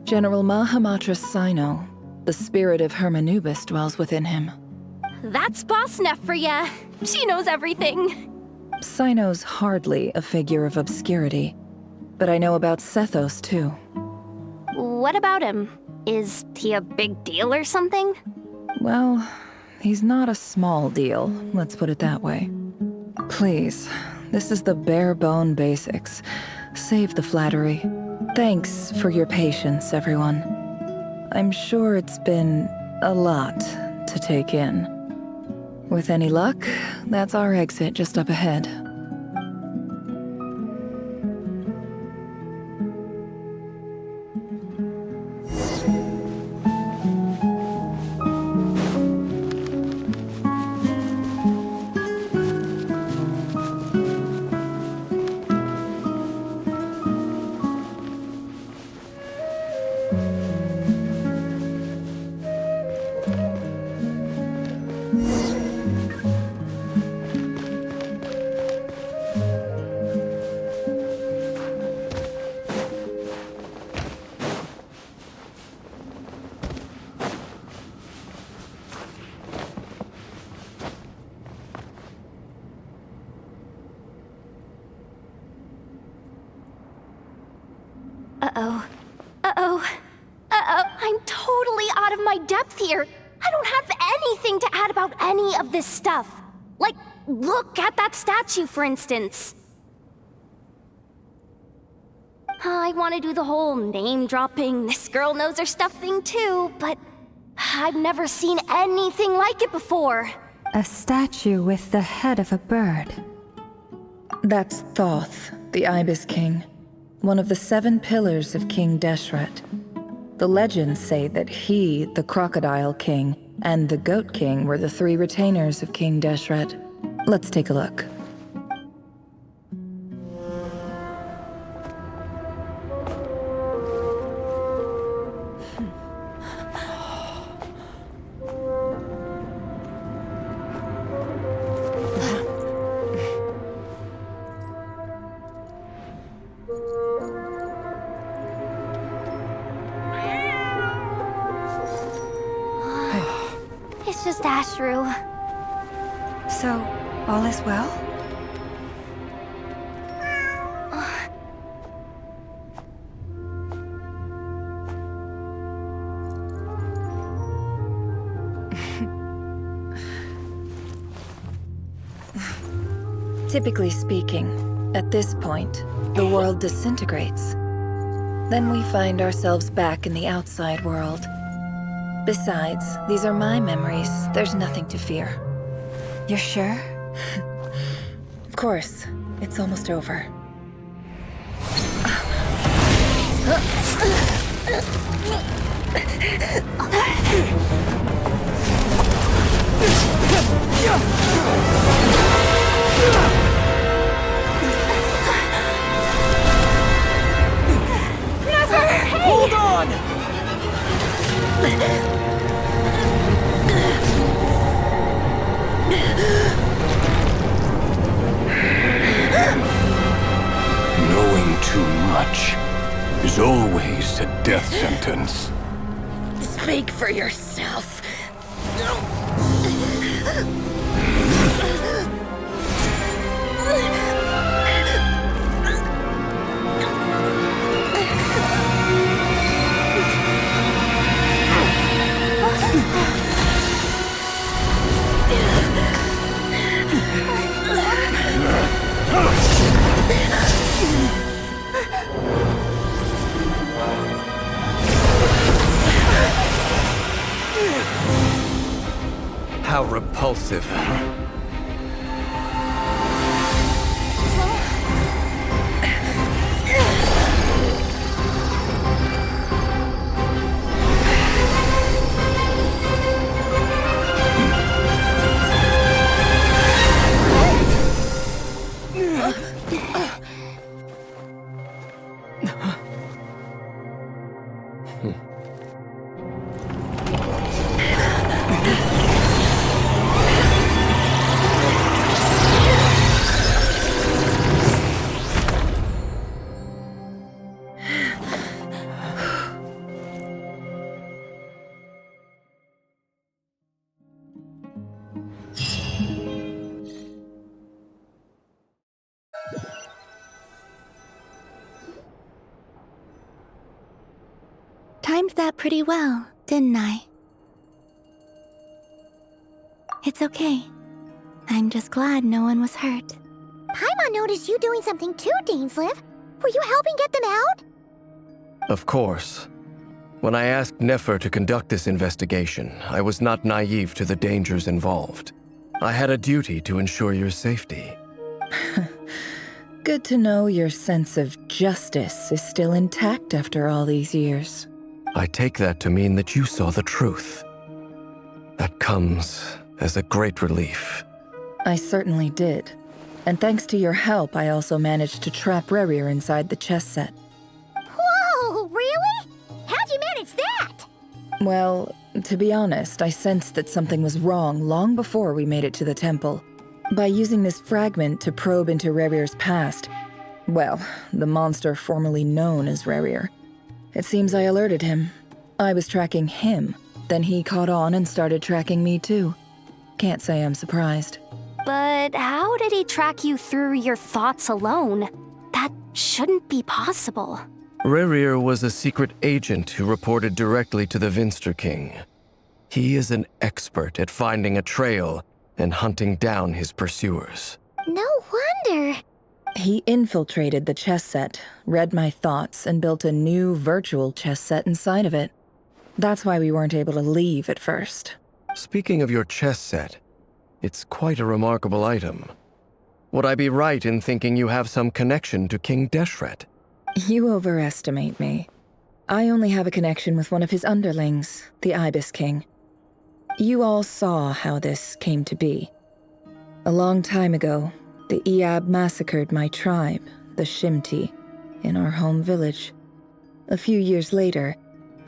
General Mahamatra Sino. The spirit of Hermanubis dwells within him. That's Boss Neff for ya. She knows everything. Sino's hardly a figure of obscurity, but I know about Sethos too. What about him? Is he a big deal or something? Well, he's not a small deal, let's put it that way. Please, this is the bare-bone basics. Save the flattery. Thanks for your patience, everyone. I'm sure it's been a lot to take in. With any luck, that's our exit just up ahead. I'm totally out of my depth here. I don't have anything to add about any of this stuff. Like, look at that statue, for instance. I want to do the whole name-dropping, this girl knows her stuff thing too, but I've never seen anything like it before. A statue with the head of a bird. That's Thoth, the Ibis King, one of the 7 pillars of King Deshret. The legends say that he, the Crocodile King, and the Goat King were the 3 retainers of King Deshret. Let's take a look. It's just Ashru. So, all is well? Typically speaking, at this point, the world disintegrates. Then we find ourselves back in the outside world. Besides, these are my memories. There's nothing to fear. You're sure? Of course. It's almost over. Never! Hey! Hold on! Knowing too much is always a death sentence. Speak for yourself. How repulsive. Timed that pretty well, didn't I? It's okay. I'm just glad no one was hurt. Paimon noticed you doing something too, Dainsleif. Were you helping get them out? Of course. When I asked Nefer to conduct this investigation, I was not naive to the dangers involved. I had a duty to ensure your safety. Good to know your sense of justice is still intact after all these years. I take that to mean that you saw the truth. That comes as a great relief. I certainly did. And thanks to your help, I also managed to trap Rerir inside the chess set. Whoa, really? How'd you manage that? Well, to be honest, I sensed that something was wrong long before we made it to the temple. By using this fragment to probe into Rerir's past, well, the monster formerly known as Rerir, it seems I alerted him. I was tracking him, then he caught on and started tracking me too. Can't say I'm surprised. But how did he track you through your thoughts alone? That shouldn't be possible. Rerir was a secret agent who reported directly to the Vinster King. He is an expert at finding a trail and hunting down his pursuers. No wonder. He infiltrated the chess set, read my thoughts, and built a new virtual chess set inside of it. That's why we weren't able to leave at first. Speaking of your chess set, it's quite a remarkable item. Would I be right in thinking you have some connection to King Deshret? You overestimate me. I only have a connection with one of his underlings, the Ibis King. You all saw how this came to be. A long time ago, the Eab massacred my tribe, the Shimti, in our home village. A few years later,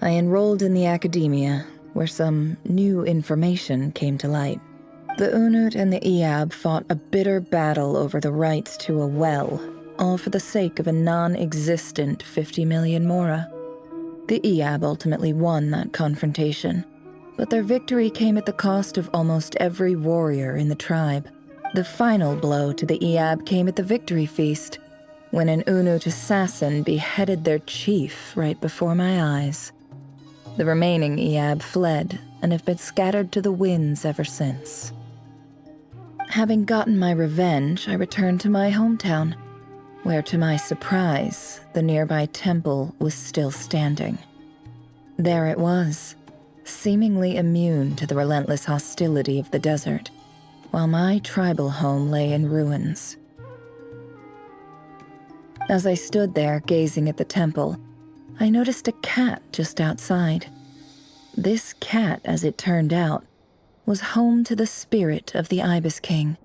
I enrolled in the academia, where some new information came to light. The Unut and the Eab fought a bitter battle over the rights to a well, all for the sake of a non-existent 50 million mora. The Eab ultimately won that confrontation, but their victory came at the cost of almost every warrior in the tribe. The final blow to the Eab came at the victory feast, when an Unut assassin beheaded their chief right before my eyes. The remaining Eab fled and have been scattered to the winds ever since. Having gotten my revenge, I returned to my hometown, where to my surprise, the nearby temple was still standing. There it was, seemingly immune to the relentless hostility of the desert, while my tribal home lay in ruins. As I stood there gazing at the temple, I noticed a cat just outside. This cat, as it turned out, was home to the spirit of the Ibis King.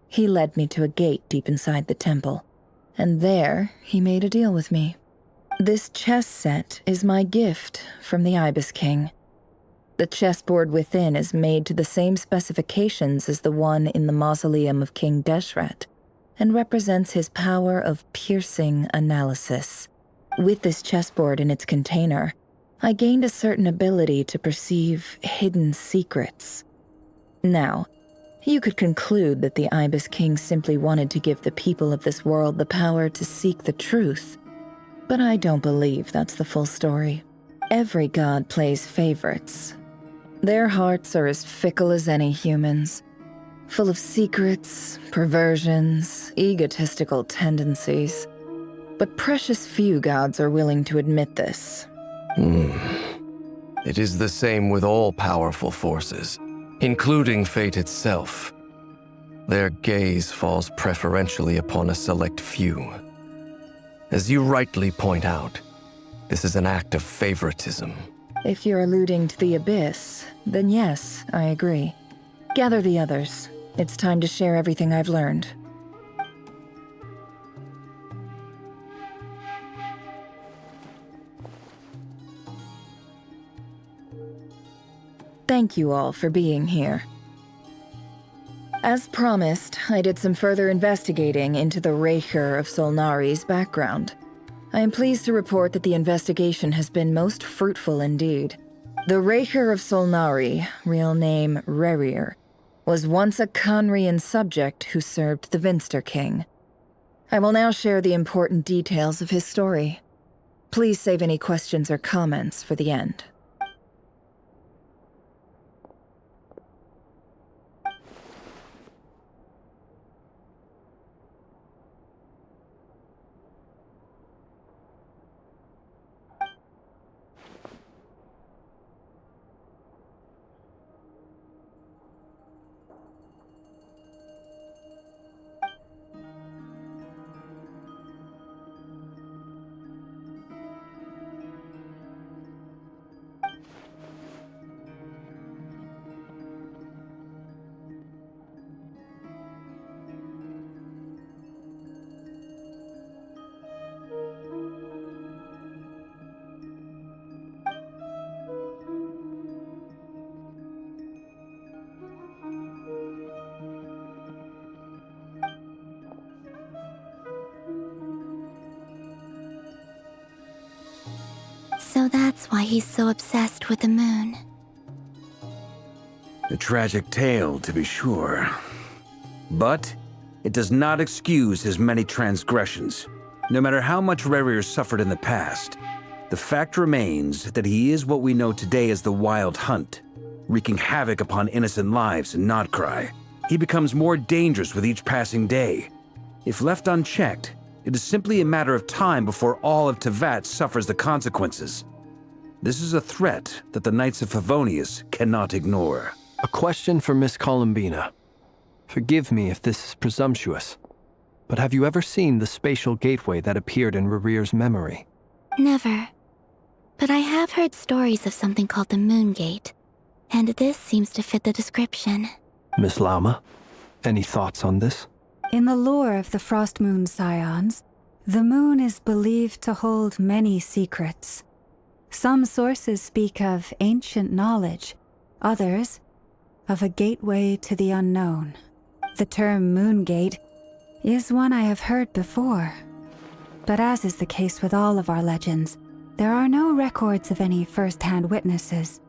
He led me to a gate deep inside the temple, and there he made a deal with me. This chess set is my gift from the Ibis King. The chessboard within is made to the same specifications as the one in the mausoleum of King Deshret, and represents his power of piercing analysis. With this chessboard in its container, I gained a certain ability to perceive hidden secrets. Now, you could conclude that the Ibis King simply wanted to give the people of this world the power to seek the truth, but I don't believe that's the full story. Every god plays favorites. Their hearts are as fickle as any human's, full of secrets, perversions, egotistical tendencies. But precious few gods are willing to admit this. It is the same with all powerful forces, including fate itself. Their gaze falls preferentially upon a select few. As you rightly point out, this is an act of favoritism. If you're alluding to the Abyss, then yes, I agree. Gather the others. It's time to share everything I've learned. Thank you all for being here. As promised, I did some further investigating into the Reicher of Solnari's background. I am pleased to report that the investigation has been most fruitful indeed. The Reicher of Solnari, real name Rerir, was once a Conrian subject who served the Vinster King. I will now share the important details of his story. Please save any questions or comments for the end. So that's why he's so obsessed with the moon. A tragic tale, to be sure. But it does not excuse his many transgressions. No matter how much Rerir suffered in the past, the fact remains that he is what we know today as the Wild Hunt, wreaking havoc upon innocent lives in Notcry. He becomes more dangerous with each passing day. If left unchecked, it is simply a matter of time before all of Tevat suffers the consequences. This is a threat that the Knights of Favonius cannot ignore. A question for Miss Columbina. Forgive me if this is presumptuous, but have you ever seen the spatial gateway that appeared in Rerear's memory? Never. But I have heard stories of something called the Moon Gate, and this seems to fit the description. Miss Lauma, any thoughts on this? In the lore of the Frost Moon Scions, the moon is believed to hold many secrets. Some sources speak of ancient knowledge, others of a gateway to the unknown. The term Moon Gate is one I have heard before. But as is the case with all of our legends, there are no records of any first-hand witnesses.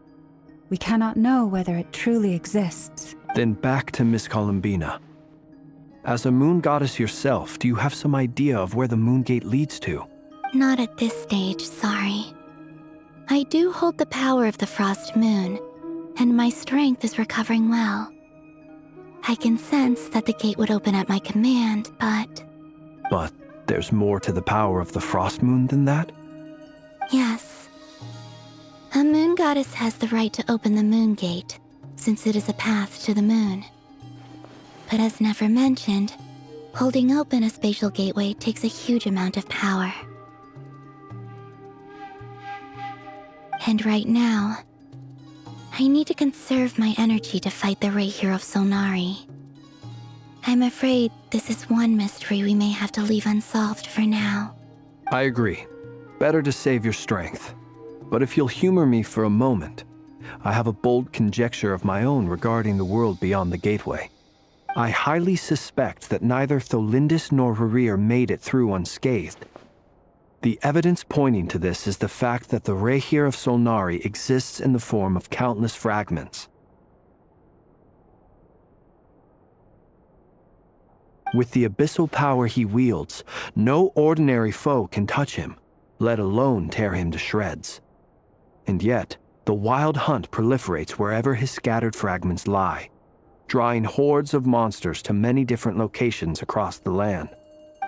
We cannot know whether it truly exists. Then back to Miss Columbina. As a moon goddess yourself, do you have some idea of where the Moon Gate leads to? Not at this stage, sorry. I do hold the power of the Frost Moon, and my strength is recovering well. I can sense that the gate would open at my command, but... But there's more to the power of the Frost Moon than that? Yes. A moon goddess has the right to open the Moon Gate, since it is a path to the moon. But as never mentioned, holding open a spatial gateway takes a huge amount of power. And right now, I need to conserve my energy to fight the Rahier of Solnari. I'm afraid this is one mystery we may have to leave unsolved for now. I agree. Better to save your strength. But if you'll humor me for a moment, I have a bold conjecture of my own regarding the world beyond the gateway. I highly suspect that neither Tholindis nor Rerear made it through unscathed. The evidence pointing to this is the fact that the Rahier of Solnari exists in the form of countless fragments. With the abyssal power he wields, no ordinary foe can touch him, let alone tear him to shreds. And yet, the wild hunt proliferates wherever his scattered fragments lie, drawing hordes of monsters to many different locations across the land.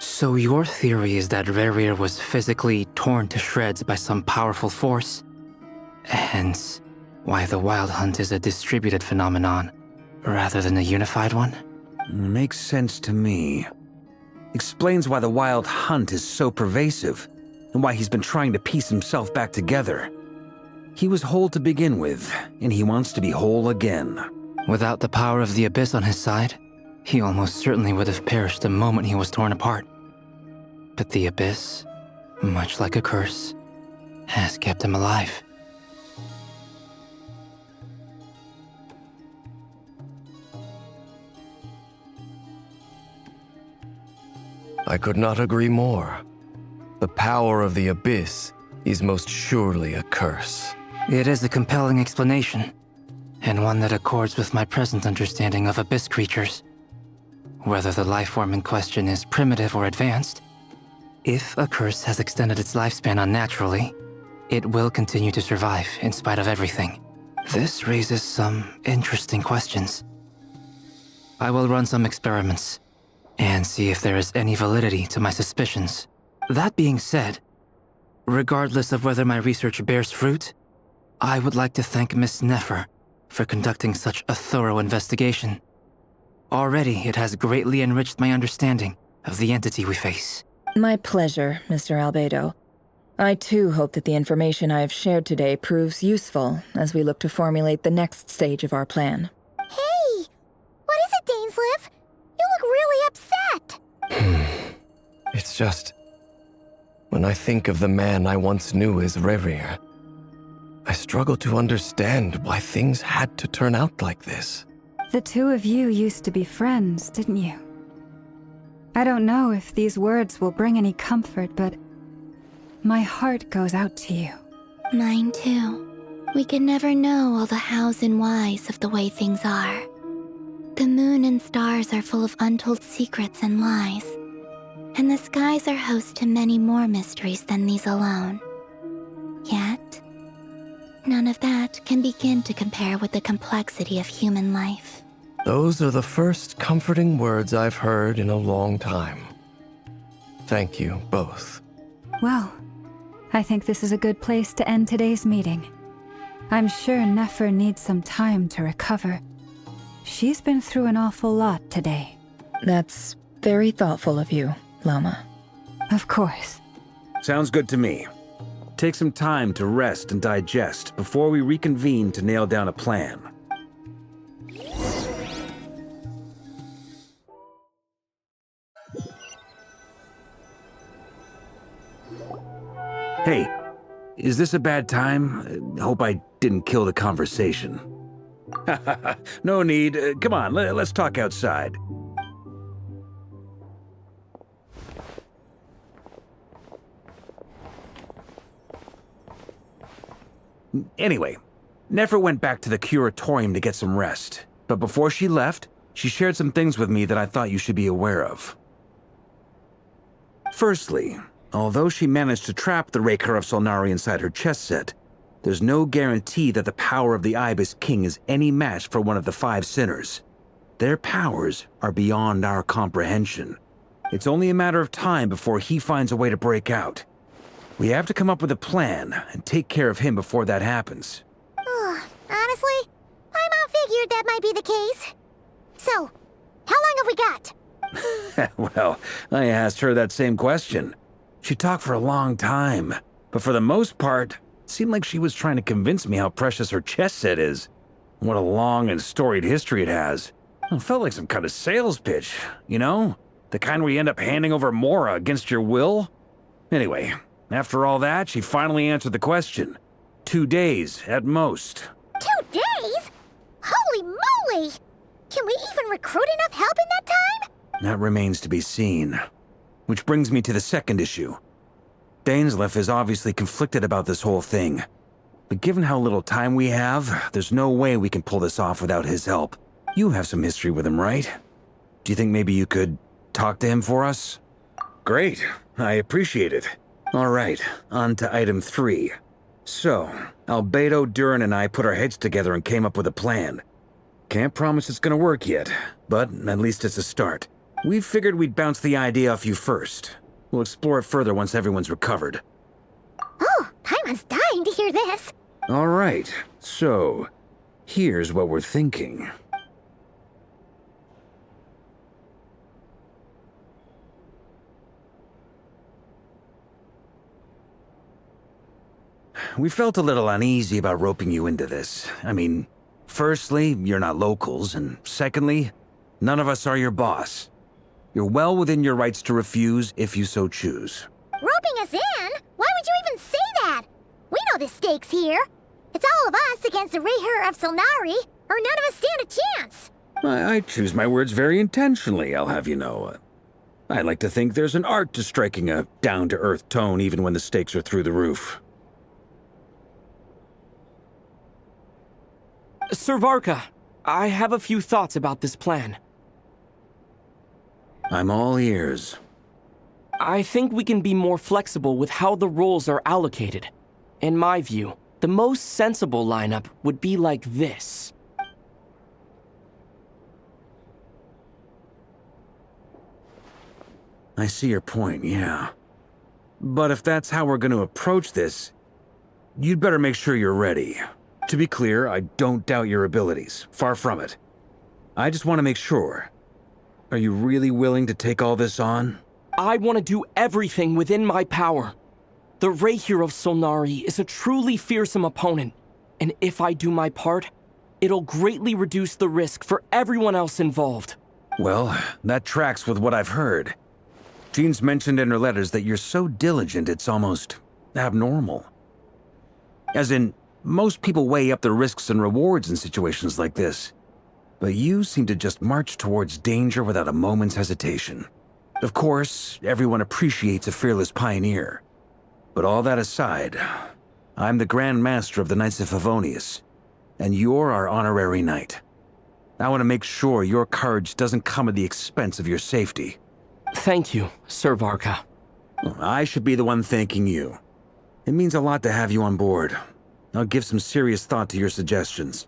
So your theory is that Rerir was physically torn to shreds by some powerful force? Hence, why the Wild Hunt is a distributed phenomenon, rather than a unified one? Makes sense to me. Explains why the Wild Hunt is so pervasive, and why he's been trying to piece himself back together. He was whole to begin with, and he wants to be whole again. Without the power of the Abyss on his side, he almost certainly would have perished the moment he was torn apart. But the Abyss, much like a curse, has kept him alive. I could not agree more. The power of the Abyss is most surely a curse. It is a compelling explanation, and one that accords with my present understanding of Abyss creatures. Whether the life form in question is primitive or advanced, if a curse has extended its lifespan unnaturally, it will continue to survive in spite of everything. This raises some interesting questions. I will run some experiments and see if there is any validity to my suspicions. That being said, regardless of whether my research bears fruit, I would like to thank Miss Nefer for conducting such a thorough investigation. Already, it has greatly enriched my understanding of the entity we face. My pleasure, Mr. Albedo. I too hope that the information I have shared today proves useful as we look to formulate the next stage of our plan. Hey! What is it, Dainsleif? You look really upset! It's just... when I think of the man I once knew as Rerir, I struggle to understand why things had to turn out like this. The two of you used to be friends, didn't you? I don't know if these words will bring any comfort, but my heart goes out to you. Mine too. We can never know all the hows and whys of the way things are. The moon and stars are full of untold secrets and lies, and the skies are host to many more mysteries than these alone. Yet, none of that can begin to compare with the complexity of human life. Those are the first comforting words I've heard in a long time. Thank you, both. Well, I think this is a good place to end today's meeting. I'm sure Nefer needs some time to recover. She's been through an awful lot today. That's very thoughtful of you, Lama. Of course. Sounds good to me. Take some time to rest and digest before we reconvene to nail down a plan. Hey, is this a bad time? Hope I didn't kill the conversation. No need. Come on, let's talk outside. Anyway, Nefer went back to the curatorium to get some rest. But before she left, she shared some things with me that I thought you should be aware of. Firstly, although she managed to trap the Raker of Solnari inside her chess set, there's no guarantee that the power of the Ibis King is any match for one of the 5 sinners. Their powers are beyond our comprehension. It's only a matter of time before he finds a way to break out. We have to come up with a plan and take care of him before that happens. Honestly, my mom figured that might be the case. So, how long have we got? Well, I asked her that same question. She talked for a long time, but for the most part, it seemed like she was trying to convince me how precious her chess set is. What a long and storied history it has. It felt like some kind of sales pitch, you know? The kind where you end up handing over Mora against your will? Anyway, after all that, she finally answered the question. 2 days, at most. 2 days? Holy moly! Can we even recruit enough help in that time? That remains to be seen. Which brings me to the second issue. Dainsleif is obviously conflicted about this whole thing. But given how little time we have, there's no way we can pull this off without his help. You have some history with him, right? Do you think maybe you could talk to him for us? Great. I appreciate it. All right, on to item 3. So, Albedo, Durin, and I put our heads together and came up with a plan. Can't promise it's gonna work yet, but at least it's a start. We figured we'd bounce the idea off you first. We'll explore it further once everyone's recovered. Oh, Paimon's dying to hear this. All right, so here's what we're thinking. We felt a little uneasy about roping you into this. I mean, firstly, you're not locals, and secondly, none of us are your boss. You're well within your rights to refuse if you so choose. Roping us in? Why would you even say that? We know the stakes here. It's all of us against the Reher of Solnari, or none of us stand a chance. I choose my words very intentionally, I'll have you know. I like to think there's an art to striking a down-to-earth tone even when the stakes are through the roof. Sir Varka, I have a few thoughts about this plan. I'm all ears. I think we can be more flexible with how the roles are allocated. In my view, the most sensible lineup would be like this. I see your point, yeah. But if that's how we're going to approach this, you'd better make sure you're ready. To be clear, I don't doubt your abilities. Far from it. I just want to make sure. Are you really willing to take all this on? I want to do everything within my power. The Reher of Solnari is a truly fearsome opponent, and if I do my part, it'll greatly reduce the risk for everyone else involved. Well, that tracks with what I've heard. Jean's mentioned in her letters that you're so diligent it's almost abnormal. As in, most people weigh up the risks and rewards in situations like this. But you seem to just march towards danger without a moment's hesitation. Of course, everyone appreciates a fearless pioneer. But all that aside, I'm the Grand Master of the Knights of Favonius, and you're our honorary knight. I want to make sure your courage doesn't come at the expense of your safety. Thank you, Sir Varka. I should be the one thanking you. It means a lot to have you on board. I'll give some serious thought to your suggestions.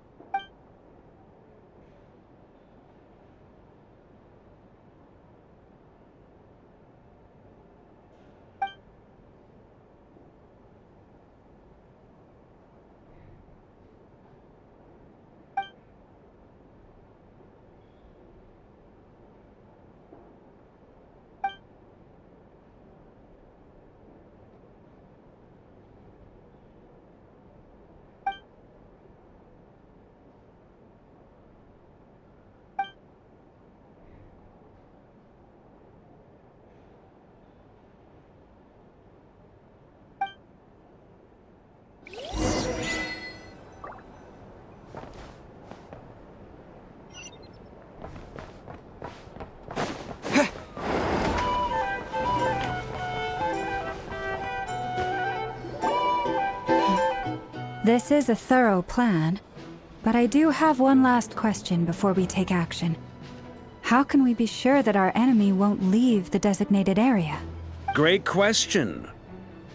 This is a thorough plan, but I do have one last question before we take action. How can we be sure that our enemy won't leave the designated area? Great question.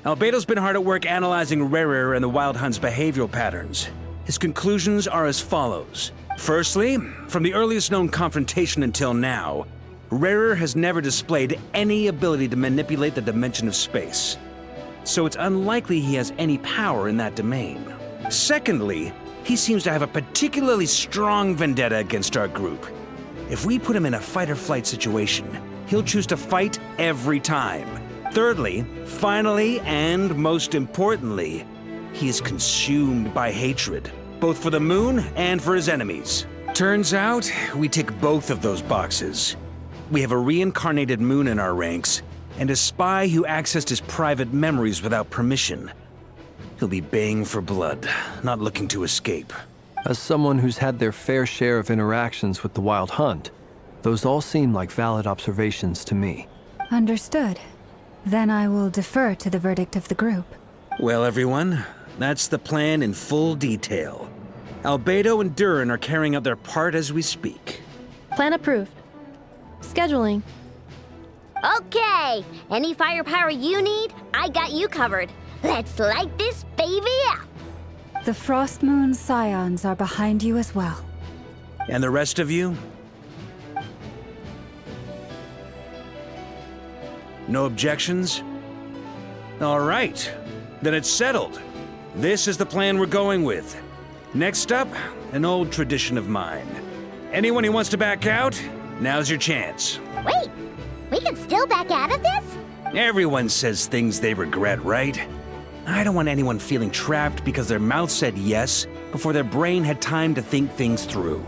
Albedo's been hard at work analyzing Rerir and the Wild Hunt's behavioral patterns. His conclusions are as follows. Firstly, from the earliest known confrontation until now, Rerir has never displayed any ability to manipulate the dimension of space. So it's unlikely he has any power in that domain. Secondly, he seems to have a particularly strong vendetta against our group. If we put him in a fight-or-flight situation, he'll choose to fight every time. Thirdly, finally, and most importantly, he is consumed by hatred, both for the moon and for his enemies. Turns out, we tick both of those boxes. We have a reincarnated moon in our ranks, and a spy who accessed his private memories without permission. He'll be baying for blood, not looking to escape. As someone who's had their fair share of interactions with the Wild Hunt, those all seem like valid observations to me. Understood. Then I will defer to the verdict of the group. Well, everyone, that's the plan in full detail. Albedo and Durin are carrying out their part as we speak. Plan approved. Scheduling. Okay, any firepower you need, I got you covered. Let's light this baby up. The Frost Moon Scions are behind you as well. And the rest of you? No objections? All right, then it's settled. This is the plan we're going with. Next up, an old tradition of mine. Anyone who wants to back out, now's your chance. Wait, we can still back out of this? Everyone says things they regret, right? I don't want anyone feeling trapped because their mouth said yes before their brain had time to think things through.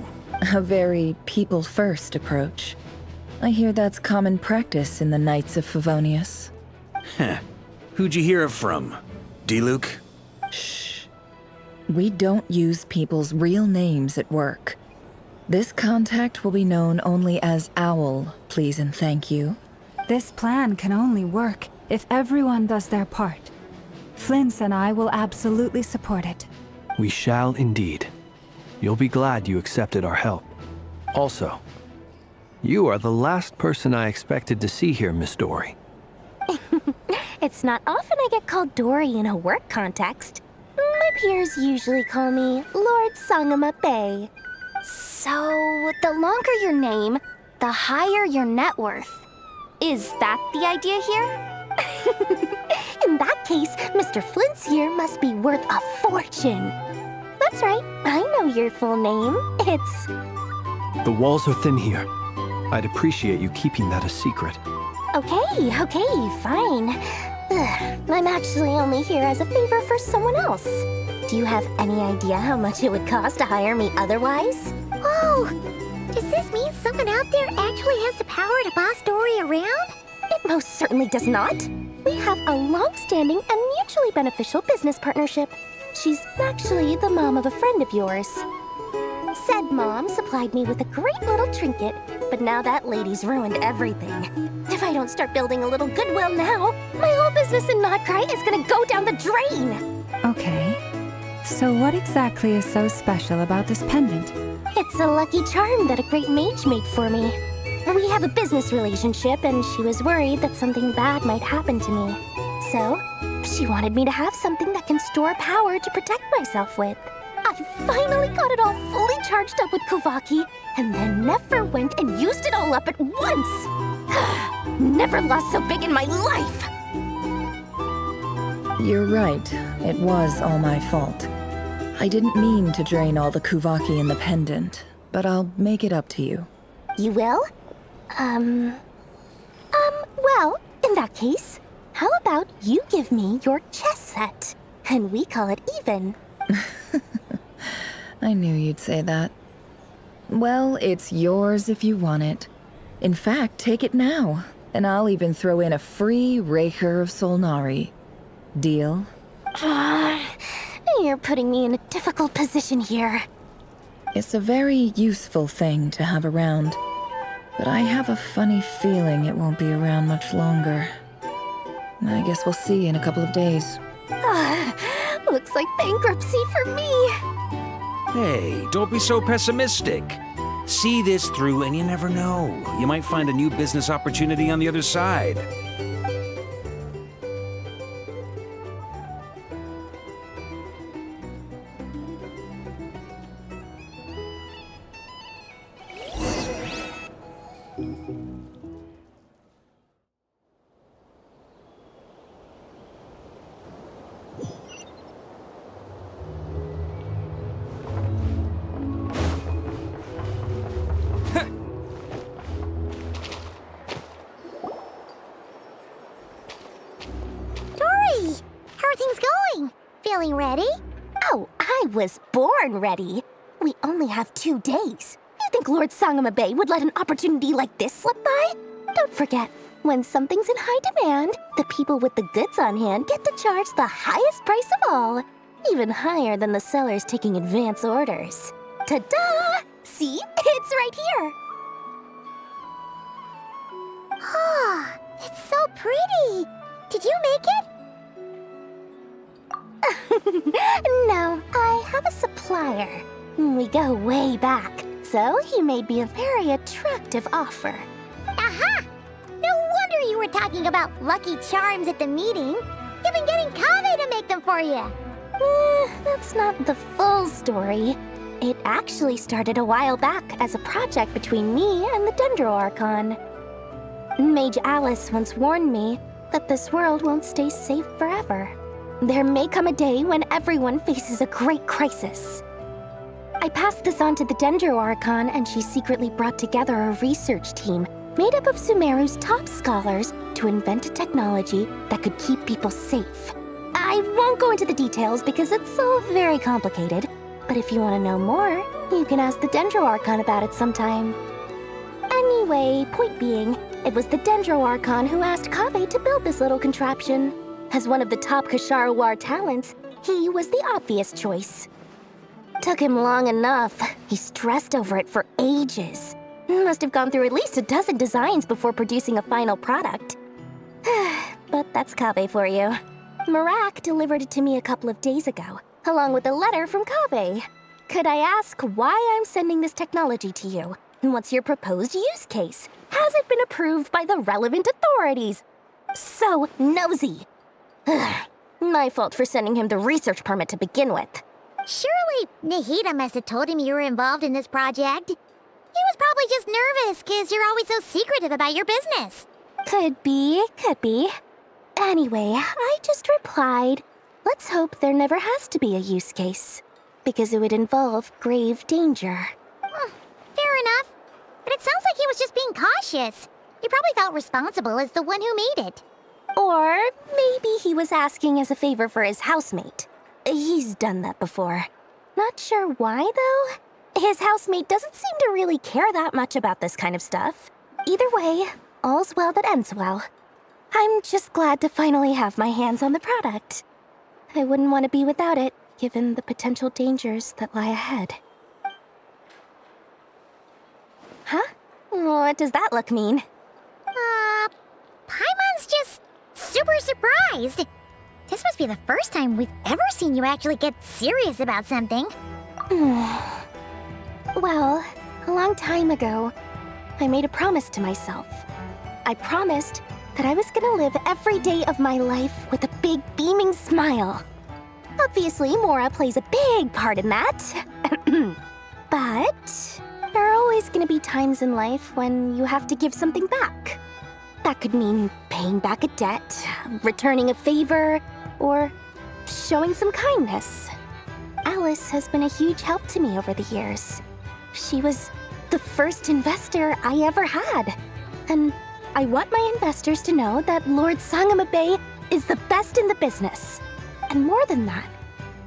A very people-first approach. I hear that's common practice in the Knights of Favonius. Heh. Who'd you hear it from? D-Luke? Shh. We don't use people's real names at work. This contact will be known only as Owl, please and thank you. This plan can only work if everyone does their part. Flint's and I will absolutely support it. We shall indeed. You'll be glad you accepted our help. Also, you are the last person I expected to see here, Miss Dory. It's not often I get called Dory in a work context. My peers usually call me Lord Sangamabe. So, the longer your name, the higher your net worth. Is that the idea here? In that case, Mr. Flint's here must be worth a fortune. That's right, I know your full name. It's... The walls are thin here. I'd appreciate you keeping that a secret. Okay, fine. I'm actually only here as a favor for someone else. Do you have any idea how much it would cost to hire me otherwise? Oh, does this mean someone out there actually has the power to boss Dory around? It most certainly does not. We have a long-standing and mutually beneficial business partnership. She's actually the mom of a friend of yours. Said mom supplied me with a great little trinket, but now that lady's ruined everything. If I don't start building a little goodwill now, my whole business in Notcry is gonna go down the drain! Okay. So what exactly is so special about this pendant? It's a lucky charm that a great mage made for me. We have a business relationship, and she was worried that something bad might happen to me. So, she wanted me to have something that can store power to protect myself with. I finally got it all fully charged up with Kuvaki, and then never went and used it all up at once! Never lost so big in my life! You're right. It was all my fault. I didn't mean to drain all the Kuvaki in the pendant, but I'll make it up to you. You will? Well, in that case, how about you give me your chess set, and we call it even? I knew you'd say that. Well, it's yours if you want it. In fact, take it now, and I'll even throw in a free Raker of Solnari. Deal? You're putting me in a difficult position here. It's a very useful thing to have around, but I have a funny feeling it won't be around much longer. I guess we'll see in a couple of days. Looks like bankruptcy for me. Hey, don't be so pessimistic. See this through and you never know. You might find a new business opportunity on the other side. Feeling ready? Oh, I was born ready. We only have 2 days. You think Lord Sangamabe would let an opportunity like this slip by? Don't forget, when something's in high demand, the people with the goods on hand get to charge the highest price of all. Even higher than the sellers taking advance orders. Ta-da! See? It's right here. Ah, it's so pretty. Did you make it? No, I have a supplier. We go way back, so he made me a very attractive offer. Aha! No wonder you were talking about Lucky Charms at the meeting. You've been getting Kave to make them for you. That's not the full story. It actually started a while back as a project between me and the Dendro Archon. Mage Alice once warned me that this world won't stay safe forever. There may come a day when everyone faces a great crisis. I passed this on to the Dendro Archon, and she secretly brought together a research team made up of Sumeru's top scholars to invent a technology that could keep people safe. I won't go into the details because it's all very complicated, but if you want to know more, you can ask the Dendro Archon about it sometime. Anyway, point being, it was the Dendro Archon who asked Kave to build this little contraption. As one of the top Kasharawar talents, he was the obvious choice. Took him long enough. He stressed over it for ages. Must have gone through at least a dozen designs before producing a final product. But that's Kave for you. Marak delivered it to me a couple of days ago, along with a letter from Kave. Could I ask why I'm sending this technology to you? What's your proposed use case? Has it been approved by the relevant authorities? So nosy. My fault for sending him the research permit to begin with. Surely Nahida must have told him you were involved in this project. He was probably just nervous because you're always so secretive about your business. Could be. Anyway, I just replied, let's hope there never has to be a use case, because it would involve grave danger. Fair enough. But it sounds like he was just being cautious. He probably felt responsible as the one who made it. Or maybe he was asking as a favor for his housemate. He's done that before. Not sure why, though. His housemate doesn't seem to really care that much about this kind of stuff. Either way, all's well that ends well. I'm just glad to finally have my hands on the product. I wouldn't want to be without it, given the potential dangers that lie ahead. Huh? What does that look mean? Paimon's just super surprised. This must be the first time we've ever seen you actually get serious about something. Well, a long time ago, I made a promise to myself. I promised that I was gonna live every day of my life with a big beaming smile. Obviously, Mora plays a big part in that. But there are always gonna be times in life when you have to give something back. That could mean paying back a debt, returning a favor, or showing some kindness. Alice has been a huge help to me over the years. She was the first investor I ever had. And I want my investors to know that Lord Sangamabe is the best in the business. And more than that,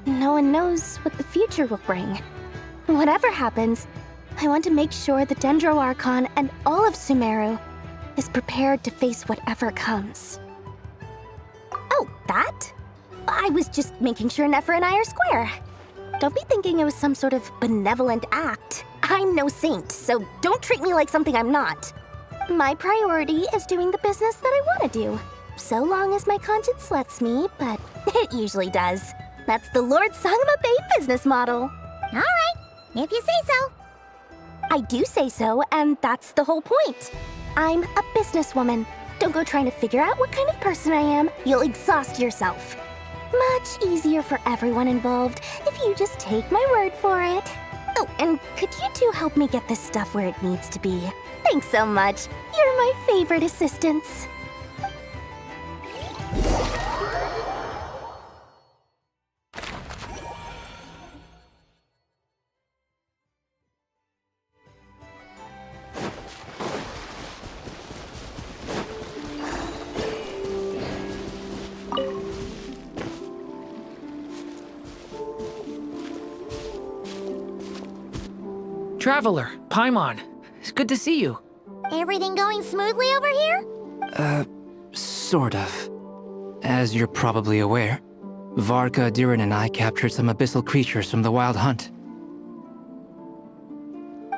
no one knows what the future will bring. Whatever happens, I want to make sure the Dendro Archon and all of Sumeru is prepared to face whatever comes. Oh, that? I was just making sure Nefer and I are square. Don't be thinking it was some sort of benevolent act. I'm no saint, so don't treat me like something I'm not. My priority is doing the business that I want to do, so long as my conscience lets me, but it usually does. That's the Lord Sangma Bay business model. All right, if you say so. I do say so, and that's the whole point. I'm a businesswoman. Don't go trying to figure out what kind of person I am. You'll exhaust yourself. Much easier for everyone involved if you just take my word for it. Oh, and could you two help me get this stuff where it needs to be? Thanks so much. You're my favorite assistants. Traveler, Paimon, it's good to see you. Everything going smoothly over here? Sort of. As you're probably aware, Varka, Durin, and I captured some abyssal creatures from the Wild Hunt.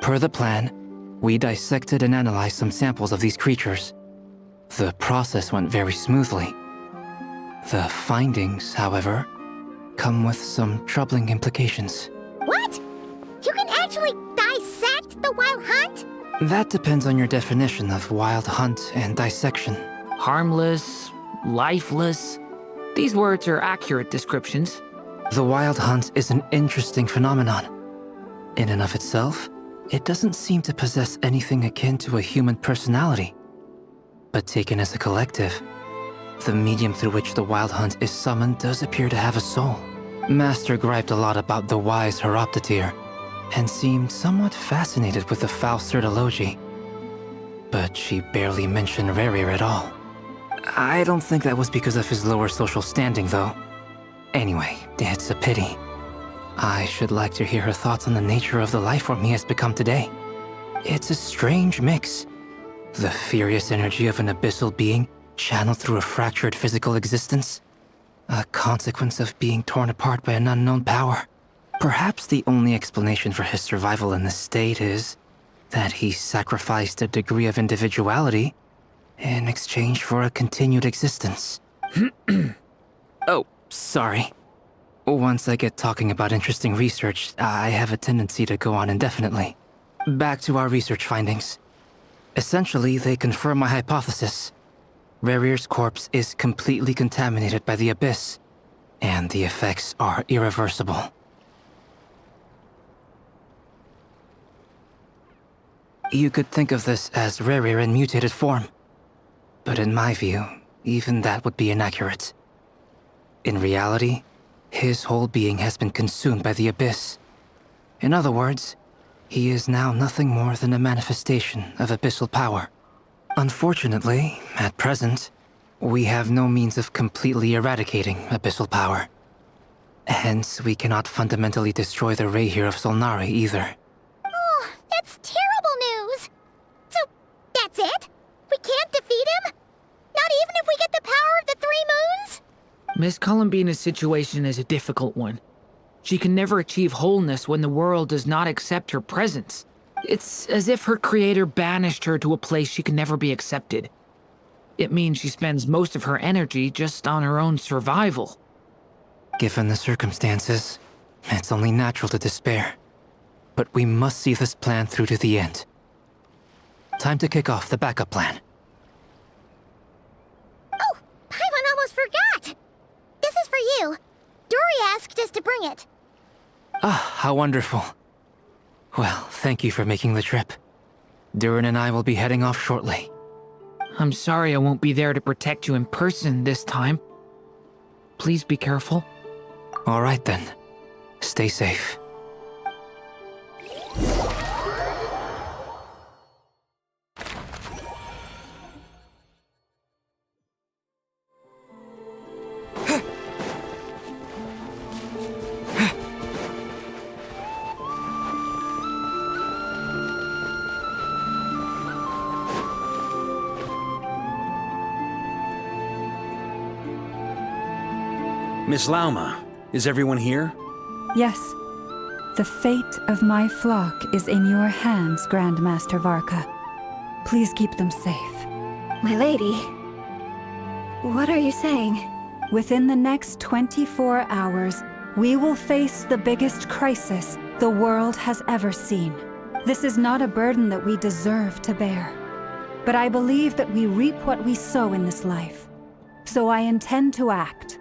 Per the plan, we dissected and analyzed some samples of these creatures. The process went very smoothly. The findings, however, come with some troubling implications. What? You can actually dissect the Wild Hunt? That depends on your definition of Wild Hunt and dissection. Harmless, lifeless. These words are accurate descriptions. The Wild Hunt is an interesting phenomenon. In and of itself, it doesn't seem to possess anything akin to a human personality. But taken as a collective, the medium through which the Wild Hunt is summoned does appear to have a soul. Master griped a lot about the wise Horoptotyr, and seemed somewhat fascinated with the Faustsert Elegy. But she barely mentioned Rerir at all. I don't think that was because of his lower social standing, though. Anyway, it's a pity. I should like to hear her thoughts on the nature of the lifeform he has become today. It's a strange mix. The furious energy of an abyssal being channeled through a fractured physical existence. A consequence of being torn apart by an unknown power. Perhaps the only explanation for his survival in this state is that he sacrificed a degree of individuality in exchange for a continued existence. Oh, sorry. Once I get talking about interesting research, I have a tendency to go on indefinitely. Back to our research findings. Essentially, they confirm my hypothesis. Rerir's corpse is completely contaminated by the Abyss, and the effects are irreversible. You could think of this as Rerir in mutated form. But in my view, even that would be inaccurate. In reality, his whole being has been consumed by the Abyss. In other words, he is now nothing more than a manifestation of abyssal power. Unfortunately, at present, we have no means of completely eradicating abyssal power. Hence, we cannot fundamentally destroy the Reihir of Solnari either. Oh, that's terrible news! So, that's it? We can't defeat him? Not even if we get the power of the Three Moons? Miss Columbina's situation is a difficult one. She can never achieve wholeness when the world does not accept her presence. It's as if her creator banished her to a place she can never be accepted. It means she spends most of her energy just on her own survival. Given the circumstances, it's only natural to despair. But we must see this plan through to the end. Time to kick off the backup plan. Oh, Paimon almost forgot! This is for you. Dory asked us to bring it. Ah, how wonderful. Well, thank you for making the trip. Durin and I will be heading off shortly. I'm sorry I won't be there to protect you in person this time. Please be careful. All right then. Stay safe. Miss Lauma, is everyone here? Yes. The fate of my flock is in your hands, Grandmaster Varka. Please keep them safe. My lady, what are you saying? Within the next 24 hours, We will face the biggest crisis the world has ever seen. This is not a burden that we deserve to bear. But I believe that we reap what we sow in this life. So I intend to act.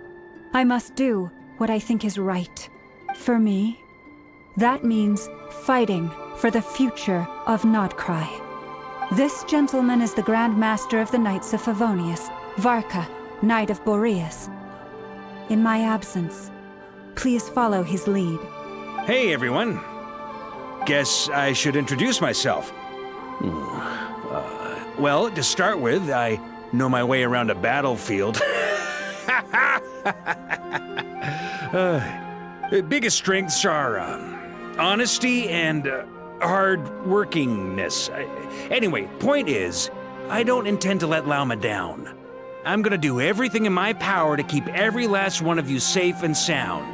I must do what I think is right. For me, that means fighting for the future of Nodcry. This gentleman is the Grand Master of the Knights of Favonius, Varka, Knight of Boreas. In my absence, please follow his lead. Hey, everyone. Guess I should introduce myself. Well, to start with, I know my way around a battlefield. Biggest strengths are honesty and hard-workingness. Anyway, point is, I don't intend to let Lauma down. I'm gonna do everything in my power to keep every last one of you safe and sound.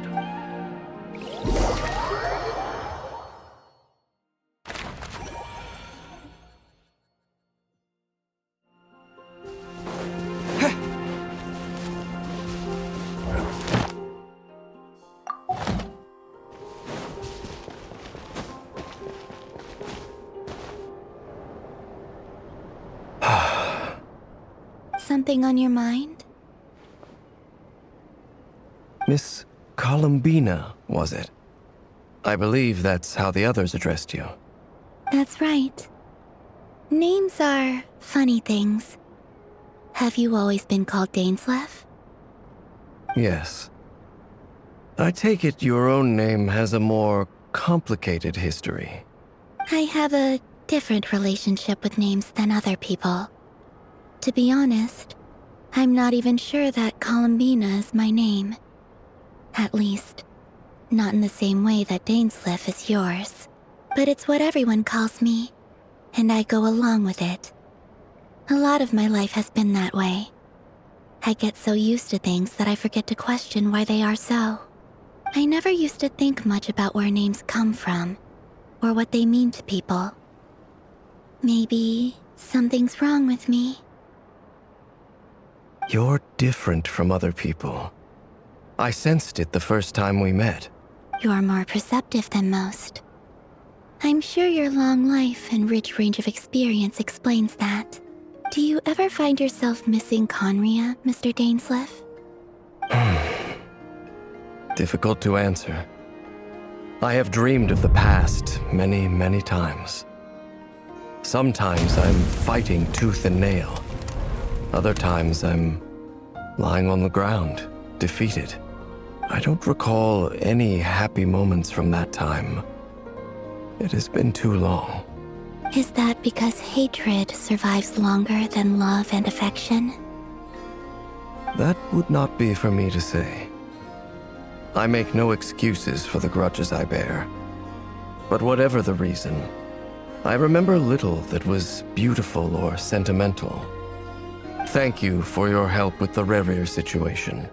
Something on your mind? Miss Columbina, was it? I believe that's how the others addressed you. That's right. Names are funny things. Have you always been called Dainsleif? Yes. I take it your own name has a more complicated history. I have a different relationship with names than other people. To be honest, I'm not even sure that Columbina is my name. At least, not in the same way that Dainsleif is yours. But it's what everyone calls me, and I go along with it. A lot of my life has been that way. I get so used to things that I forget to question why they are so. I never used to think much about where names come from, or what they mean to people. Maybe something's wrong with me. You're different from other people. I sensed it the first time we met. You're more perceptive than most. I'm sure your long life and rich range of experience explains that. Do you ever find yourself missing Conria, Mr. Dainsleif? Difficult to answer. I have dreamed of the past many, many times. Sometimes I'm fighting tooth and nail. Other times I'm lying on the ground, defeated. I don't recall any happy moments from that time. It has been too long. Is that because hatred survives longer than love and affection? That would not be for me to say. I make no excuses for the grudges I bear. But whatever the reason, I remember little that was beautiful or sentimental. Thank you for your help with the Rerir situation.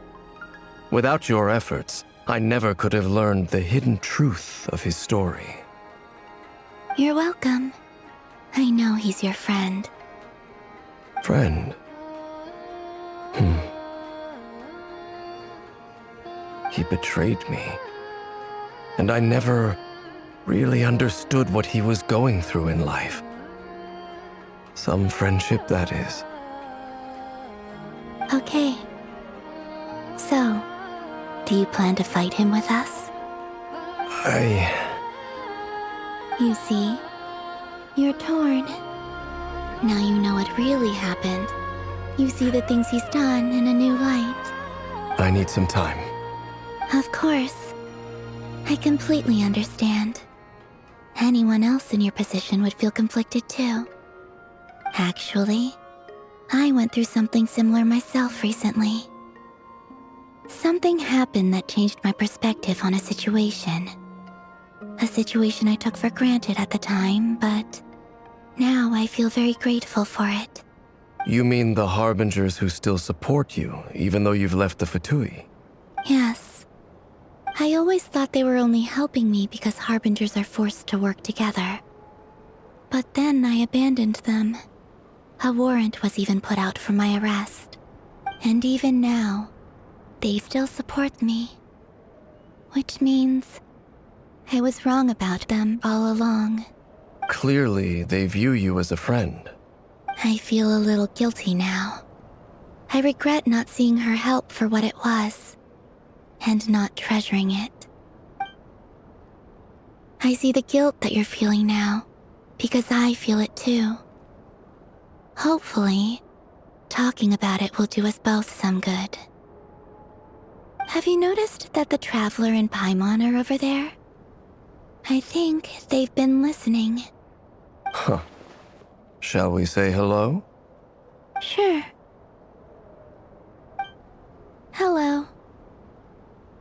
Without your efforts, I never could have learned the hidden truth of his story. You're welcome. I know he's your friend. Friend? He betrayed me. And I never really understood what he was going through in life. Some friendship, that is. Okay. So, do you plan to fight him with us? You see, you're torn. Now you know what really happened. You see the things he's done in a new light. I need some time. Of course. I completely understand. Anyone else in your position would feel conflicted too. Actually, I went through something similar myself recently. Something happened that changed my perspective on a situation. A situation I took for granted at the time, but now I feel very grateful for it. You mean the Harbingers who still support you, even though you've left the Fatui? Yes. I always thought they were only helping me because Harbingers are forced to work together. But then I abandoned them. A warrant was even put out for my arrest. And even now, they still support me. Which means I was wrong about them all along. Clearly, they view you as a friend. I feel a little guilty now. I regret not seeing her help for what it was, and not treasuring it. I see the guilt that you're feeling now, because I feel it too. Hopefully, talking about it will do us both some good. Have you noticed that the Traveler and Paimon are over there? I think they've been listening. Huh. Shall we say hello? Sure. Hello.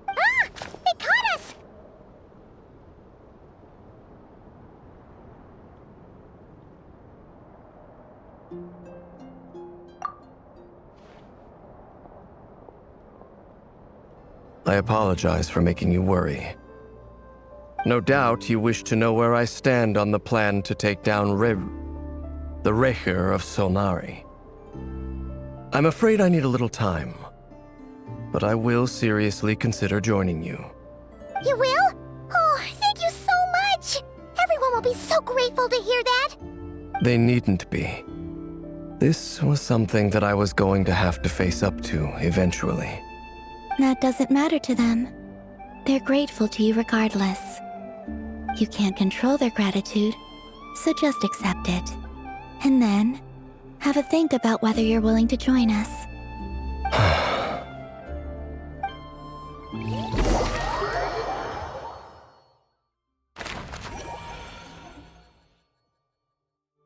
Ah! They caught us! I apologize for making you worry. No doubt you wish to know where I stand on the plan to take down the Rahier of Solnari. I'm afraid I need a little time, but I will seriously consider joining you. You will? Oh, thank you so much! Everyone will be so grateful to hear that! They needn't be. This was something that I was going to have to face up to eventually. That doesn't matter to them. They're grateful to you regardless. You can't control their gratitude, so just accept it. And then, have a think about whether you're willing to join us.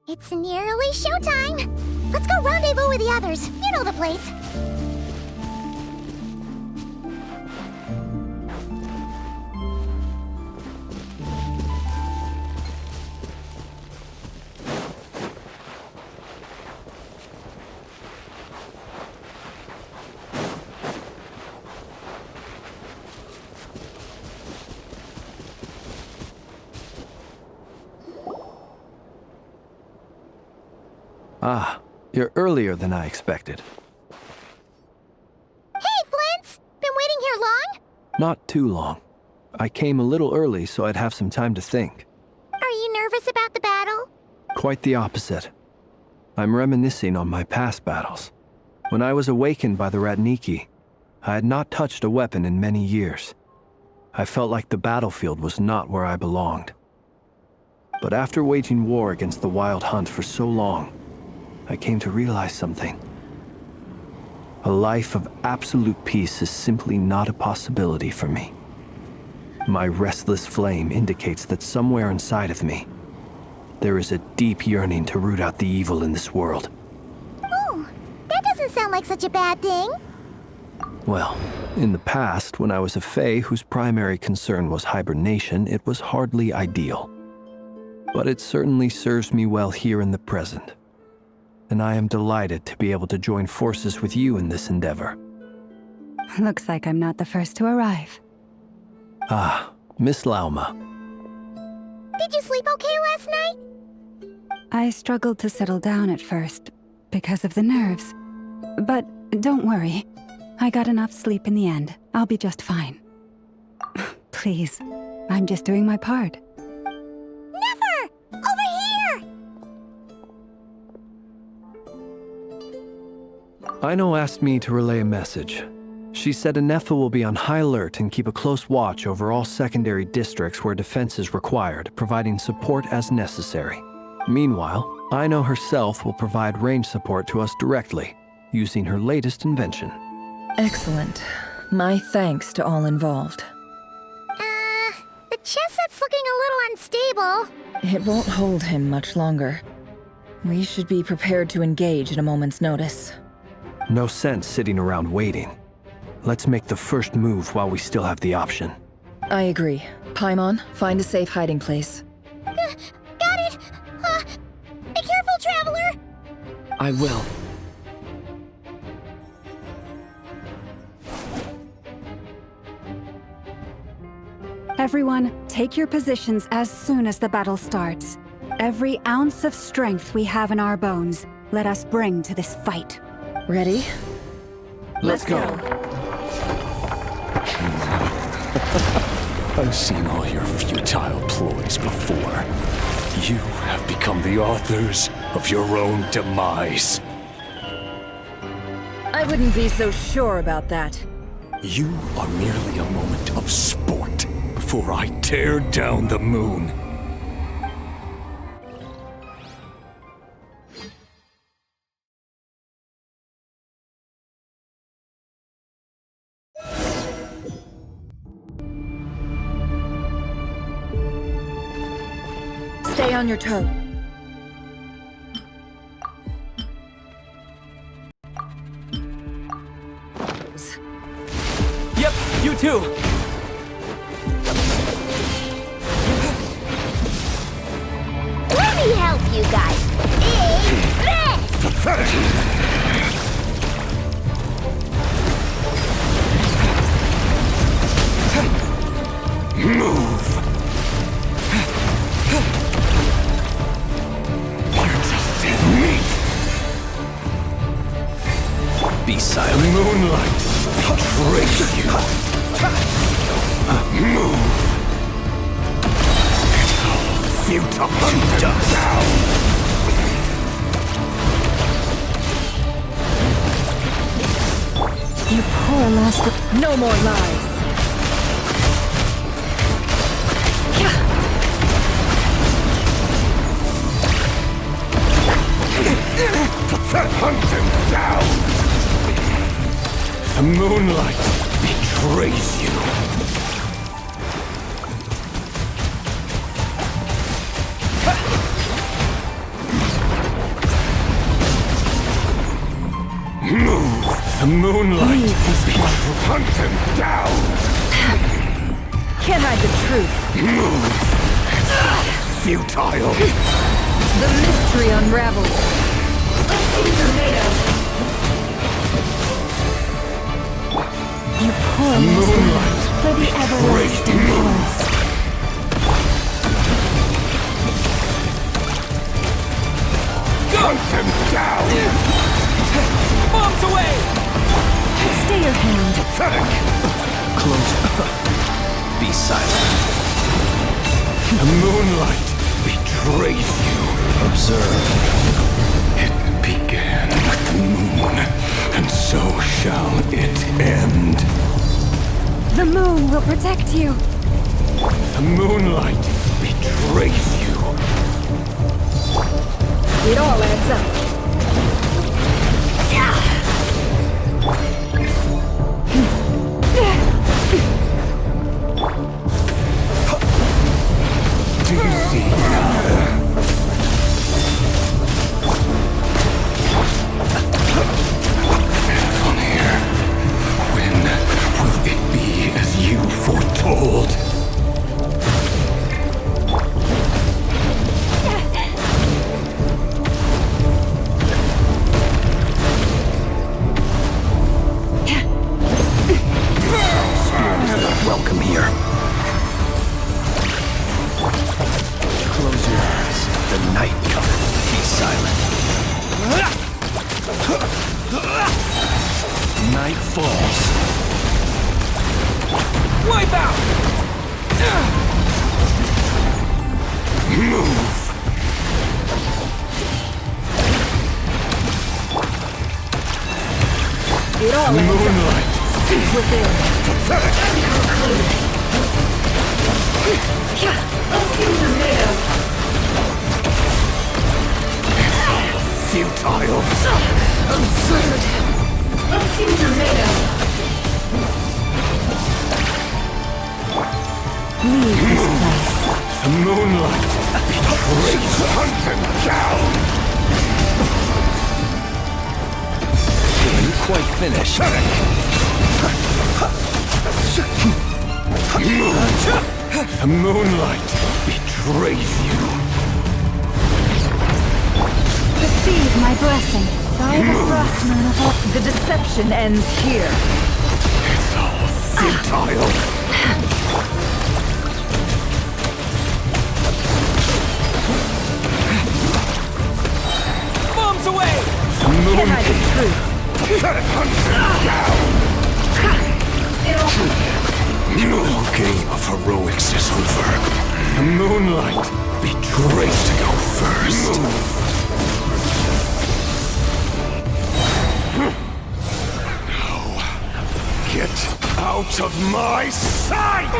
It's nearly showtime! Let's go rendezvous with the others. You know the place. Ah, you're earlier than I expected. Hey, Flint's! Been waiting here long? Not too long. I came a little early so I'd have some time to think. Are you nervous about the battle? Quite the opposite. I'm reminiscing on my past battles. When I was awakened by the Ratniki, I had not touched a weapon in many years. I felt like the battlefield was not where I belonged. But after waging war against the Wild Hunt for so long, I came to realize something. A life of absolute peace is simply not a possibility for me. My restless flame indicates that somewhere inside of me, there is a deep yearning to root out the evil in this world. Oh, that doesn't sound like such a bad thing. Well, in the past, when I was a Fae whose primary concern was hibernation, it was hardly ideal. But it certainly serves me well here in the present. And I am delighted to be able to join forces with you in this endeavor. Looks like I'm not the first to arrive. Ah, Miss Lauma. Did you sleep okay last night? I struggled to settle down at first, because of the nerves. But don't worry. I got enough sleep in the end. I'll be just fine. Please, I'm just doing my part. Never! Over here! Aino asked me to relay a message. She said Anefa will be on high alert and keep a close watch over all secondary districts where defense is required, providing support as necessary. Meanwhile, Aino herself will provide range support to us directly, using her latest invention. Excellent. My thanks to all involved. The chest set's looking a little unstable. It won't hold him much longer. We should be prepared to engage at a moment's notice. No sense sitting around waiting. Let's make the first move while we still have the option. I agree. Paimon, find a safe hiding place. Got it! Be careful, Traveler! I will. Everyone, take your positions as soon as the battle starts. Every ounce of strength we have in our bones, let us bring to this fight. Ready? Let's go. I've seen all your futile ploys before. You have become the authors of your own demise. I wouldn't be so sure about that. You are merely a moment of sport before I tear down the moon. Stay on your toe. Yep, you too. Let me help you guys. Move! You're just dead meat! Be silent. Moonlight betrays you. Move! It's all futile. Hunt down! You poor last... No more lies. Hunt him down! The moonlight betrays you. Move! The moonlight betrays. Hunt him down! Can't hide the truth. Move! Futile! The mystery unravels. You poor moonlight for the everlasting forest. Hunt him down! Bombs away! Stay your hand. Pathetic! Close. Be silent. The moonlight betrays you. Observe. It began with the moon, and so shall it end. The moon will protect you. The moonlight betrays you. It all adds up. Do you see now? From here, when will it be as you foretold? Spears are not welcome here. Close your eyes. The night comes. Be silent. Night falls. Wipe out! Move! It all adds Moonlight! up. Seek within. Pathetic! Futile! Absurd. Leave this place. The moonlight betrays. Hunt them down! Ain't quite finished. The moonlight betrays you. Receive my blessing. By the frostmoon of all... The deception ends here. It's all futile. Bombs away! The moon Can't hide the truth. Hunt them down! Your game of heroics is over. Moonlight, be great to go first. Now, get out of my sight!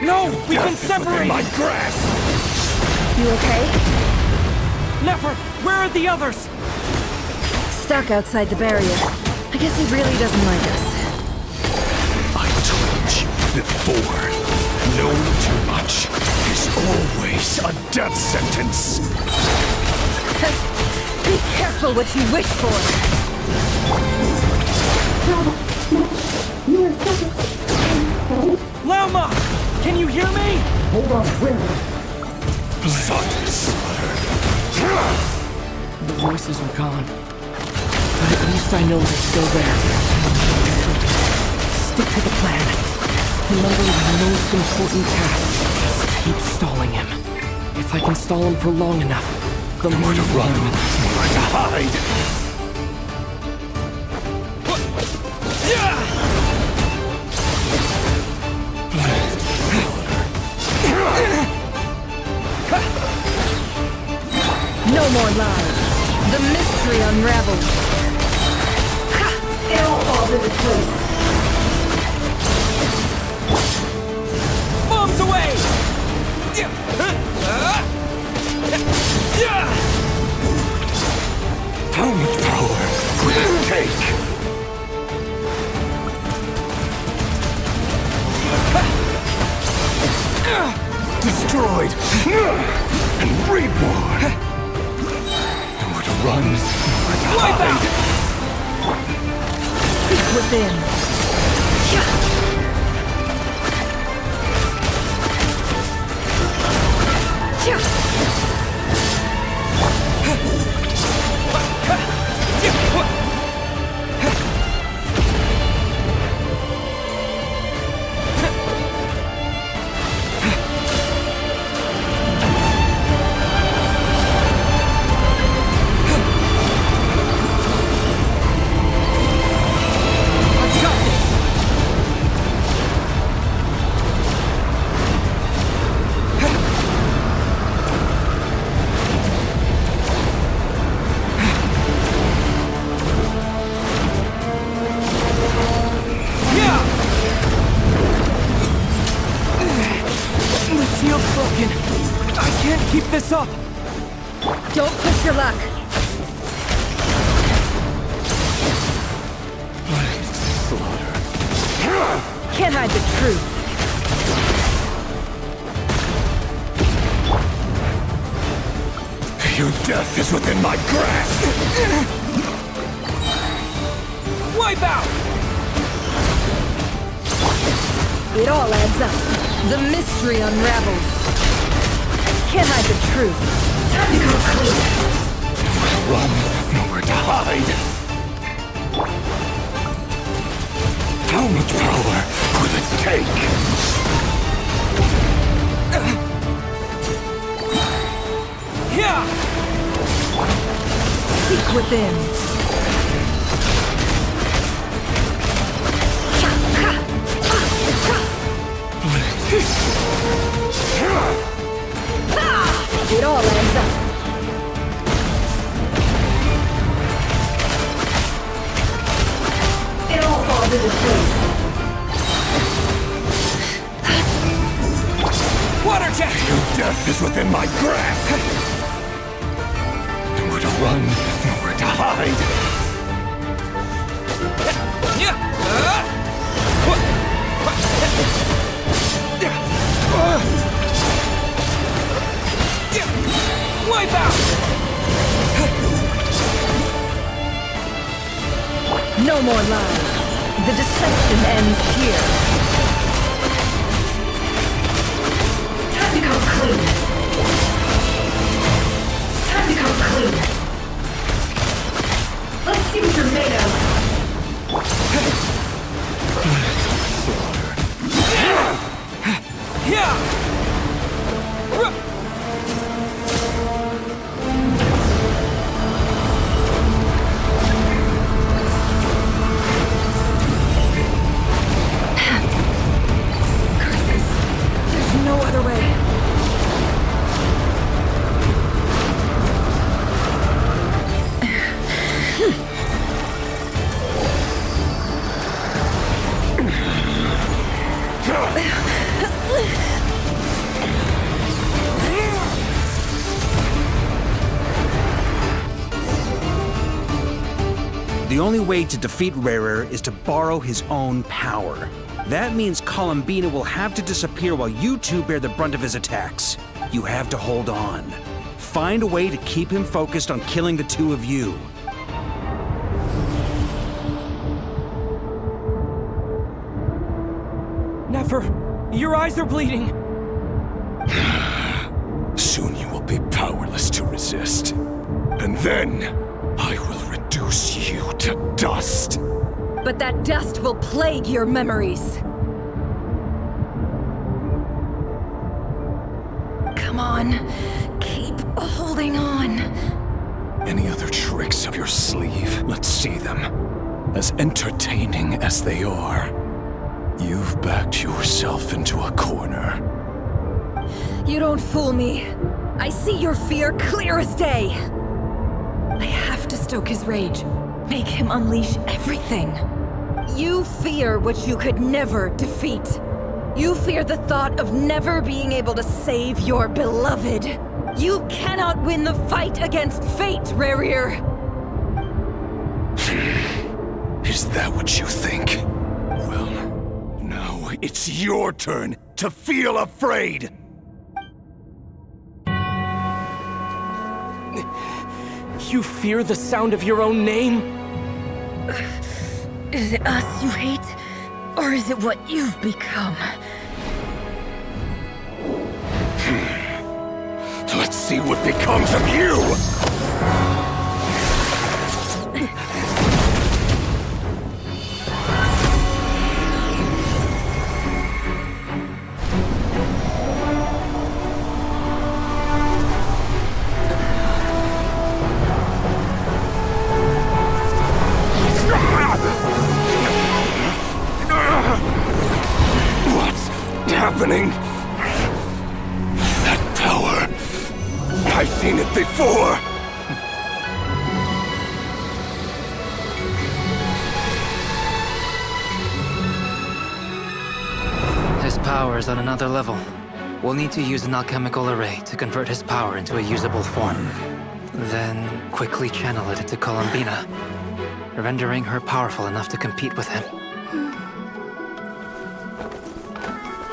No, we've been separated! My grasp! You okay? Never! Where are the others? Stuck outside the barrier. I guess he really doesn't like us. I told you before, knowing too much is always a death sentence. Be careful what you wish for. Lama! Can you hear me? Hold on, The voices are gone. But at least I know they're still there. Stick to the plan. Remember the most important task. Just keep stalling him. If I can stall him for long enough, the more to run, the more to hide. No more lies. The mystery unravels. It all falls into place. Bombs away! How much power could it take? Destroyed and reborn. Nowhere to run, nowhere to hide. Seek within. This up! Don't push your luck. Can't hide the truth. Your death is within my grasp! Wipe out! It all adds up. The mystery unravels. Can't hide the truth. Time to go clean. Run, nowhere to hide. How much power could it take? Yeah! Seek within. It all adds up. It all falls into place. Water jet! Your death is within my grasp! Nowhere to run, nowhere to hide. Wipe out! No more lies. The deception ends here. Time to come clean. Time to come clean. Let's see what you're made of. The only way to defeat Rerir is to borrow his own power. That means Columbina will have to disappear while you two bear the brunt of his attacks. You have to hold on. Find a way to keep him focused on killing the two of you. Never! Your eyes are bleeding! Soon you will be powerless to resist. And then, I will reduce you to dust. But that dust will plague your memories. Come on, keep holding on. Any other tricks up your sleeve? Let's see them. As entertaining as they are, you've backed yourself into a corner. You don't fool me. I see your fear clear as day. I have to stoke his rage. Make him unleash everything. You fear what you could never defeat. You fear the thought of never being able to save your beloved. You cannot win the fight against fate, Rerir. Is that what you think? Well, now it's your turn to feel afraid! You fear the sound of your own name? Is it us you hate? Or is it what you've become? Let's see what becomes of you! What's happening? That power. I've seen it before. His power is on another level. We'll need to use an alchemical array to convert his power into a usable form. Then quickly channel it into Columbina, rendering her powerful enough to compete with him.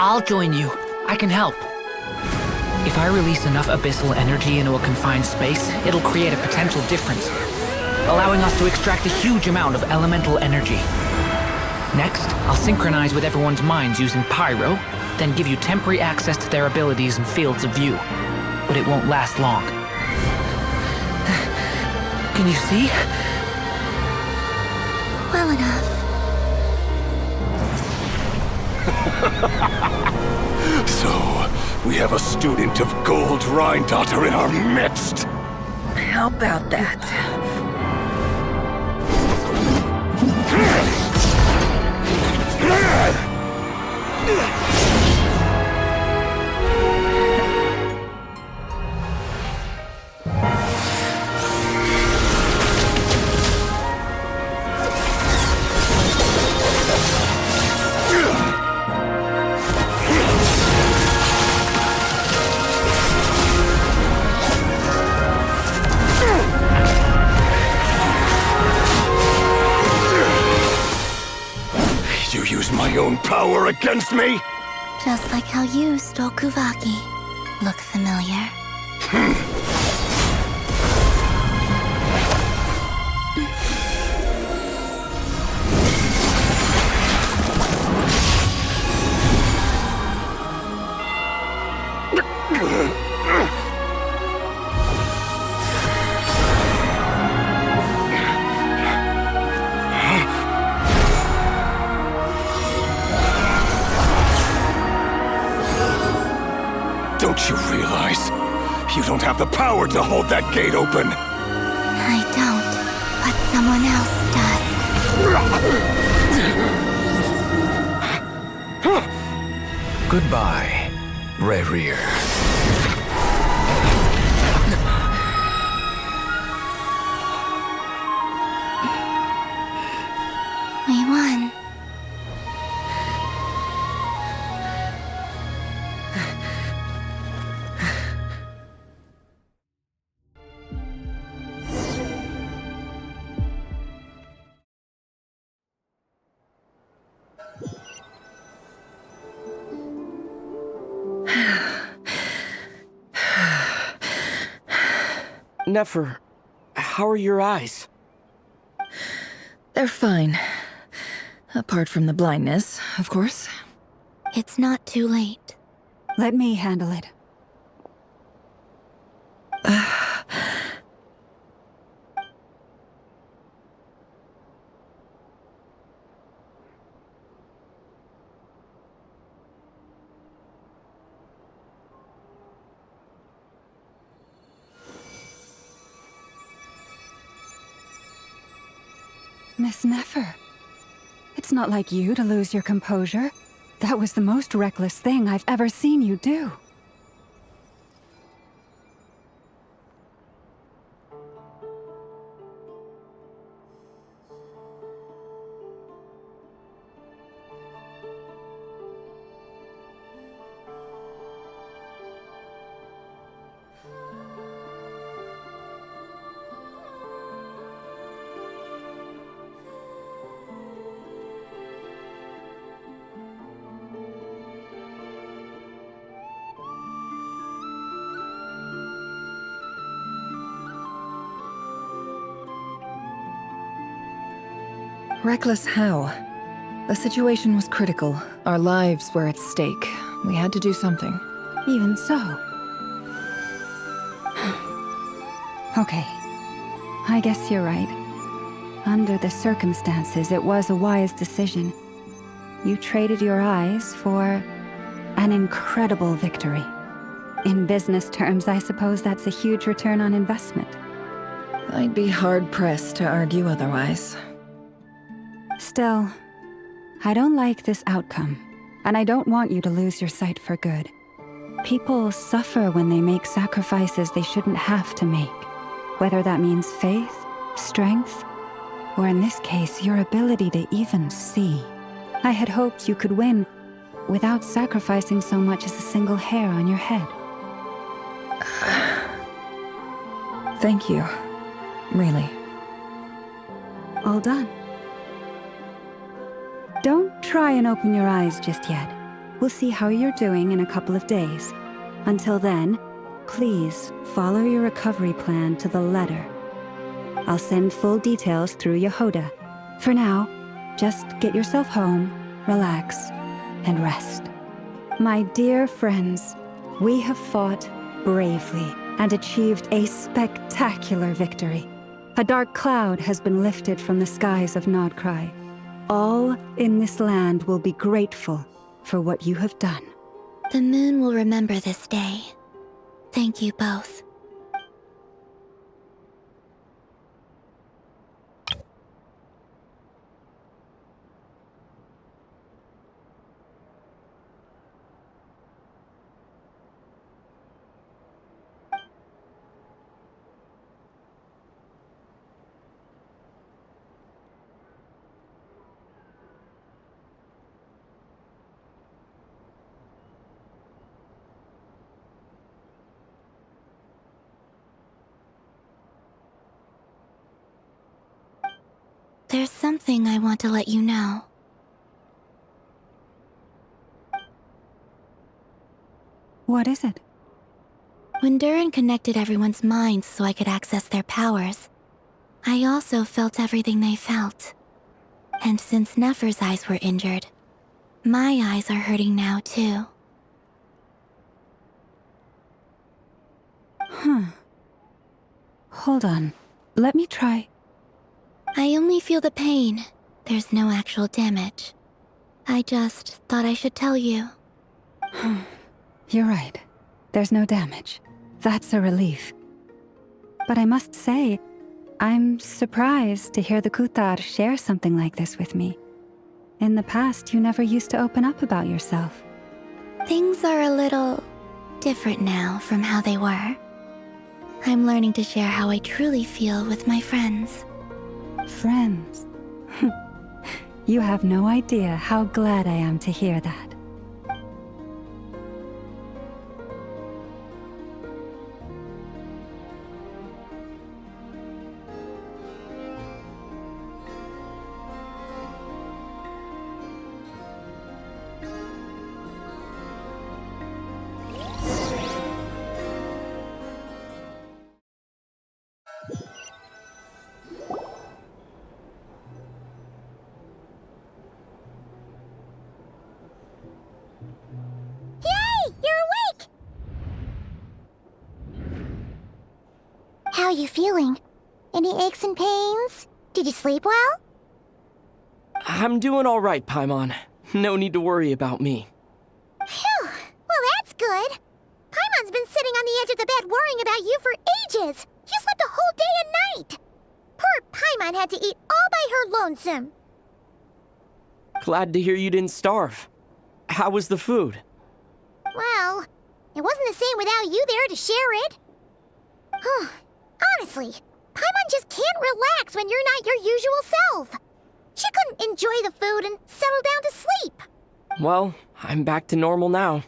I'll join you. I can help. If I release enough abyssal energy into a confined space, it'll create a potential difference, allowing us to extract a huge amount of elemental energy. Next, I'll synchronize with everyone's minds using Pyro, then give you temporary access to their abilities and fields of view. But it won't last long. Can you see? Well enough. So, we have a student of Gold Rhine-Daughter in our midst. How about that? You use my own power against me? Just like how you stole Kuvaki. Look familiar? Don't you realize? You don't have the power to hold that gate open! I don't, but someone else does. Goodbye, Rerir. We won. Nefer, how are your eyes? They're fine. Apart from the blindness, of course. It's not too late. Let me handle it. Miss Nefer, it's not like you to lose your composure. That was the most reckless thing I've ever seen you do. Reckless how? The situation was critical. Our lives were at stake. We had to do something. Even so. Okay. I guess you're right. Under the circumstances, it was a wise decision. You traded your eyes for an incredible victory. In business terms, I suppose that's a huge return on investment. I'd be hard-pressed to argue otherwise. Still, I don't like this outcome, and I don't want you to lose your sight for good. People suffer when they make sacrifices they shouldn't have to make, whether that means faith, strength, or in this case, your ability to even see. I had hoped you could win without sacrificing so much as a single hair on your head. Thank you. Really. All done. Don't try and open your eyes just yet. We'll see how you're doing in a couple of days. Until then, please follow your recovery plan to the letter. I'll send full details through Yehoda. For now, just get yourself home, relax, and rest. My dear friends, we have fought bravely and achieved a spectacular victory. A dark cloud has been lifted from the skies of Nodcry. All in this land will be grateful for what you have done. The moon will remember this day. Thank you both. There's something I want to let you know. What is it? When Durin connected everyone's minds so I could access their powers, I also felt everything they felt. And since Nefer's eyes were injured, my eyes are hurting now too. Hold on. Let me try. I only feel the pain. There's no actual damage. I just thought I should tell you. You're right. There's no damage. That's a relief. But I must say, I'm surprised to hear the Kutar share something like this with me. In the past, you never used to open up about yourself. Things are a little different now from how they were. I'm learning to share how I truly feel with my friends. Friends? You have no idea how glad I am to hear that. How you feeling? Any aches and pains? Did you sleep well? I'm doing all right, Paimon. No need to worry about me. Phew! Well, that's good. Paimon's been sitting on the edge of the bed worrying about you for ages. You slept a whole day and night. Poor Paimon had to eat all by her lonesome. Glad to hear you didn't starve. How was the food? Well, it wasn't the same without you there to share it. Honestly, Paimon just can't relax when you're not your usual self. She couldn't enjoy the food and settle down to sleep. Well, I'm back to normal now.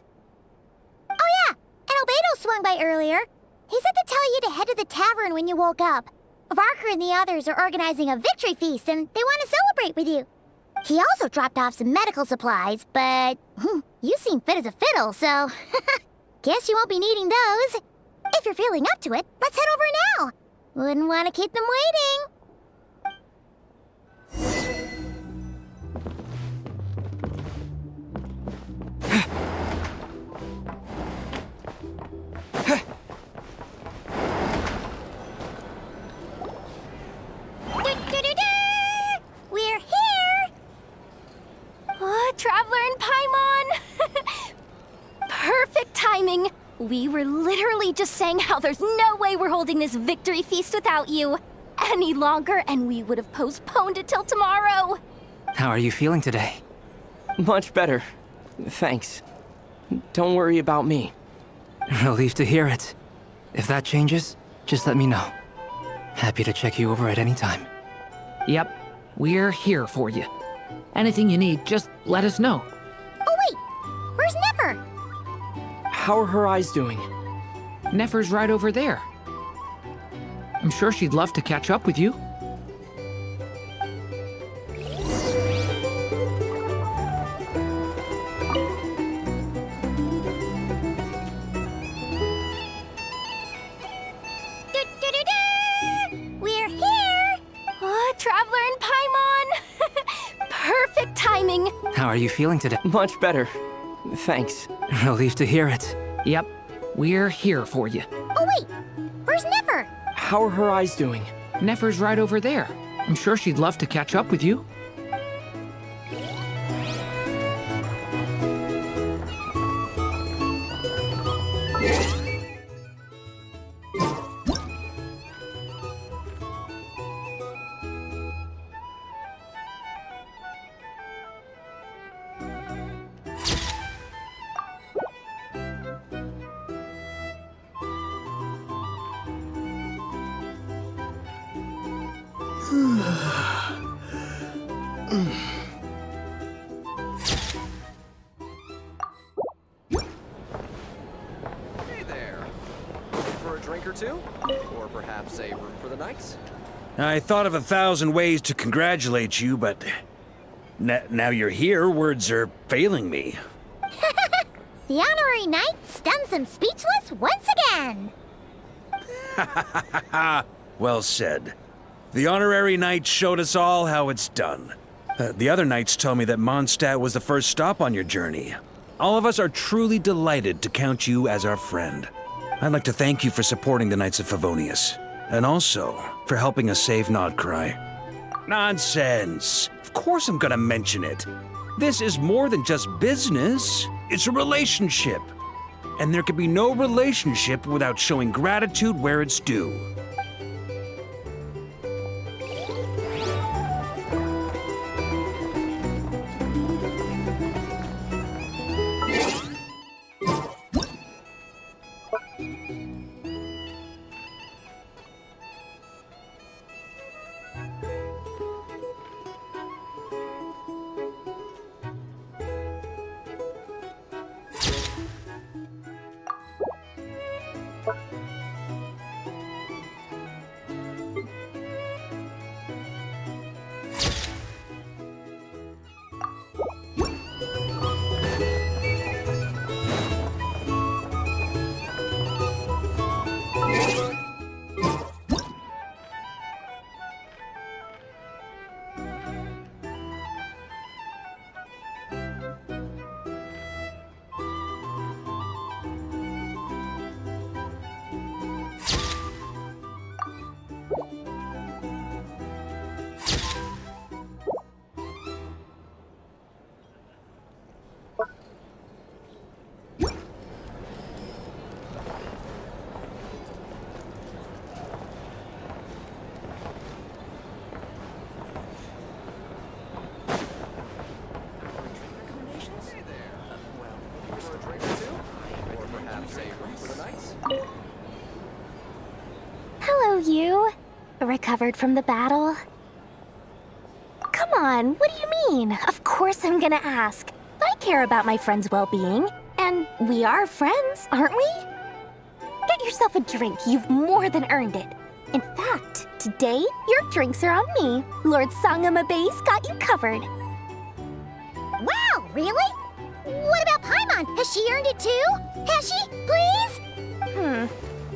Oh yeah, and Albedo swung by earlier. He said to tell you to head to the tavern when you woke up. Varker and the others are organizing a victory feast and they want to celebrate with you. He also dropped off some medical supplies, but you seem fit as a fiddle, so guess you won't be needing those. If you're feeling up to it, let's head over now. Wouldn't want to keep them waiting. We're here! Oh, Traveler and Paimon! Perfect timing! We were literally just saying how there's no way we're holding this victory feast without you any longer, and we would have postponed it till tomorrow. How are you feeling today? Much better. Thanks. Don't worry about me. Relieved to hear it. If that changes, just let me know. Happy to check you over at any time. Yep, we're here for you. Anything you need, just let us know. Oh wait, where's Nefer? How are her eyes doing? Nefer's right over there. I'm sure she'd love to catch up with you. We're here! Oh, Traveler and Paimon! Perfect timing! How are you feeling today? Much better. Thanks. Relieved to hear it. Yep, we're here for you. Oh wait, where's Nefer? How are her eyes doing? Nefer's right over there. I'm sure she'd love to catch up with you. Hey there. For a drink or two? Or perhaps a room for the night? I thought of 1,000 ways to congratulate you, but now you're here, words are failing me. The honorary knight stuns them speechless once again. Well said. The honorary knight showed us all how it's done. The other knights tell me that Mondstadt was the first stop on your journey. All of us are truly delighted to count you as our friend. I'd like to thank you for supporting the Knights of Favonius, and also for helping us save Nodcry. Nonsense! Of course I'm gonna mention it. This is more than just business. It's a relationship. And there can be no relationship without showing gratitude where it's due. Recovered from the battle? Come on, what do you mean? Of course I'm gonna ask. I care about my friend's well-being. And we are friends, aren't we? Get yourself a drink. You've more than earned it. In fact, today, your drinks are on me. Lord Sangamabe's got you covered. Wow, really? What about Paimon? Has she earned it too? Has she? Please?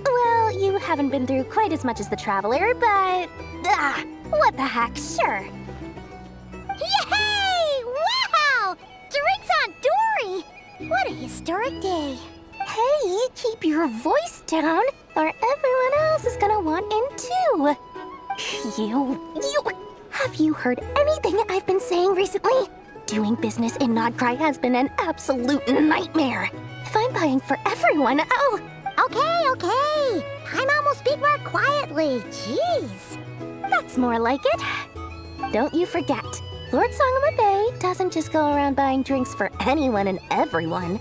Well, you haven't been through quite as much as the Traveler, but... what the heck, sure. Yay! Wow! Drinks on Dory! What a historic day. Hey, keep your voice down, or everyone else is gonna want in too. Have you heard anything I've been saying recently? Doing business in Nodcry has been an absolute nightmare. If I'm buying for everyone, oh... Okay. Paimon will speak more quietly. Jeez. That's more like it. Don't you forget, Lord Sangamabe doesn't just go around buying drinks for anyone and everyone.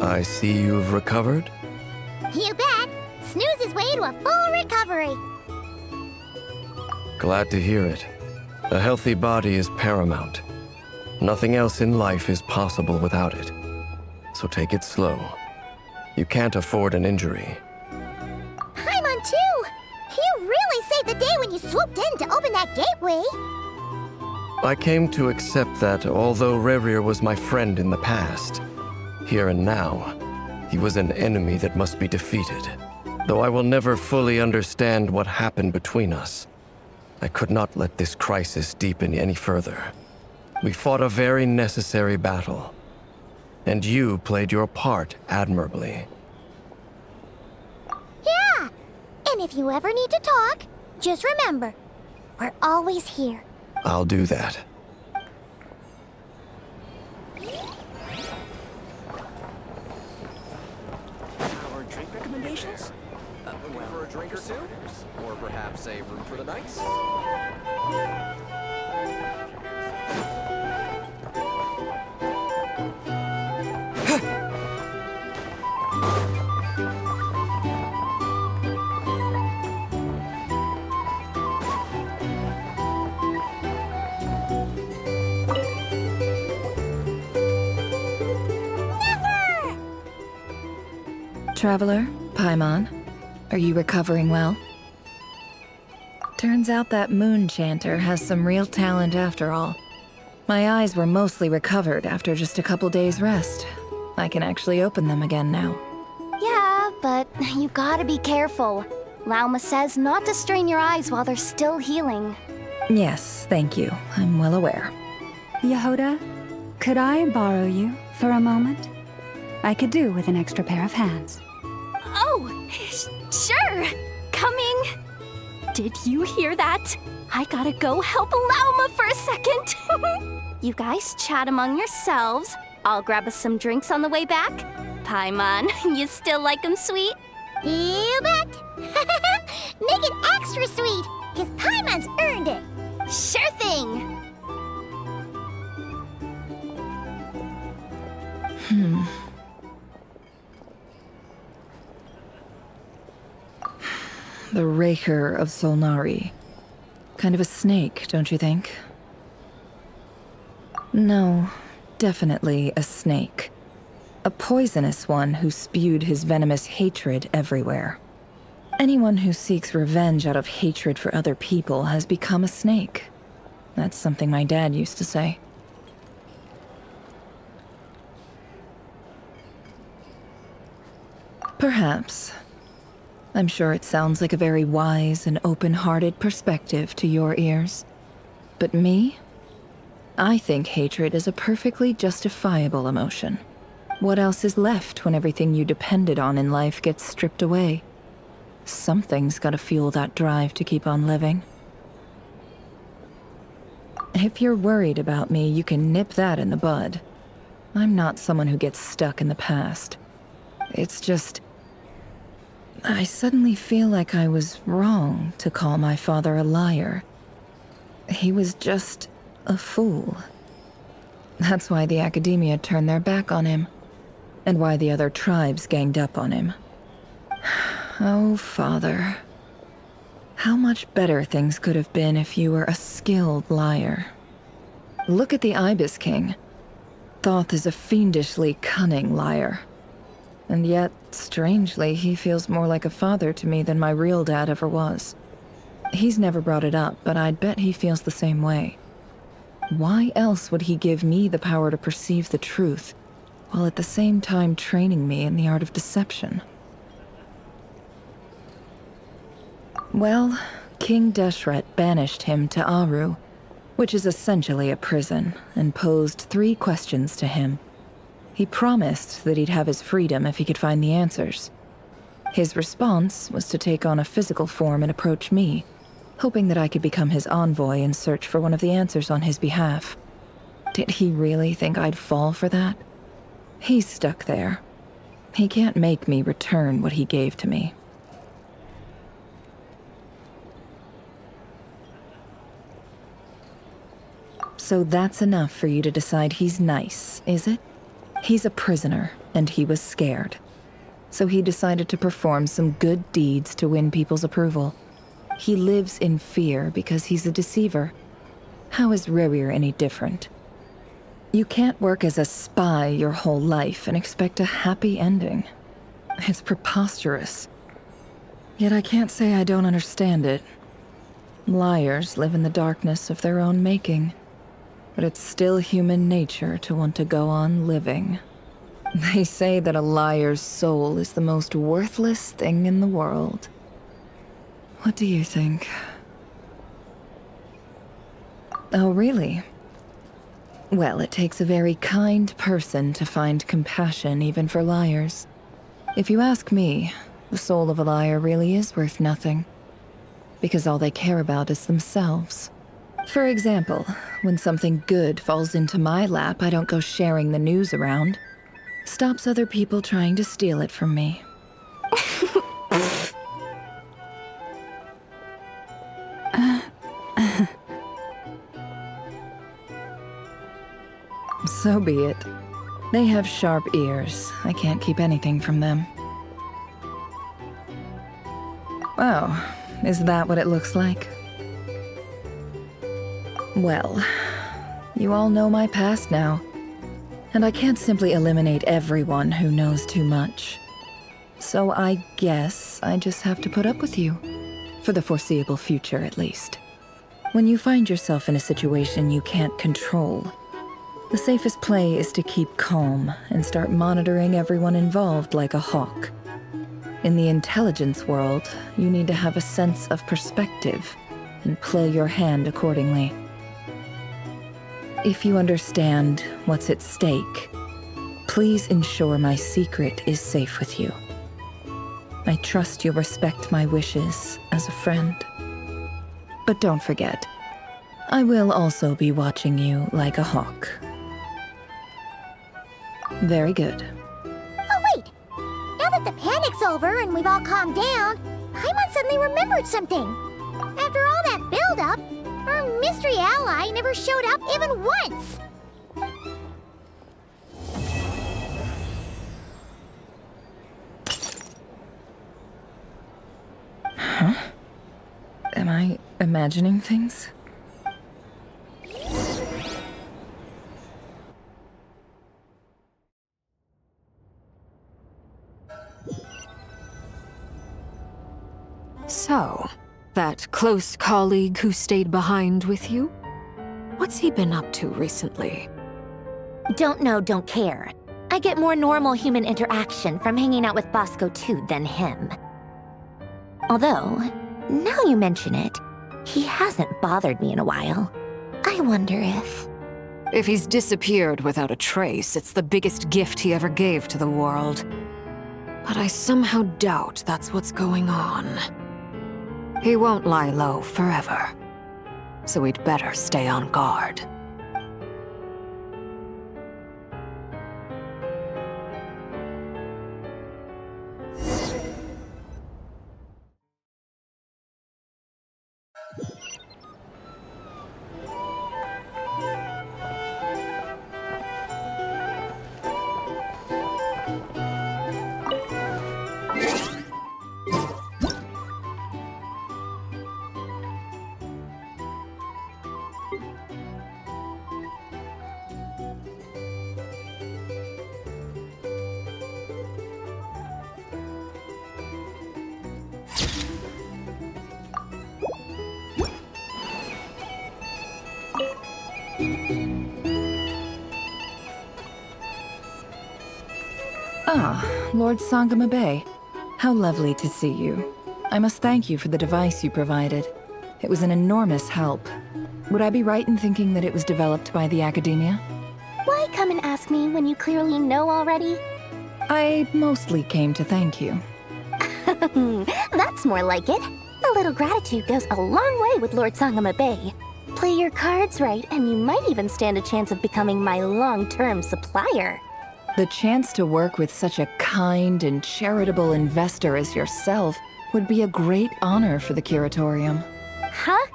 I see you've recovered? You bet. Snooze his way to a full recovery. Glad to hear it. A healthy body is paramount. Nothing else in life is possible without it. So take it slow. You can't afford an injury. Paimon too! You really saved the day when you swooped in to open that gateway. I came to accept that although Rerir was my friend in the past, here and now, he was an enemy that must be defeated. Though I will never fully understand what happened between us, I could not let this crisis deepen any further. We fought a very necessary battle, and you played your part admirably. Yeah! And if you ever need to talk, just remember, we're always here. I'll do that. Our drink recommendations? Looking for a drink or two? Or perhaps a room for the night? Traveler, Paimon, are you recovering well? Turns out that moon chanter has some real talent after all. My eyes were mostly recovered after just a couple days' rest. I can actually open them again now. Yeah, but you gotta be careful. Lauma says not to strain your eyes while they're still healing. Yes, thank you. I'm well aware. Yehoda, could I borrow you for a moment? I could do with an extra pair of hands. Oh, sure. Coming. Did you hear that? I gotta go help Lauma for a second. You guys chat among yourselves. I'll grab us some drinks on the way back. Paimon, you still like 'em sweet? You bet! Make it extra sweet, because Paimon's earned it! Sure thing! The Raker of Solnari. Kind of a snake, don't you think? No, definitely a snake. A poisonous one who spewed his venomous hatred everywhere. Anyone who seeks revenge out of hatred for other people has become a snake. That's something my dad used to say. Perhaps. I'm sure it sounds like a very wise and open-hearted perspective to your ears. But me? I think hatred is a perfectly justifiable emotion. What else is left when everything you depended on in life gets stripped away? Something's gotta fuel that drive to keep on living. If you're worried about me, you can nip that in the bud. I'm not someone who gets stuck in the past. It's just... I suddenly feel like I was wrong to call my father a liar. He was just a fool. That's why the Academia turned their back on him, and why the other tribes ganged up on him. Oh, Father. How much better things could have been if you were a skilled liar. Look at the Ibis King. Thoth is a fiendishly cunning liar. And yet, strangely, he feels more like a father to me than my real dad ever was. He's never brought it up, but I'd bet he feels the same way. Why else would he give me the power to perceive the truth, while at the same time training me in the art of deception? Well, King Deshret banished him to Aru, which is essentially a prison, and posed 3 questions to him. He promised that he'd have his freedom if he could find the answers. His response was to take on a physical form and approach me, hoping that I could become his envoy and search for one of the answers on his behalf. Did he really think I'd fall for that? He's stuck there. He can't make me return what he gave to me. So that's enough for you to decide he's nice, is it? He's a prisoner, and he was scared. So he decided to perform some good deeds to win people's approval. He lives in fear because he's a deceiver. How is Rerir any different? You can't work as a spy your whole life and expect a happy ending. It's preposterous. Yet I can't say I don't understand it. Liars live in the darkness of their own making. But it's still human nature to want to go on living. They say that a liar's soul is the most worthless thing in the world. What do you think? Oh, really? Well, it takes a very kind person to find compassion even for liars. If you ask me, the soul of a liar really is worth nothing. Because all they care about is themselves. For example, when something good falls into my lap, I don't go sharing the news around. Stops other people trying to steal it from me. So be it. They have sharp ears. I can't keep anything from them. Oh, is that what it looks like? Well, you all know my past now, and I can't simply eliminate everyone who knows too much. So I guess I just have to put up with you, for the foreseeable future at least. When you find yourself in a situation you can't control, the safest play is to keep calm and start monitoring everyone involved like a hawk. In the intelligence world, you need to have a sense of perspective and play your hand accordingly. If you understand what's at stake, please ensure my secret is safe with you. I trust you'll respect my wishes as a friend. But don't forget, I will also be watching you like a hawk. Very good. Oh, wait! Now that the panic's over and we've all calmed down, Paimon suddenly remembered something. After all that build-up, our mystery ally never showed up even once! Huh? Am I imagining things? So, that close colleague who stayed behind with you? What's he been up to recently? Don't know, don't care. I get more normal human interaction from hanging out with Bosco 2 than him. Although, now you mention it, he hasn't bothered me in a while. I wonder if... If he's disappeared without a trace, it's the biggest gift he ever gave to the world. But I somehow doubt that's what's going on. He won't lie low forever, so we'd better stay on guard. Ah, Lord Sangama Bay. How lovely to see you. I must thank you for the device you provided. It was an enormous help. Would I be right in thinking that it was developed by the Academia? Why come and ask me when you clearly know already? I mostly came to thank you. That's more like it. A little gratitude goes a long way with Lord Sangama Bay. Play your cards right, and you might even stand a chance of becoming my long-term supplier. The chance to work with such a kind and charitable investor as yourself would be a great honor for the Curatorium. Huh?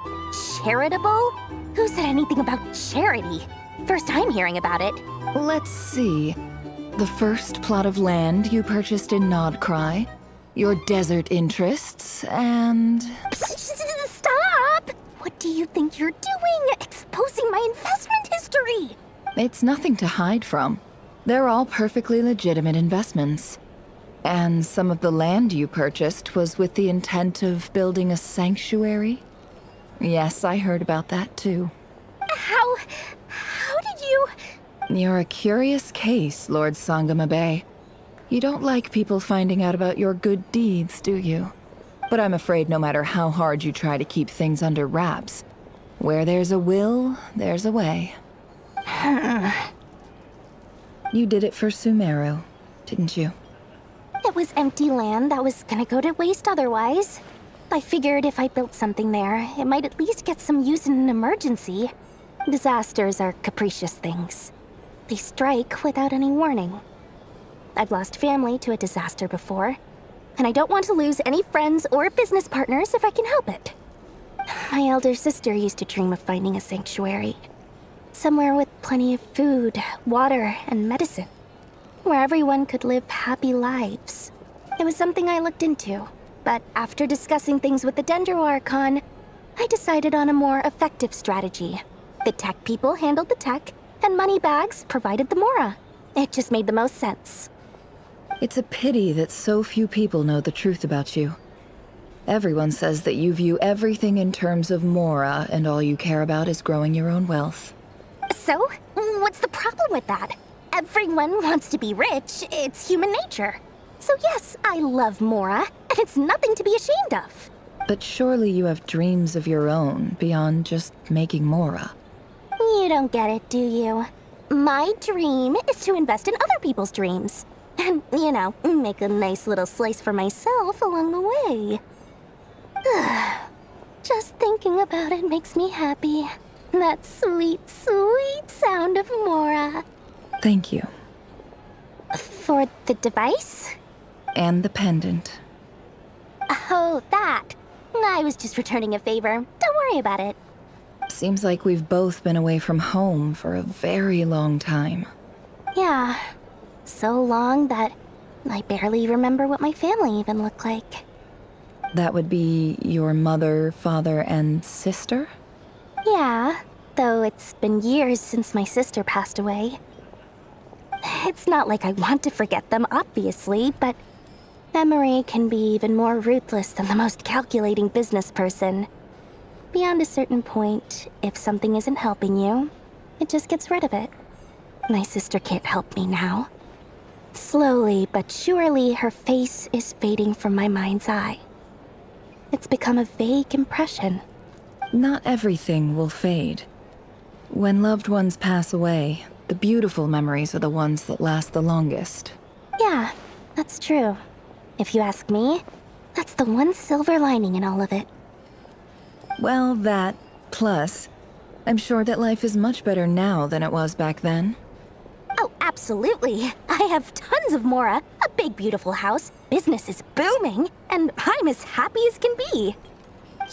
Charitable? Who said anything about charity? First time hearing about it. Let's see. The first plot of land you purchased in Nodcry, your desert interests, and... Stop! What do you think you're doing? Exposing my investment history! It's nothing to hide from. They're all perfectly legitimate investments. And some of the land you purchased was with the intent of building a sanctuary? Yes, I heard about that too. How did you... You're a curious case, Lord Sangama Bay. You don't like people finding out about your good deeds, do you? But I'm afraid no matter how hard you try to keep things under wraps, where there's a will, there's a way. You did it for Sumeru, didn't you? It was empty land that was gonna go to waste otherwise. I figured if I built something there, it might at least get some use in an emergency. Disasters are capricious things. They strike without any warning. I've lost family to a disaster before, and I don't want to lose any friends or business partners if I can help it. My elder sister used to dream of finding a sanctuary. Somewhere with plenty of food, water, and medicine. Where everyone could live happy lives. It was something I looked into, but after discussing things with the Dendro Archon, I decided on a more effective strategy. The tech people handled the tech, and Moneybags provided the Mora. It just made the most sense. It's a pity that so few people know the truth about you. Everyone says that you view everything in terms of Mora, and all you care about is growing your own wealth. So, what's the problem with that? Everyone wants to be rich. It's human nature. So yes, I love Mora, and it's nothing to be ashamed of. But surely you have dreams of your own beyond just making Mora. You don't get it, do you? My dream is to invest in other people's dreams. And, you know, make a nice little slice for myself along the way. Just thinking about it makes me happy. That sweet, sweet sound of Mora. Thank you. For the device? And the pendant. Oh, that. I was just returning a favor. Don't worry about it. Seems like we've both been away from home for a very long time. Yeah. So long that I barely remember what my family even looked like. That would be your mother, father, and sister? Yeah, though it's been years since my sister passed away. It's not like I want to forget them, obviously, but memory can be even more ruthless than the most calculating business person. Beyond a certain point, if something isn't helping you, it just gets rid of it. My sister can't help me now. Slowly but surely, her face is fading from my mind's eye. It's become a vague impression. Not everything will fade. When loved ones pass away, the beautiful memories are the ones that last the longest. Yeah, that's true. If you ask me, that's the one silver lining in all of it. Well, that, plus, I'm sure that life is much better now than it was back then. Oh, absolutely. I have tons of Mora, a big beautiful house, business is booming, and I'm as happy as can be.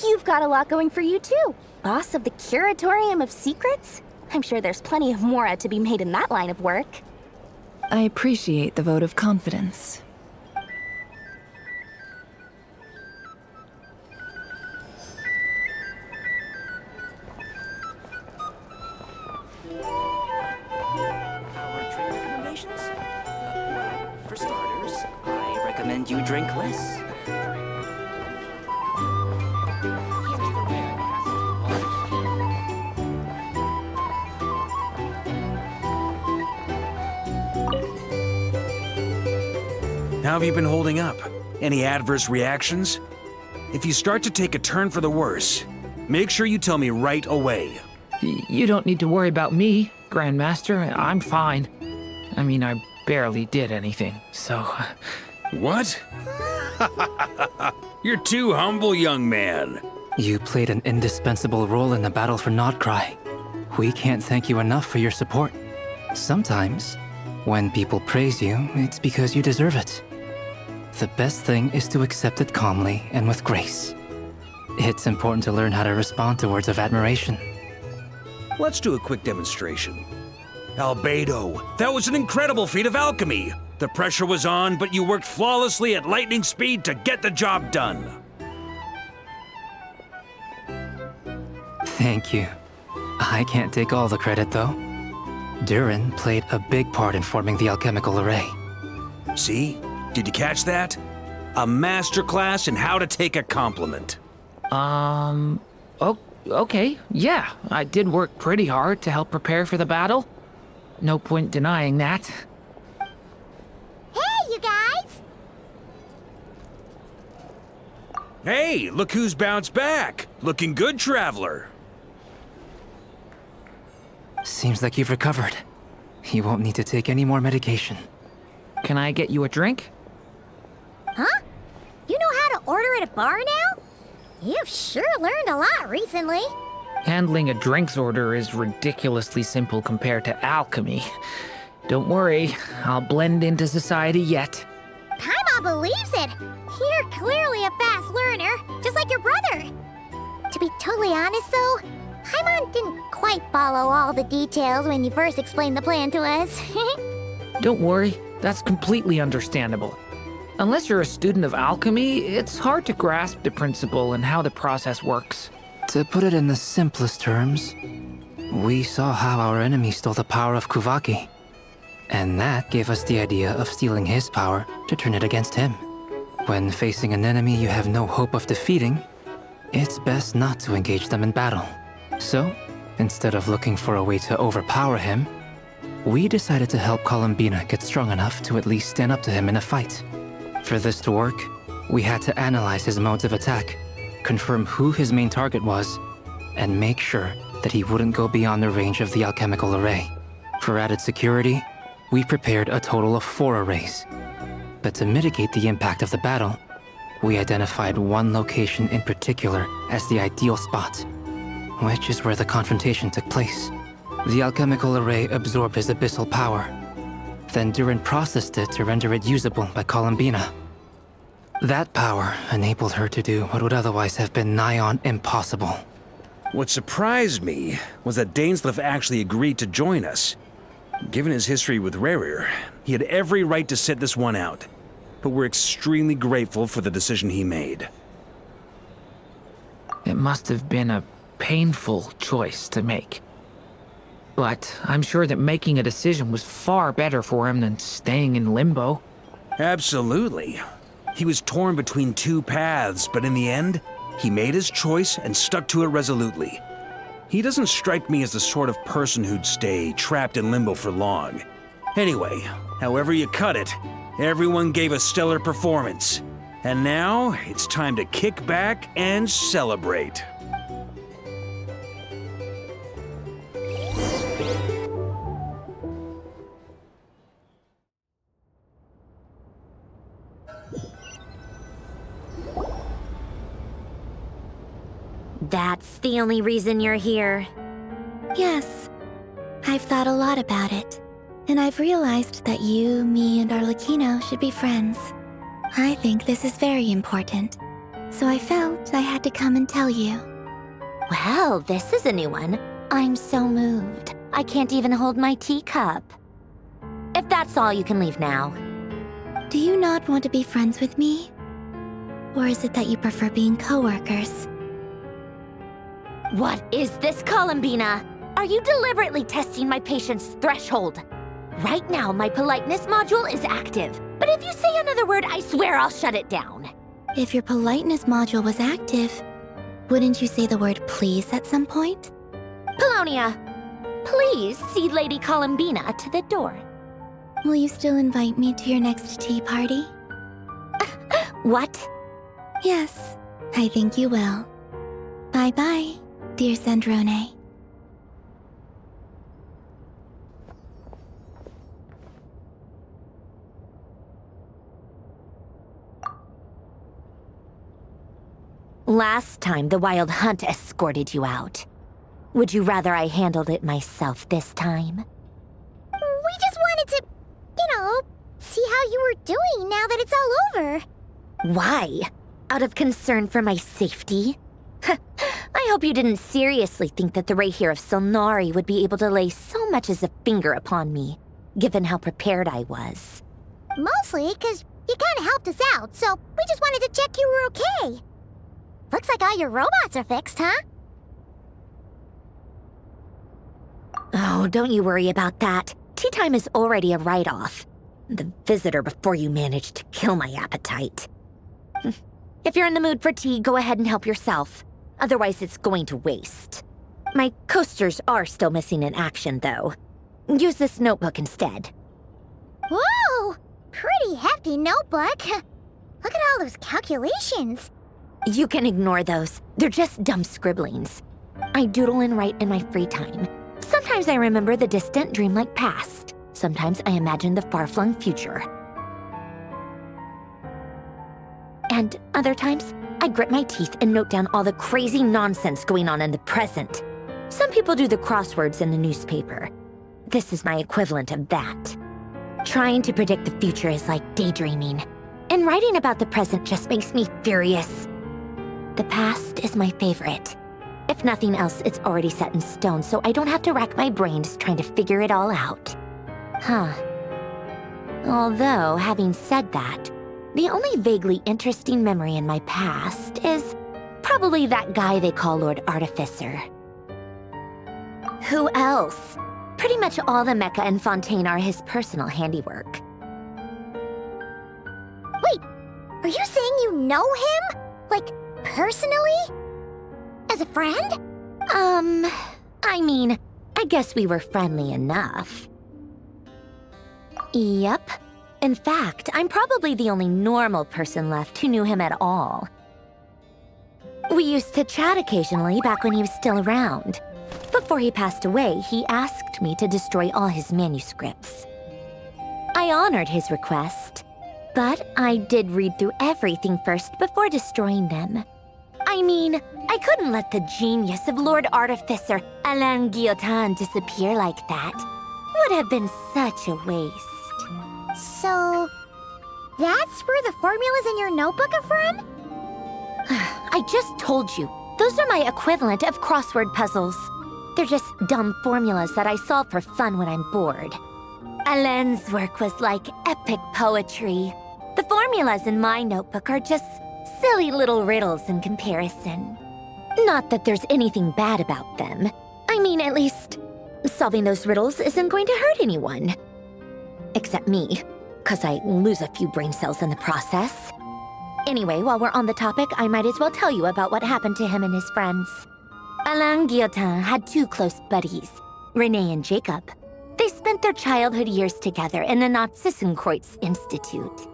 You've got a lot going for you too. Boss of the Curatorium of Secrets? I'm sure there's plenty of Mora to be made in that line of work. I appreciate the vote of confidence. For starters, I recommend you drink less. How have you been holding up? Any adverse reactions? If you start to take a turn for the worse, make sure you tell me right away. You don't need to worry about me, Grandmaster. I'm fine. I mean, I barely did anything, so... What? You're too humble, young man. You played an indispensable role in the battle for Nodcry. We can't thank you enough for your support. Sometimes, when people praise you, it's because you deserve it. The best thing is to accept it calmly and with grace. It's important to learn how to respond to words of admiration. Let's do a quick demonstration. Albedo, that was an incredible feat of alchemy. The pressure was on, but you worked flawlessly at lightning speed to get the job done. Thank you. I can't take all the credit, though. Durin played a big part in forming the alchemical array. See? Did you catch that? A masterclass in how to take a compliment. Okay, yeah. I did work pretty hard to help prepare for the battle. No point denying that. Hey, you guys! Hey, look who's bounced back. Looking good, traveler. Seems like you've recovered. You won't need to take any more medication. Can I get you a drink? Huh? You know how to order at a bar now? You've sure learned a lot recently. Handling a drinks order is ridiculously simple compared to alchemy. Don't worry, I'll blend into society yet. Paimon believes it. You're clearly a fast learner, just like your brother. To be totally honest, though, Paimon didn't quite follow all the details when you first explained the plan to us. Don't worry, that's completely understandable. Unless you're a student of alchemy, it's hard to grasp the principle and how the process works. To put it in the simplest terms, we saw how our enemy stole the power of Kuvaki. And that gave us the idea of stealing his power to turn it against him. When facing an enemy you have no hope of defeating, it's best not to engage them in battle. So, instead of looking for a way to overpower him, we decided to help Columbina get strong enough to at least stand up to him in a fight. For this to work, we had to analyze his modes of attack, confirm who his main target was, and make sure that he wouldn't go beyond the range of the alchemical array. For added security, we prepared a total of 4 arrays. But to mitigate the impact of the battle, We identified one location in particular as the ideal spot, which is where the confrontation took place. The alchemical array absorbed his abyssal power. Then Durin processed it to render it usable by Columbina. That power enabled her to do what would otherwise have been nigh on impossible. What surprised me was that Dainsleif actually agreed to join us. Given his history with Rerir, he had every right to sit this one out. But we're extremely grateful for the decision he made. It must have been a painful choice to make. But I'm sure that making a decision was far better for him than staying in limbo. Absolutely. He was torn between two paths, but in the end, he made his choice and stuck to it resolutely. He doesn't strike me as the sort of person who'd stay trapped in limbo for long. Anyway, however you cut it, everyone gave a stellar performance. And now, it's time to kick back and celebrate. That's the only reason you're here? Yes. I've thought a lot about it. And I've realized that you, me, and Arlecchino should be friends. I think this is very important. So I felt I had to come and tell you. Well, this is a new one. I'm so moved. I can't even hold my teacup. If that's all, you can leave now. Do you not want to be friends with me? Or is it that you prefer being co-workers? What is this, Columbina? Are you deliberately testing my patience threshold? Right now, my politeness module is active. But if you say another word, I swear I'll shut it down. If your politeness module was active, wouldn't you say the word please at some point? Polonia, please see Lady Columbina to the door. Will you still invite me to your next tea party? What? Yes, I think you will. Bye-bye, dear Sandrone. Last time, the Wild Hunt escorted you out. Would you rather I handled it myself this time? We just wanted to, see how you were doing now that it's all over. Why? Out of concern for my safety? I hope you didn't seriously think that the Rahier of Solnari would be able to lay so much as a finger upon me, given how prepared I was. Mostly because you kind of helped us out, so we just wanted to check you were okay. Looks like all your robots are fixed, huh? Oh, don't you worry about that. Tea time is already a write-off. The visitor before you managed to kill my appetite. If you're in the mood for tea, go ahead and help yourself. Otherwise, it's going to waste. My coasters are still missing in action, though. Use this notebook instead. Whoa! Pretty hefty notebook. Look at all those calculations. You can ignore those. They're just dumb scribblings. I doodle and write in my free time. Sometimes I remember the distant, dreamlike past. Sometimes I imagine the far-flung future. And other times, I grit my teeth and note down all the crazy nonsense going on in the present. Some people do the crosswords in the newspaper. This is my equivalent of that. Trying to predict the future is like daydreaming. And writing about the present just makes me furious. The past is my favorite. If nothing else, it's already set in stone, so I don't have to rack my brains trying to figure it all out. Huh. Although, having said that, the only vaguely interesting memory in my past is probably that guy they call Lord Artificer. Who else? Pretty much all the mecha and Fontaine are his personal handiwork. Wait, are you saying you know him? Like, personally? As a friend? I mean, I guess we were friendly enough. Yep. In fact, I'm probably the only normal person left who knew him at all. We used to chat occasionally back when he was still around. Before he passed away, he asked me to destroy all his manuscripts. I honored his request, But I did read through everything first before destroying them. I mean, I couldn't let the genius of Lord Artificer Alain Guillotin disappear like that. Would have been such a waste. So, that's where the formulas in your notebook are from? I just told you. Those are my equivalent of crossword puzzles. They're just dumb formulas that I solve for fun when I'm bored. Alain's work was like epic poetry. The formulas in my notebook are just silly little riddles in comparison. Not that there's anything bad about them. I mean, at least, solving those riddles isn't going to hurt anyone. Except me, 'cause I lose a few brain cells in the process. Anyway, while we're on the topic, I might as well tell you about what happened to him and his friends. Alain Guillotin had two close buddies, René and Jacob. They spent their childhood years together in the Narzissenkreuz Institute.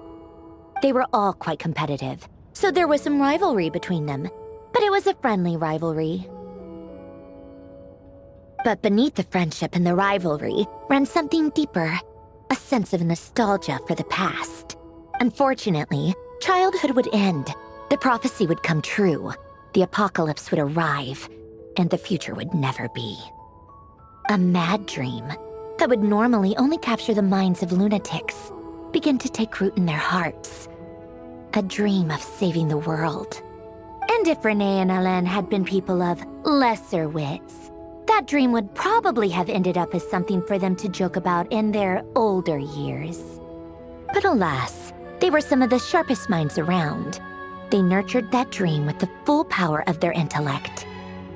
They were all quite competitive, so there was some rivalry between them, but it was a friendly rivalry. But beneath the friendship and the rivalry ran something deeper, a sense of nostalgia for the past. Unfortunately, childhood would end, the prophecy would come true, the apocalypse would arrive, and the future would never be. A mad dream that would normally only capture the minds of lunatics began to take root in their hearts. A dream of saving the world. And if René and Alain had been people of lesser wits, that dream would probably have ended up as something for them to joke about in their older years. But alas, they were some of the sharpest minds around. They nurtured that dream with the full power of their intellect,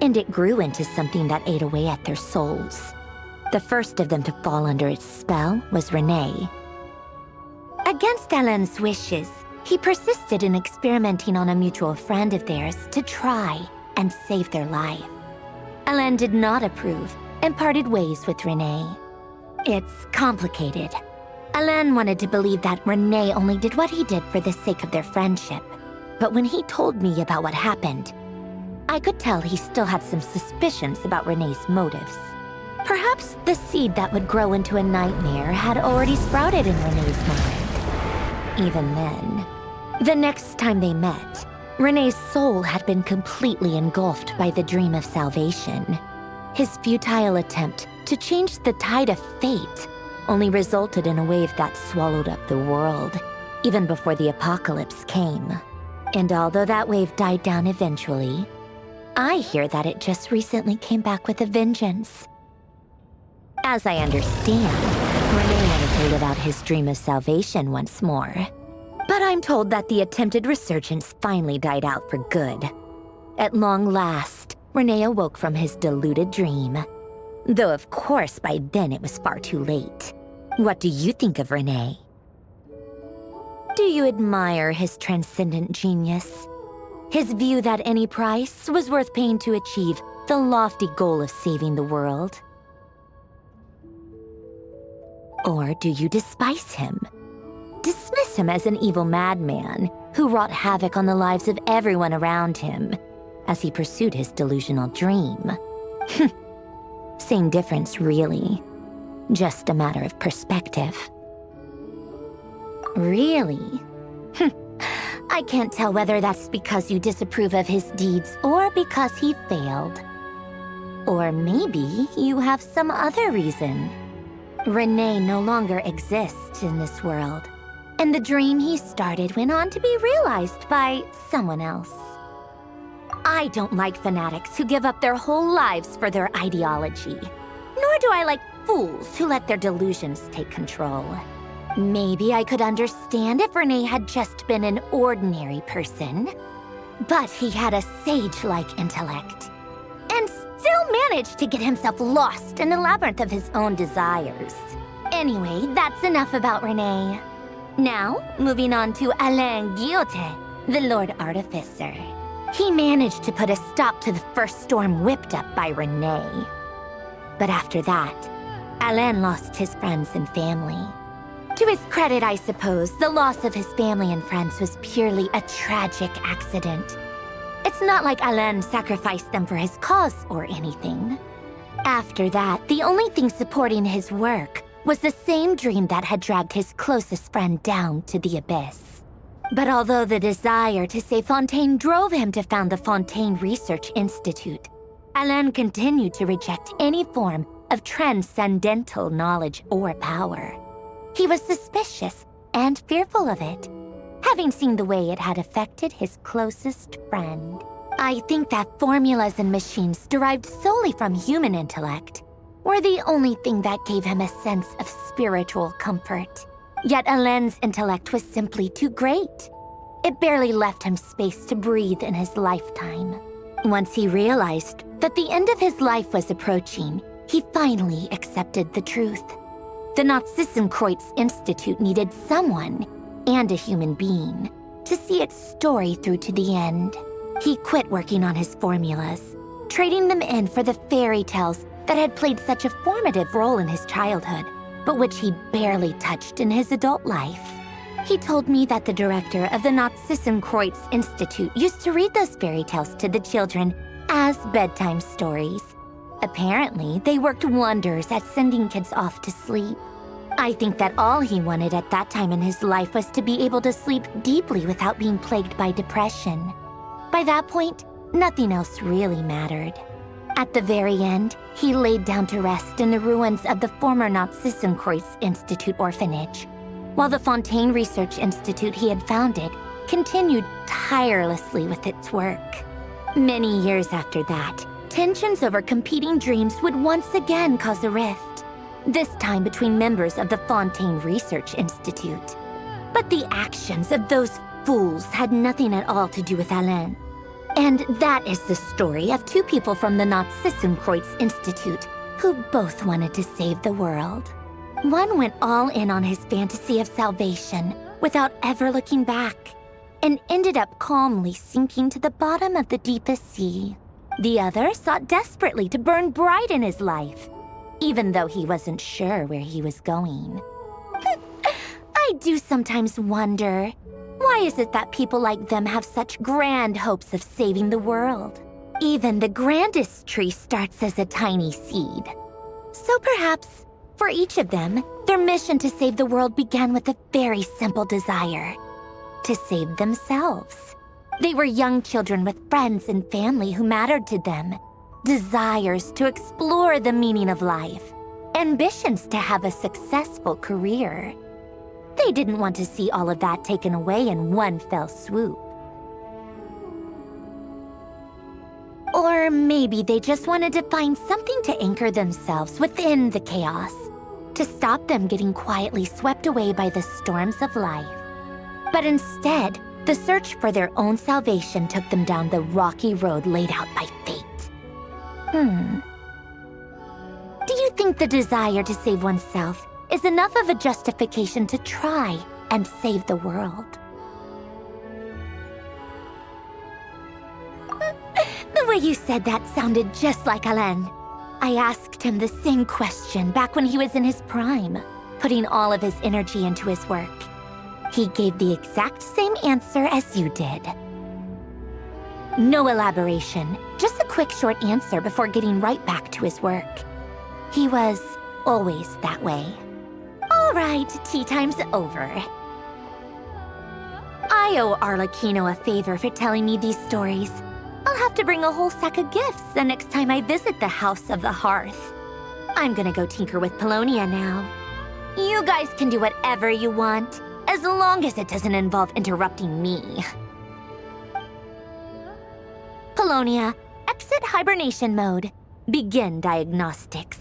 and it grew into something that ate away at their souls. The first of them to fall under its spell was René. Against Alain's wishes, he persisted in experimenting on a mutual friend of theirs to try and save their life. Alain did not approve and parted ways with René. It's complicated. Alain wanted to believe that René only did what he did for the sake of their friendship. But when he told me about what happened, I could tell he still had some suspicions about René's motives. Perhaps the seed that would grow into a nightmare had already sprouted in René's mind. Even then, the next time they met, René's soul had been completely engulfed by the dream of salvation. His futile attempt to change the tide of fate only resulted in a wave that swallowed up the world, even before the apocalypse came. And although that wave died down eventually, I hear that it just recently came back with a vengeance. As I understand, René wanted to live out his dream of salvation once more. But I'm told that the attempted resurgence finally died out for good. At long last, René awoke from his deluded dream. Though of course by then it was far too late. What do you think of René? Do you admire his transcendent genius? His view that any price was worth paying to achieve the lofty goal of saving the world? Or do you despise him? Dismiss him as an evil madman who wrought havoc on the lives of everyone around him as he pursued his delusional dream? Same difference, really. Just a matter of perspective. Really? I can't tell whether that's because you disapprove of his deeds or because he failed. Or maybe you have some other reason. René no longer exists in this world, and the dream he started went on to be realized by someone else. I don't like fanatics who give up their whole lives for their ideology, nor do I like fools who let their delusions take control. Maybe I could understand if René had just been an ordinary person, but he had a sage-like intellect, and still managed to get himself lost in the labyrinth of his own desires. Anyway, that's enough about René. Now, moving on to Alain Guillotin, the Lord Artificer. He managed to put a stop to the first storm whipped up by René. But after that, Alain lost his friends and family. To his credit, I suppose, the loss of his family and friends was purely a tragic accident. It's not like Alain sacrificed them for his cause or anything. After that, the only thing supporting his work was the same dream that had dragged his closest friend down to the abyss. But although the desire to save Fontaine drove him to found the Fontaine Research Institute, Alain continued to reject any form of transcendental knowledge or power. He was suspicious and fearful of it, having seen the way it had affected his closest friend. I think that formulas and machines derived solely from human intellect were the only thing that gave him a sense of spiritual comfort. Yet Alain's intellect was simply too great. It barely left him space to breathe in his lifetime. Once he realized that the end of his life was approaching, he finally accepted the truth. The Nazissenkreuz Institute needed someone, and a human being, to see its story through to the end. He quit working on his formulas, trading them in for the fairy tales that had played such a formative role in his childhood, but which he barely touched in his adult life. He told me that the director of the Nazissenkreuz Institute used to read those fairy tales to the children as bedtime stories. Apparently, they worked wonders at sending kids off to sleep. I think that all he wanted at that time in his life was to be able to sleep deeply without being plagued by depression. By that point, nothing else really mattered. At the very end, he laid down to rest in the ruins of the former Nazissenkreuz Institute orphanage, while the Fontaine Research Institute he had founded continued tirelessly with its work. Many years after that, tensions over competing dreams would once again cause a rift, this time between members of the Fontaine Research Institute. But the actions of those fools had nothing at all to do with Alain. And that is the story of two people from the Nazissenkreuz Institute who both wanted to save the world. One went all in on his fantasy of salvation without ever looking back, and ended up calmly sinking to the bottom of the deepest sea. The other sought desperately to burn bright in his life, even though he wasn't sure where he was going. I do sometimes wonder, why is it that people like them have such grand hopes of saving the world? Even the grandest tree starts as a tiny seed. So perhaps, for each of them, their mission to save the world began with a very simple desire: to save themselves. They were young children with friends and family who mattered to them, desires to explore the meaning of life, ambitions to have a successful career. They didn't want to see all of that taken away in one fell swoop. Or maybe they just wanted to find something to anchor themselves within the chaos, to stop them getting quietly swept away by the storms of life. But instead, the search for their own salvation took them down the rocky road laid out by fate. Do you think the desire to save oneself is enough of a justification to try and save the world? The way you said that sounded just like Alain. I asked him the same question back when he was in his prime, putting all of his energy into his work. He gave the exact same answer as you did. No elaboration, just a quick short answer before getting right back to his work. He was always that way. All right, tea time's over. I owe Arlecchino a favor for telling me these stories. I'll have to bring a whole sack of gifts the next time I visit the House of the Hearth. I'm gonna go tinker with Polonia now. You guys can do whatever you want, as long as it doesn't involve interrupting me. Polonia, exit hibernation mode. Begin diagnostics.